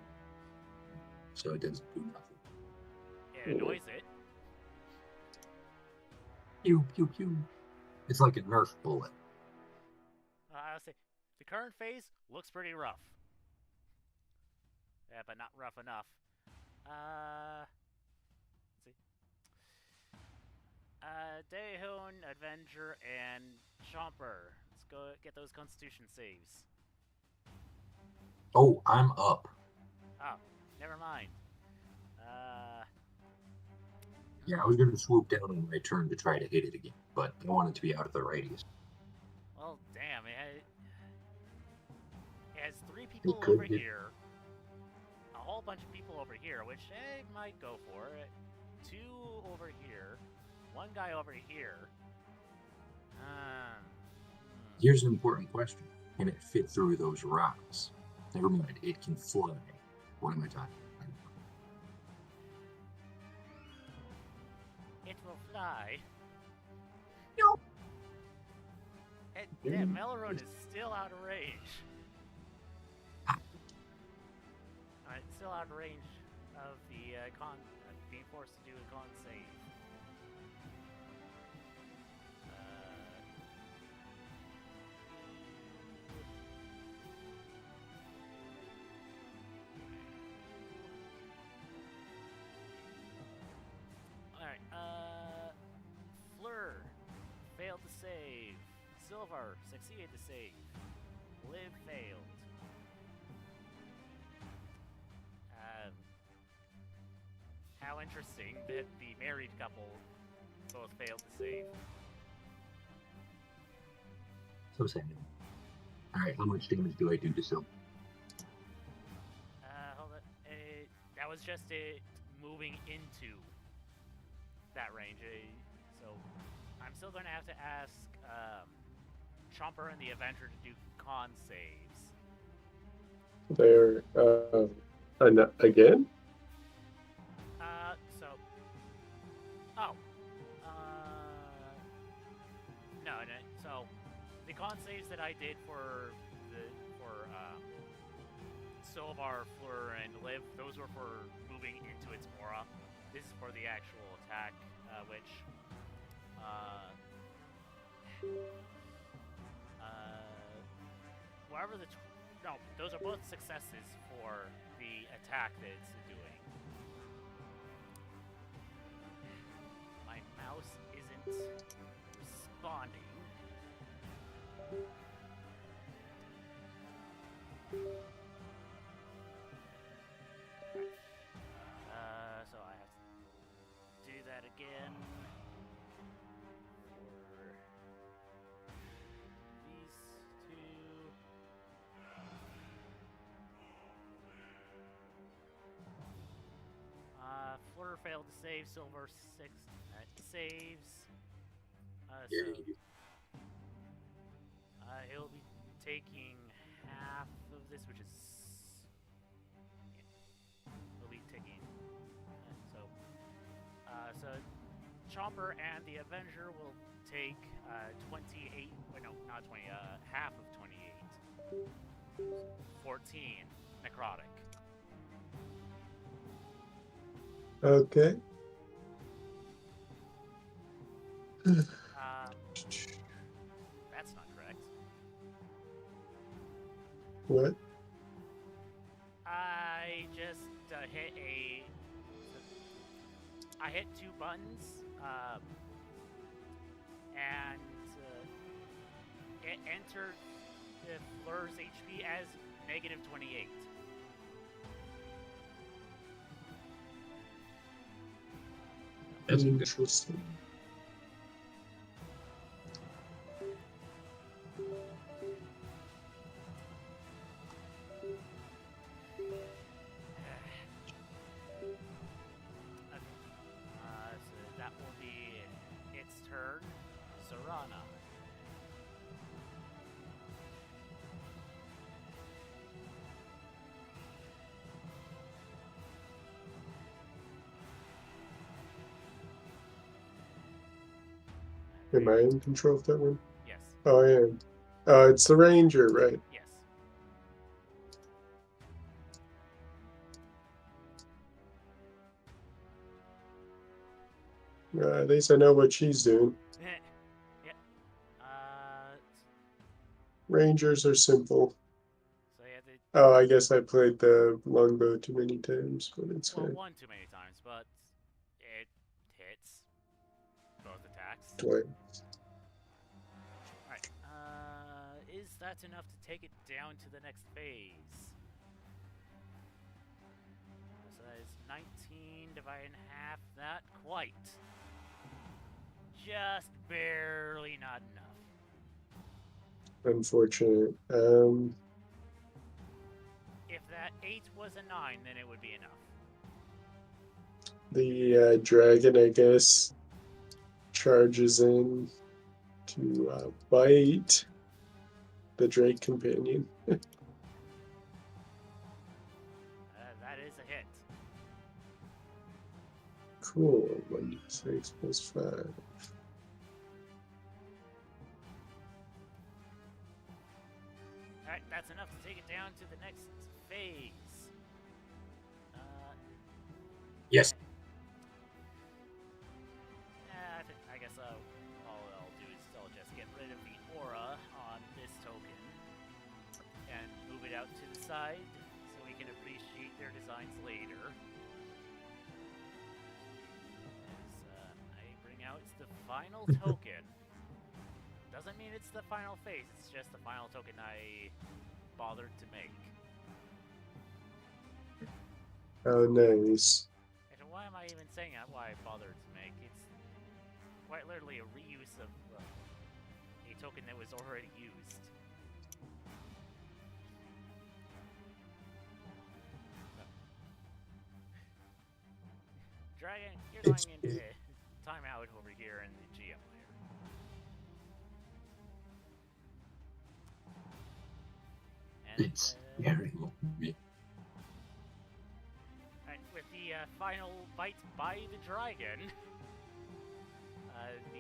So it doesn't do nothing. It annoys it. Pew, pew, pew. It's like a Nerf bullet. I'll say the current phase looks pretty rough. Yeah, but not rough enough. Let's see. Daehoon, Avenger, and Chomper. Let's go get those Constitution saves. Oh, I'm up. Oh, never mind. Yeah, I was going to swoop down on my turn to try to hit it again, but I wanted to be out of the radius. Well, damn, it has 3 people over here, a whole bunch of people over here, which it might go for it. 2 over here, 1 guy over here. Here's an important question. Can it fit through those rocks? Never mind, it can fly. What am I talking about? It will fly. No. Damn, Melorone is still out of range. It's still out of range of the being forced to do a con save. Alright, Silver succeeded to save. Liv failed. Um, how interesting that the married couple both failed to save. So sad. All right, how much damage do I do to Silver? Hold on. That was just it moving into that range. So I'm still going to have to ask Chomper and the Avenger to do con saves. There, again? So. Oh. No. So, the con saves that I did for Silvar, Fleur, and Liv, those were for moving into its aura. This is for the actual attack, which. Whatever the. No, those are both successes for the attack that it's doing. My mouse isn't responding. So I have to do that again for these two. Fleur failed to save. Silver 6 saves. So he'll be taking half of this, which is he'll be taking. So Chomper and the Avenger will take 28. Wait, no, not 20. Half of 28. 14 necrotic. Okay. That's not correct. What? I just hit I hit 2 buttons, and it entered the Fleur's HP as negative 28. That's interesting. So that will be its turn. Serana. Am I in control of that one? Yes. Oh, I am. It's the Ranger, right? Yes. At least I know what she's doing. Yeah. Rangers are simple. So yeah, Oh, I guess I played the longbow too many times, but it's fine. one too many times, but it hits both attacks. Twice. Alright. Is that enough to take it down to the next phase? So that is 19 divided in half. Not quite. Just barely not enough. Unfortunate. If that 8 was a 9, then it would be enough. The dragon, I guess, charges in to bite the Drake companion. That is a hit. Cool. 1d6 plus 5. Alright, that's enough to take it down to the next phase. Yes. I guess all I'll do is I'll just get rid of the aura on this token and move it out to the side so we can appreciate their designs later. As I bring out the final token. Doesn't mean it's it's the final phase. It's just the final token I bothered to make. Oh, nice. And why am I even saying that? Why I bothered to make? It's quite literally a reuse of a token that was already used. So. Dragon, you're going into timeout over here in the GM layer. And, It's very lovely. Alright, with the final bite by the dragon.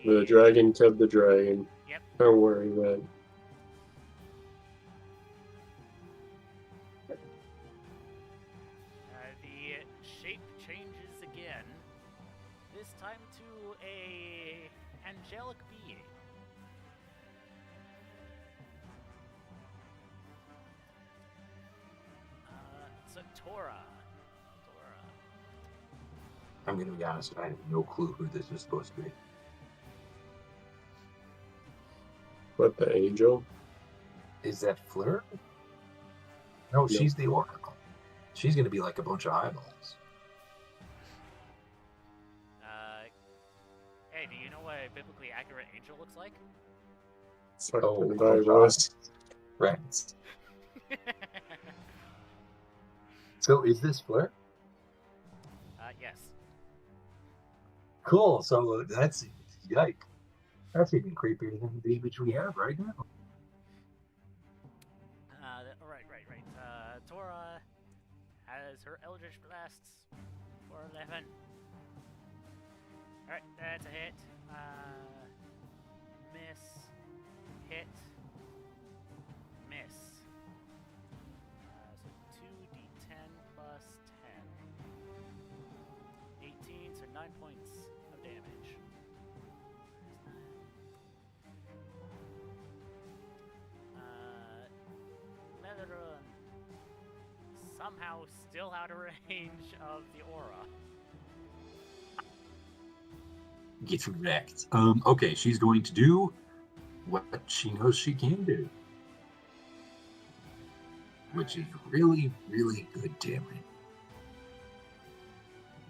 The dragon kept the dragon. Yep. Don't worry, man. The shape changes again. This time to a angelic being. So Tora. I'm gonna be honest, I have no clue who this is supposed to be. What, the angel? Is that Fleur? No, Nope. she's the Oracle. She's gonna be like a bunch of eyeballs. Hey, do you know what a biblically accurate angel looks like? Fucking virus. Rats. So is this Fleur? Yes. Cool. So that's yike. That's even creepier than the image we have right now. Right. Tora has her Eldritch Blasts for 11. Alright, that's a hit. Miss. Hit. Miss. So 2d10 plus 10. 18, so 9 points of damage. Netherun. Somehow still out of range of the aura. Get wrecked. Okay, she's going to do what she knows she can do. Which is really, really good damage.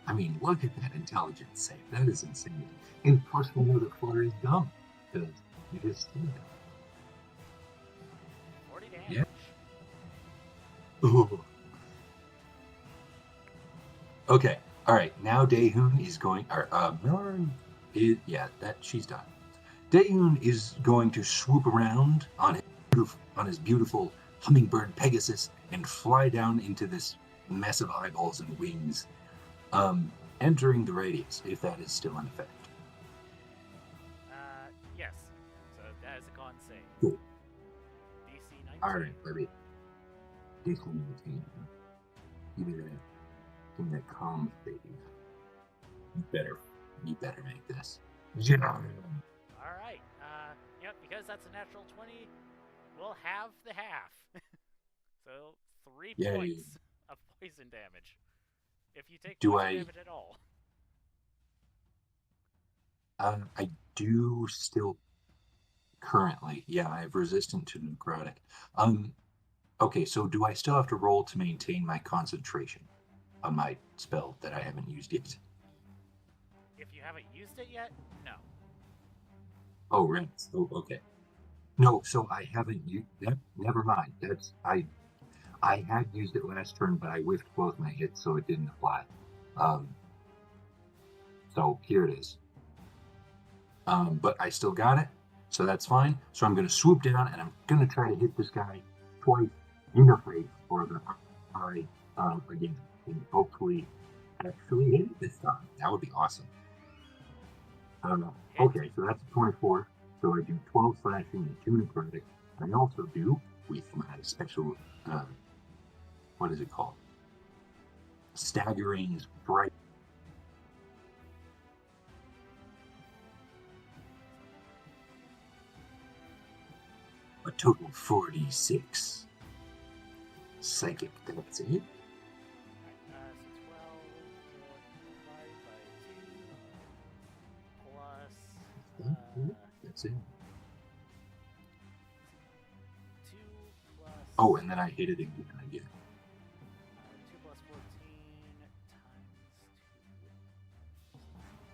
I mean, look at that intelligence save. That is insane. And plus we know that Fleur is dumb. Because you just see it. 40 damage. Yeah. Ooh. Okay. All right. Now Daehoon is going. Or Miller is. Yeah, that she's done. Daehoon is going to swoop around on his beautiful hummingbird Pegasus and fly down into this mess of eyeballs and wings, entering the radius if that is still in effect. Yes. So that is a con save. Cool. DC 19. All right, baby. DC 19. Give me that calm save. You better make this. Yeah. Alright. Yep, because that's a natural 20, we'll have the half. So 3 Yay. points of poison damage. If you take Do poison I- damage at all. I do still currently. Yeah, I have resistant to necrotic. Okay, so do I still have to roll to maintain my concentration on my spell that I haven't used yet? If you haven't used it yet, no. Oh, right. Oh, okay. No, so I haven't used that. Never mind. That's I had used it last turn, but I whiffed both my hits, so it didn't apply. So here it is. But I still got it, so that's fine. So I'm going to swoop down, and I'm going to try to hit this guy twice in the face for the eye again, and hopefully actually hit it this time. That would be awesome. Okay, so that's 24. So I do 12 slashing and 2 necrotic. I also do, with my special, what is it called? Staggering Strike. A total of 46. Psychic, that's it. So 12 divided by 2 plus That's it. Oh, and then I hit it again. 2 plus 14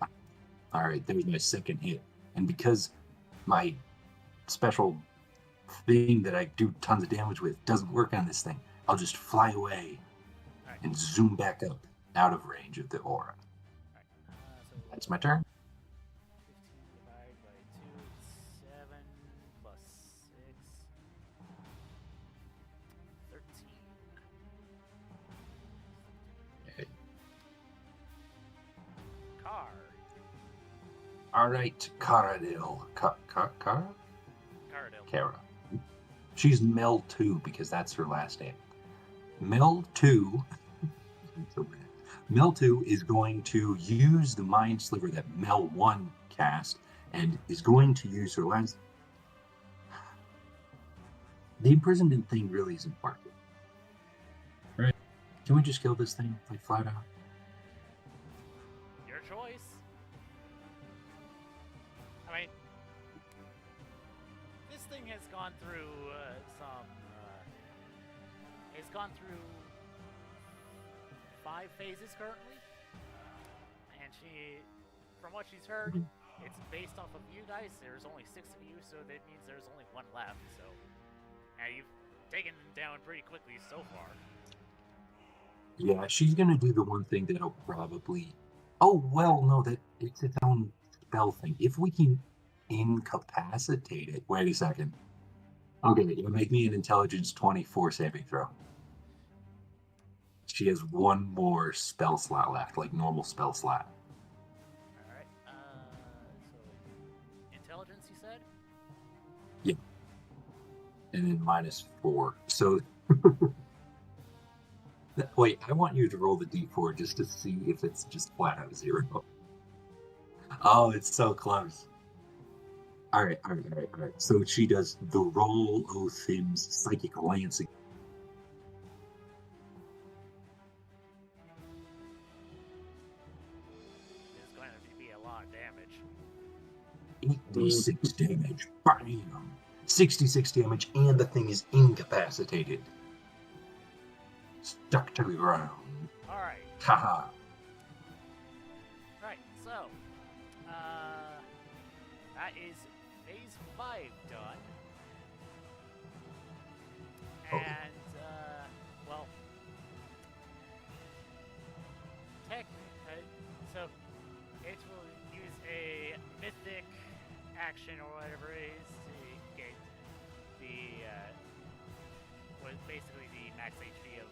times 2. All right, that was my second hit. And because my special thing that I do tons of damage with doesn't work on this thing, I'll just fly away Alright. and zoom back up out of range of the aura. Alright. That's my turn. 15 divided by 2 is 7 plus 6. 13. Okay. Car. All right, Caradil. Cara? Cardell. Kara. She's Mel 2 because that's her last name. Mel 2. Mel 2 is going to use the Mind Sliver that Mel 1 cast and is going to use her last. The imprisonment thing really isn't working. Right? Can we just kill this thing, like, flat out? Your choice. I mean, this thing has gone through it's gone through 5 phases currently, and from what she's heard, it's based off of you guys. There's only 6 of you, so that means there's only 1 left. So, and you've taken them down pretty quickly so far. Yeah, she's gonna do the one thing that'll probably. Oh well, no, that it's its own spell thing. If we can incapacitate it. Wait a second. Okay, you make me an intelligence 24 saving throw. She has 1 more spell slot left, like normal spell slot. Alright, so intelligence, you said? Yeah. And then -4. So. Wait, I want you to roll the d4 just to see if it's just flat out 0. Oh, it's so close. All right. So she does the roll o' Thim's psychic lancing. It's going to be a lot of damage. 86 damage. Bam! 66 damage, and the thing is incapacitated. Stuck to the ground. Alright. Haha. Right, so, that is phase 5 done. Okay. And, well, so it will use a mythic action or whatever it is to get the, was basically the max HP of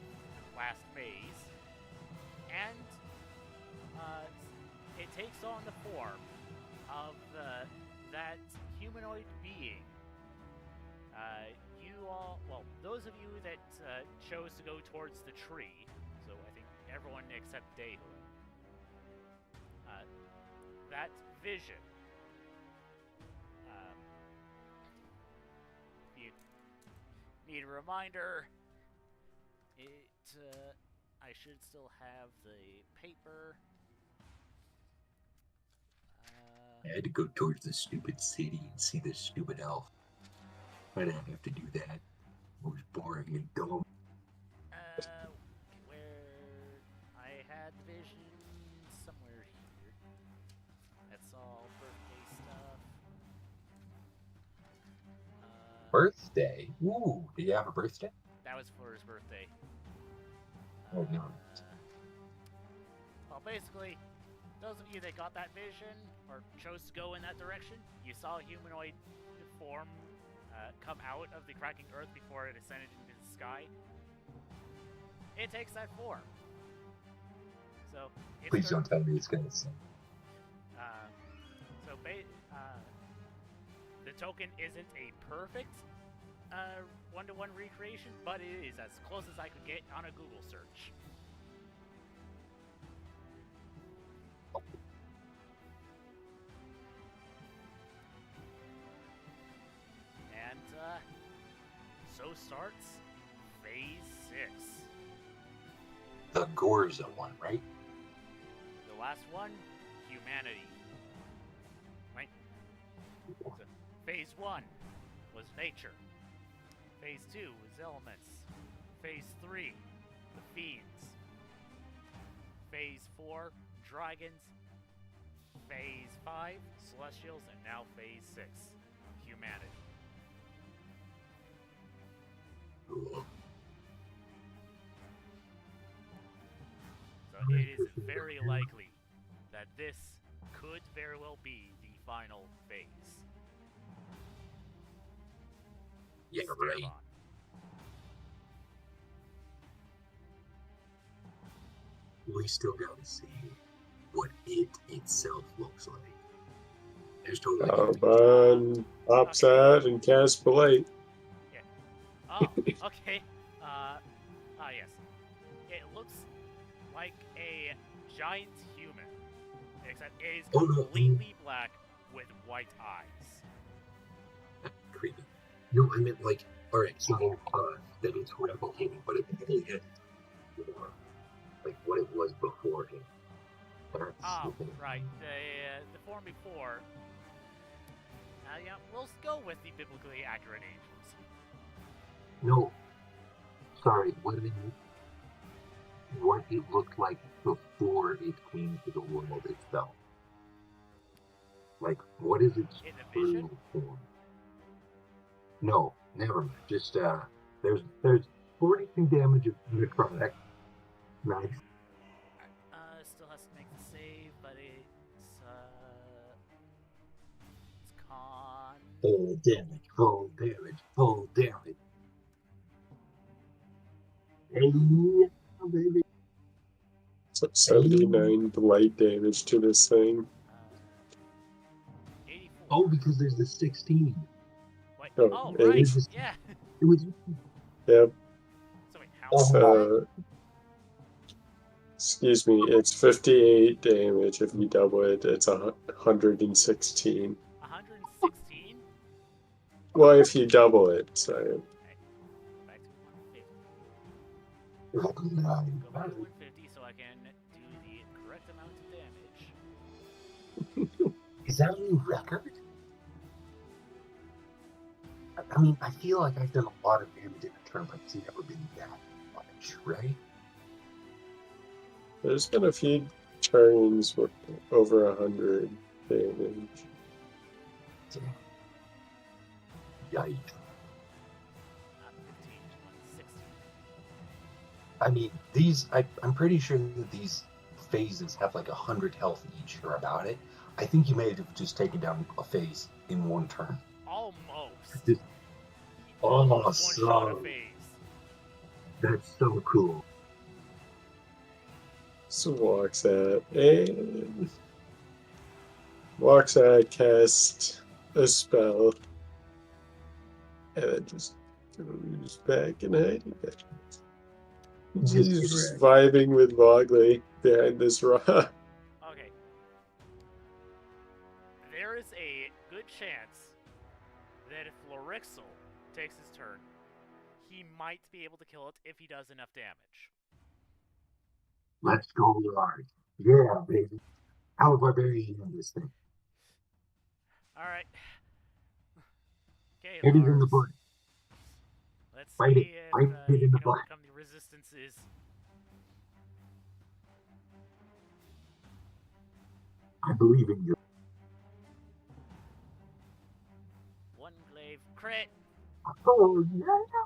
last phase. And, it takes on the form of that humanoid being. You all, well, those of you that chose to go towards the tree, so I think everyone except Daehoon, that vision, you need a reminder, I should still have the paper. I had to go towards the stupid city and see this stupid elf. I didn't have to do that. It was boring and dumb. Where I had the vision somewhere here. That's all birthday stuff. Birthday? Ooh, did you have a birthday? That was for his birthday. Oh, no. Well, basically, those of you that got that vision or chose to go in that direction, you saw a humanoid form come out of the cracking earth before it ascended into the sky. It takes that form. So, Please don't tell me it's gonna sing. The token isn't a perfect one-to-one recreation, but it is as close as I could get on a Google search. And so starts phase 6. The Gorza one, right? The last one, humanity. Right? So, phase 1 was nature. Phase 2 is elements. Phase 3, the fiends. Phase 4, dragons. Phase 5, celestials, and now Phase 6, humanity. So it is very likely that this could very well be the final phase. Yeah, Stand right. on. We still gotta see what it itself looks like. There's totally gonna be Alban pops out and casts Polite. Yeah. Oh, okay. Yes. It looks like a giant human, except it is completely black with white eyes. creepy. No, I meant like, alright, so that it's replicating, but it really is more like what it was beforehand. Oh, right. The form before. Yeah, we'll go with the biblically accurate angels. No, sorry, what it looked like before it came to the world itself. Like, what is its In the true vision? form? No, never mind. Just there's 42 damage of necrotic. Nice. Still has to make the save, but it's con. Full damage, full damage, full damage. Hey, baby. So 79 blight damage to this thing. 84. Oh, because there's the 16. Wait. Oh, Oh, it right. was- Yeah. It was. Yep. So wait, how much? Excuse me, it's 58 damage. If you double it, it's 116. 116? Well, if you double it, sorry. Okay. Back to 150. Go back to 150 so I can do the correct amount of damage. Is that a new record? I mean, I feel like I've done a lot of damage in a turn, but it's never been that much, right? There's been a few turns with over 100 damage. Yikes. Not 15, 160. I mean, I'm pretty sure that these phases have like 100 health each or about it. I think you may have just taken down a phase in one turn. Almost. Just- Almost one shot a Awesome. phase. That's so cool. So walks at, cast a spell, and then just moves back and hiding it. He's just vibing with Vogley behind this rock. Okay. There is a good chance that if Lorixel takes his turn, he might be able to kill it if he does enough damage. Let's go large. Yeah, baby. How barbarian in this thing? Alright. Okay, Hit it in the Lars. butt. Let's Fight see it. if Fight it you in the can butt. overcome the resistances. I believe in you. One glaive crit. Oh, yeah. Got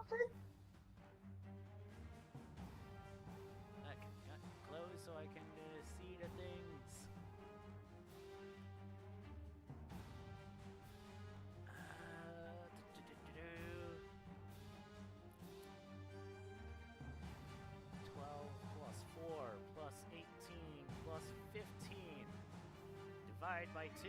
close so I can see the things. Do-do-do-do-do. 12 plus 4 plus 18 plus 15. Divide by 2.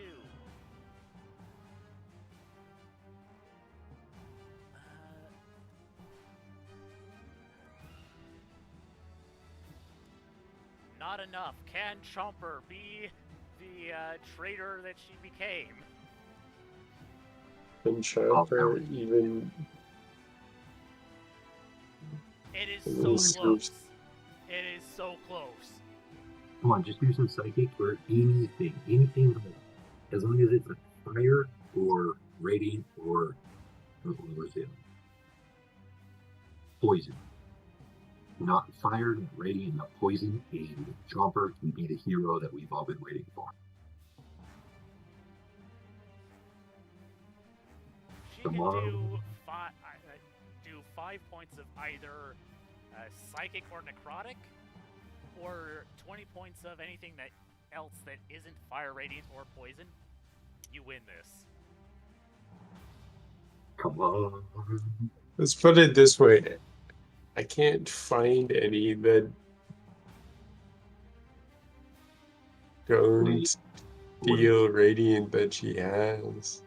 Not enough. Can Chomper be the traitor that she became? And Chomper even. It is Yes, so close. It is so close. Come on, just do some psychic or anything at all. As long as it's a fire or radiant or what was it? poison. Not fire, not radiant, not poison, and Chomper can be the hero that we've all been waiting for. She Come can on. do 5 points of either psychic or necrotic, or 20 points of anything that else that isn't fire, radiant, or poison. You win this. Come on. Let's put it this way. I can't find any that don't deal radiant that she has.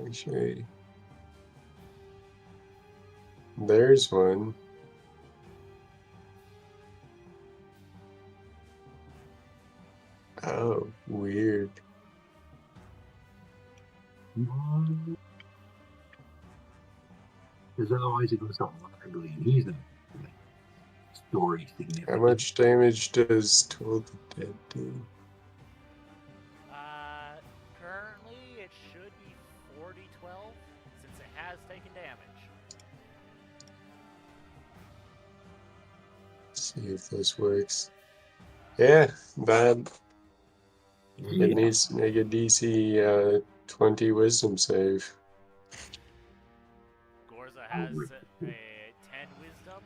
Actually, there's one. Oh, weird. Because otherwise it goes so ugly, and he's not story significant. How much damage does Toll the Dead do? Currently it should be 40-12 since it has taken damage. See if this works. Yeah, that. It needs to make a DC 20 Wisdom save. Gorza has a 10 Wisdom,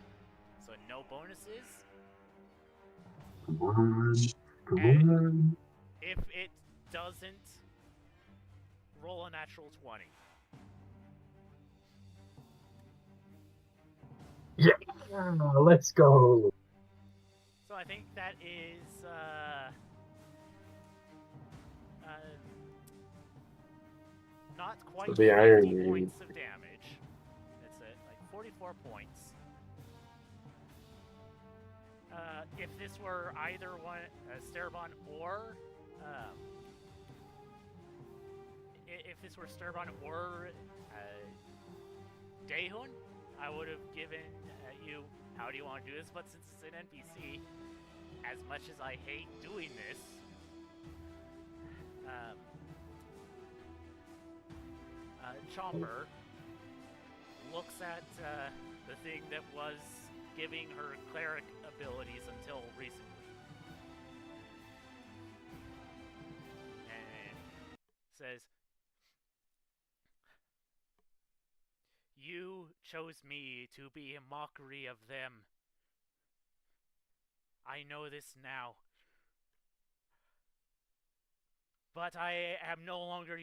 so no bonuses. Come on. Come And on. if it doesn't, roll a natural 20. Yeah, let's go. So I think that is not quite The 50 irony. points of damage. That's it, like 44 points. If this were either one, Sterbon or if this were Sterbon or Dehun, I would have given you how do you want to do this, but since it's an NPC, as much as I hate doing this, Chomper looks at the thing that was giving her cleric abilities until recently, and says, "You chose me to be a mockery of them. I know this now. But I am no longer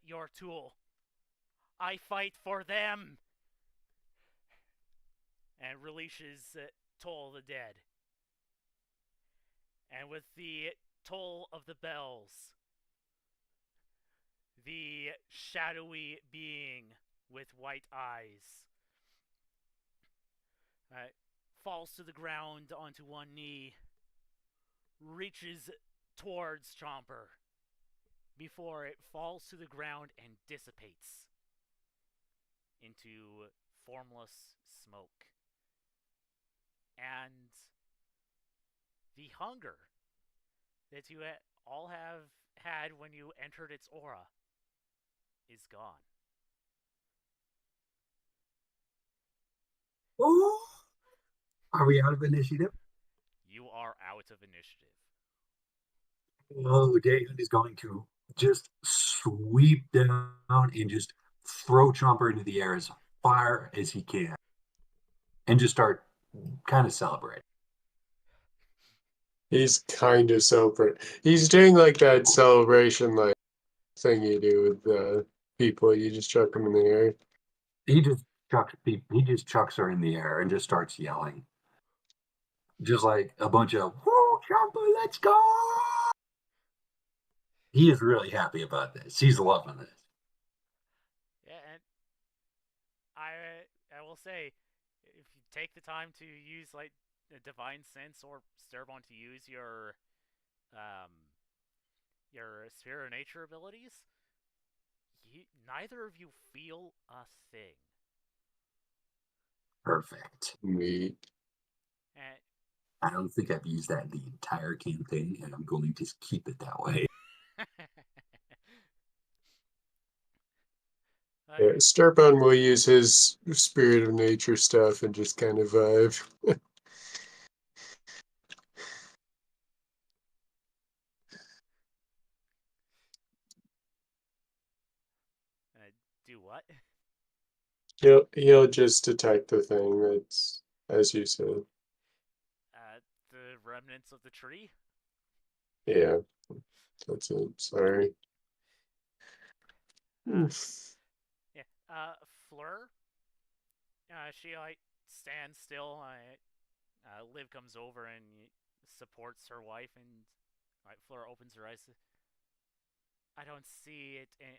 your tool. I fight for them!" And releases Toll the Dead. And with the toll of the bells, the shadowy being with white eyes falls to the ground onto one knee, reaches towards Chomper before it falls to the ground and dissipates into formless smoke. And the hunger that you all have had when you entered its aura is gone. Oh, are we out of initiative? You are out of initiative. Oh, Dayton is going to just sweep down and just throw Chomper into the air as far as he can and just start kind of celebrating. He's kind of celebrating. He's doing like that celebration like thing you do with people. You just chuck them in the air. He just chucks her in the air and just starts yelling. Just like a bunch of, "Woo, Chomper, let's go!" He is really happy about this. He's loving this. Yeah, and I will say, if you take the time to use like a divine sense or Sterbon to use your sphere of nature abilities, neither of you feel a thing. Perfect. Neat. And I don't think I've used that the entire campaign, and I'm going to keep it that way. Yeah, Starpon will use his spirit of nature stuff and just kind of vibe. Do what? He'll just attack the thing that's as you said. The remnants of the tree. Yeah, that's it. Sorry. Uh, yeah. Fleur. She like stands still. Liv comes over and supports her wife, and Fleur opens her eyes. I don't see it, and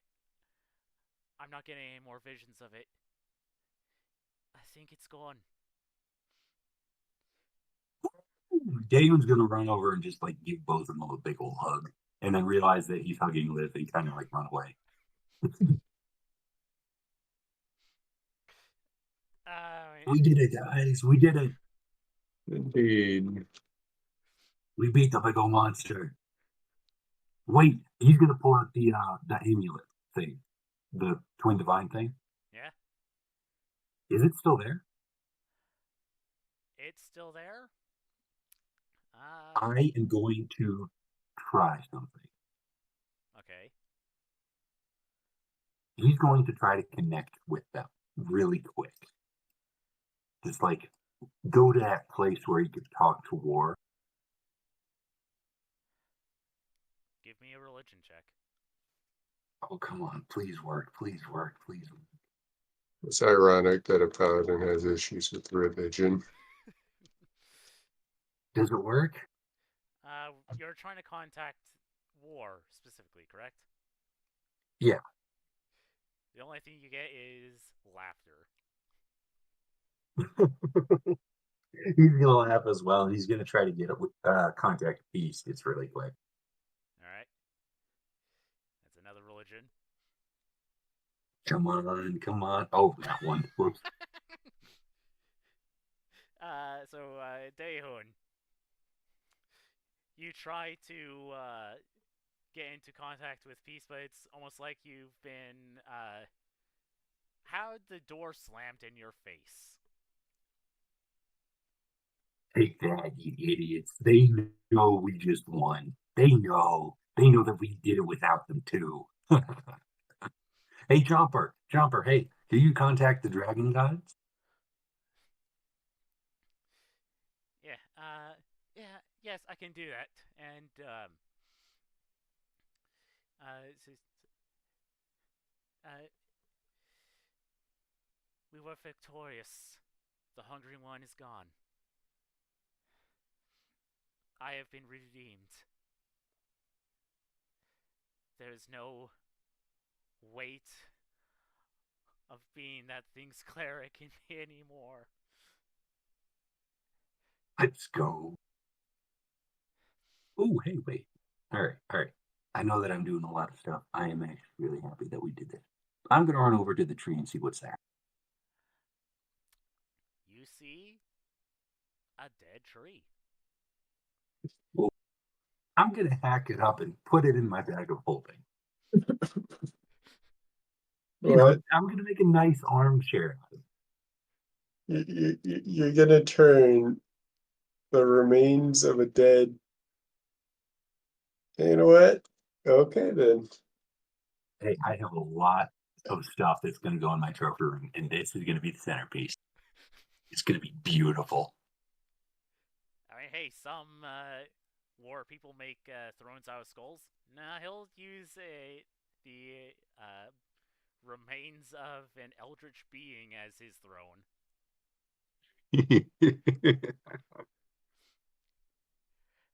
I'm not getting any more visions of it. I think it's gone. Damon's gonna run over and just like give both of them a big old hug, and then realize that he's hugging Liv and kind of like run away. We did it, guys. We did it. Indeed. We beat the big old monster. Wait, he's gonna pull out the amulet thing, the twin divine thing. Yeah, Is it still there? it's still there. I am going to try something. Okay. He's going to try to connect with them really quick. Just like go to that place where he could talk to War. Give me a religion check. Oh, come on. Please work. Please work. Please work. It's ironic that a paladin has issues with religion. Does it work? You're trying to contact War specifically, correct? Yeah. The only thing you get is laughter. He's going to laugh as well, and he's going to try to get contact peace. It's really quick. All right. That's another religion. Come on. Come on. Oh, that one. Whoops. Daehun, you try to get into contact with peace, but it's almost like you've been how the door slammed in your face. Take that, you idiots. They know we just won. They know. They know that we did it without them, too. Hey, Jumper. Jumper, hey, do you contact the dragon gods? Yeah. Yeah. Yes, I can do that. And uh, uh, we were victorious. The Hungry One is gone. I have been redeemed. There is no weight of being that thing's cleric in me anymore. Let's go. Oh, hey, wait. All right, all right. I know that I'm doing a lot of stuff. I am actually really happy that we did this. I'm going to run over to the tree and see what's there. You see a dead tree. Well, I'm going to hack it up and put it in my bag of holding. You know, What? I'm going to make a nice armchair out of You're gonna turn the remains of a dead. You know what? Okay then. it. Hey, I have a lot of stuff that's going to go in my trophy room, and this is going to be the centerpiece. It's going to be beautiful. I mean, hey, some war people make thrones out of skulls. Nah, he'll use the remains of an eldritch being as his throne.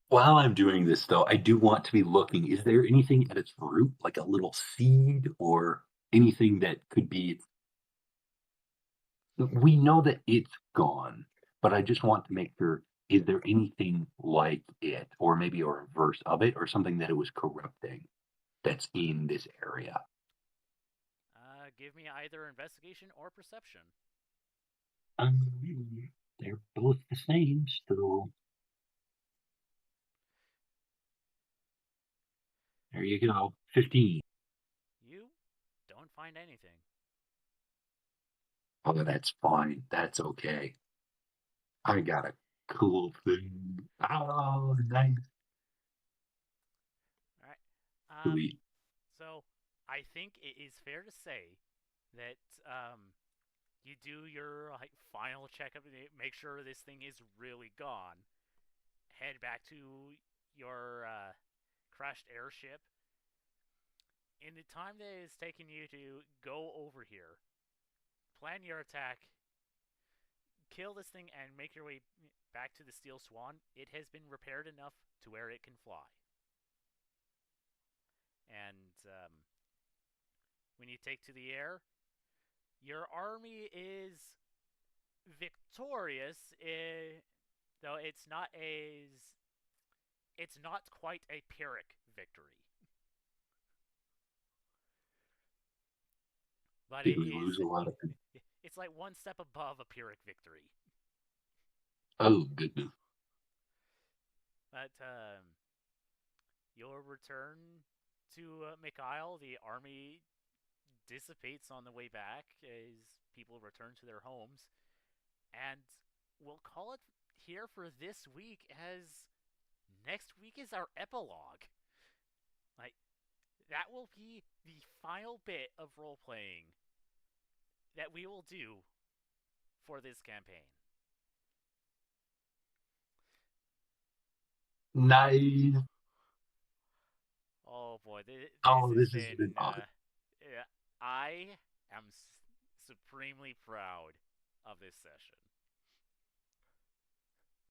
While I'm doing this, though, I do want to be looking. Is there anything at its root, like a little seed or anything that could be? We know that it's gone, but I just want to make sure. Is there anything like it, or maybe a reverse of it, or something that it was corrupting that's in this area? Give me either investigation or perception. They're both the same, so there you go. 15. You don't find anything. Oh, that's fine. That's okay. I got a cool thing. Oh, nice. All right. Sweet. So I think it is fair to say that you do your like final checkup and make sure this thing is really gone. Head back to your crashed airship. In the time that it's taken you to go over here, plan your attack, kill this thing, and make your way back to the Steel Swan. It has been repaired enough to where it can fly. And when you take to the air, your army is victorious, though it's not quite a Pyrrhic victory, but Did it we is lose a lot of people? it's like one step above a Pyrrhic victory. Oh, goodness. But your return to Mikhail, the army dissipates on the way back as people return to their homes, and we'll call it here for this week, as next week is our epilogue. Like, that will be the final bit of role playing that we will do for this campaign. Nice. Oh boy, this Oh, has this has been been. awesome. I am supremely proud of this session.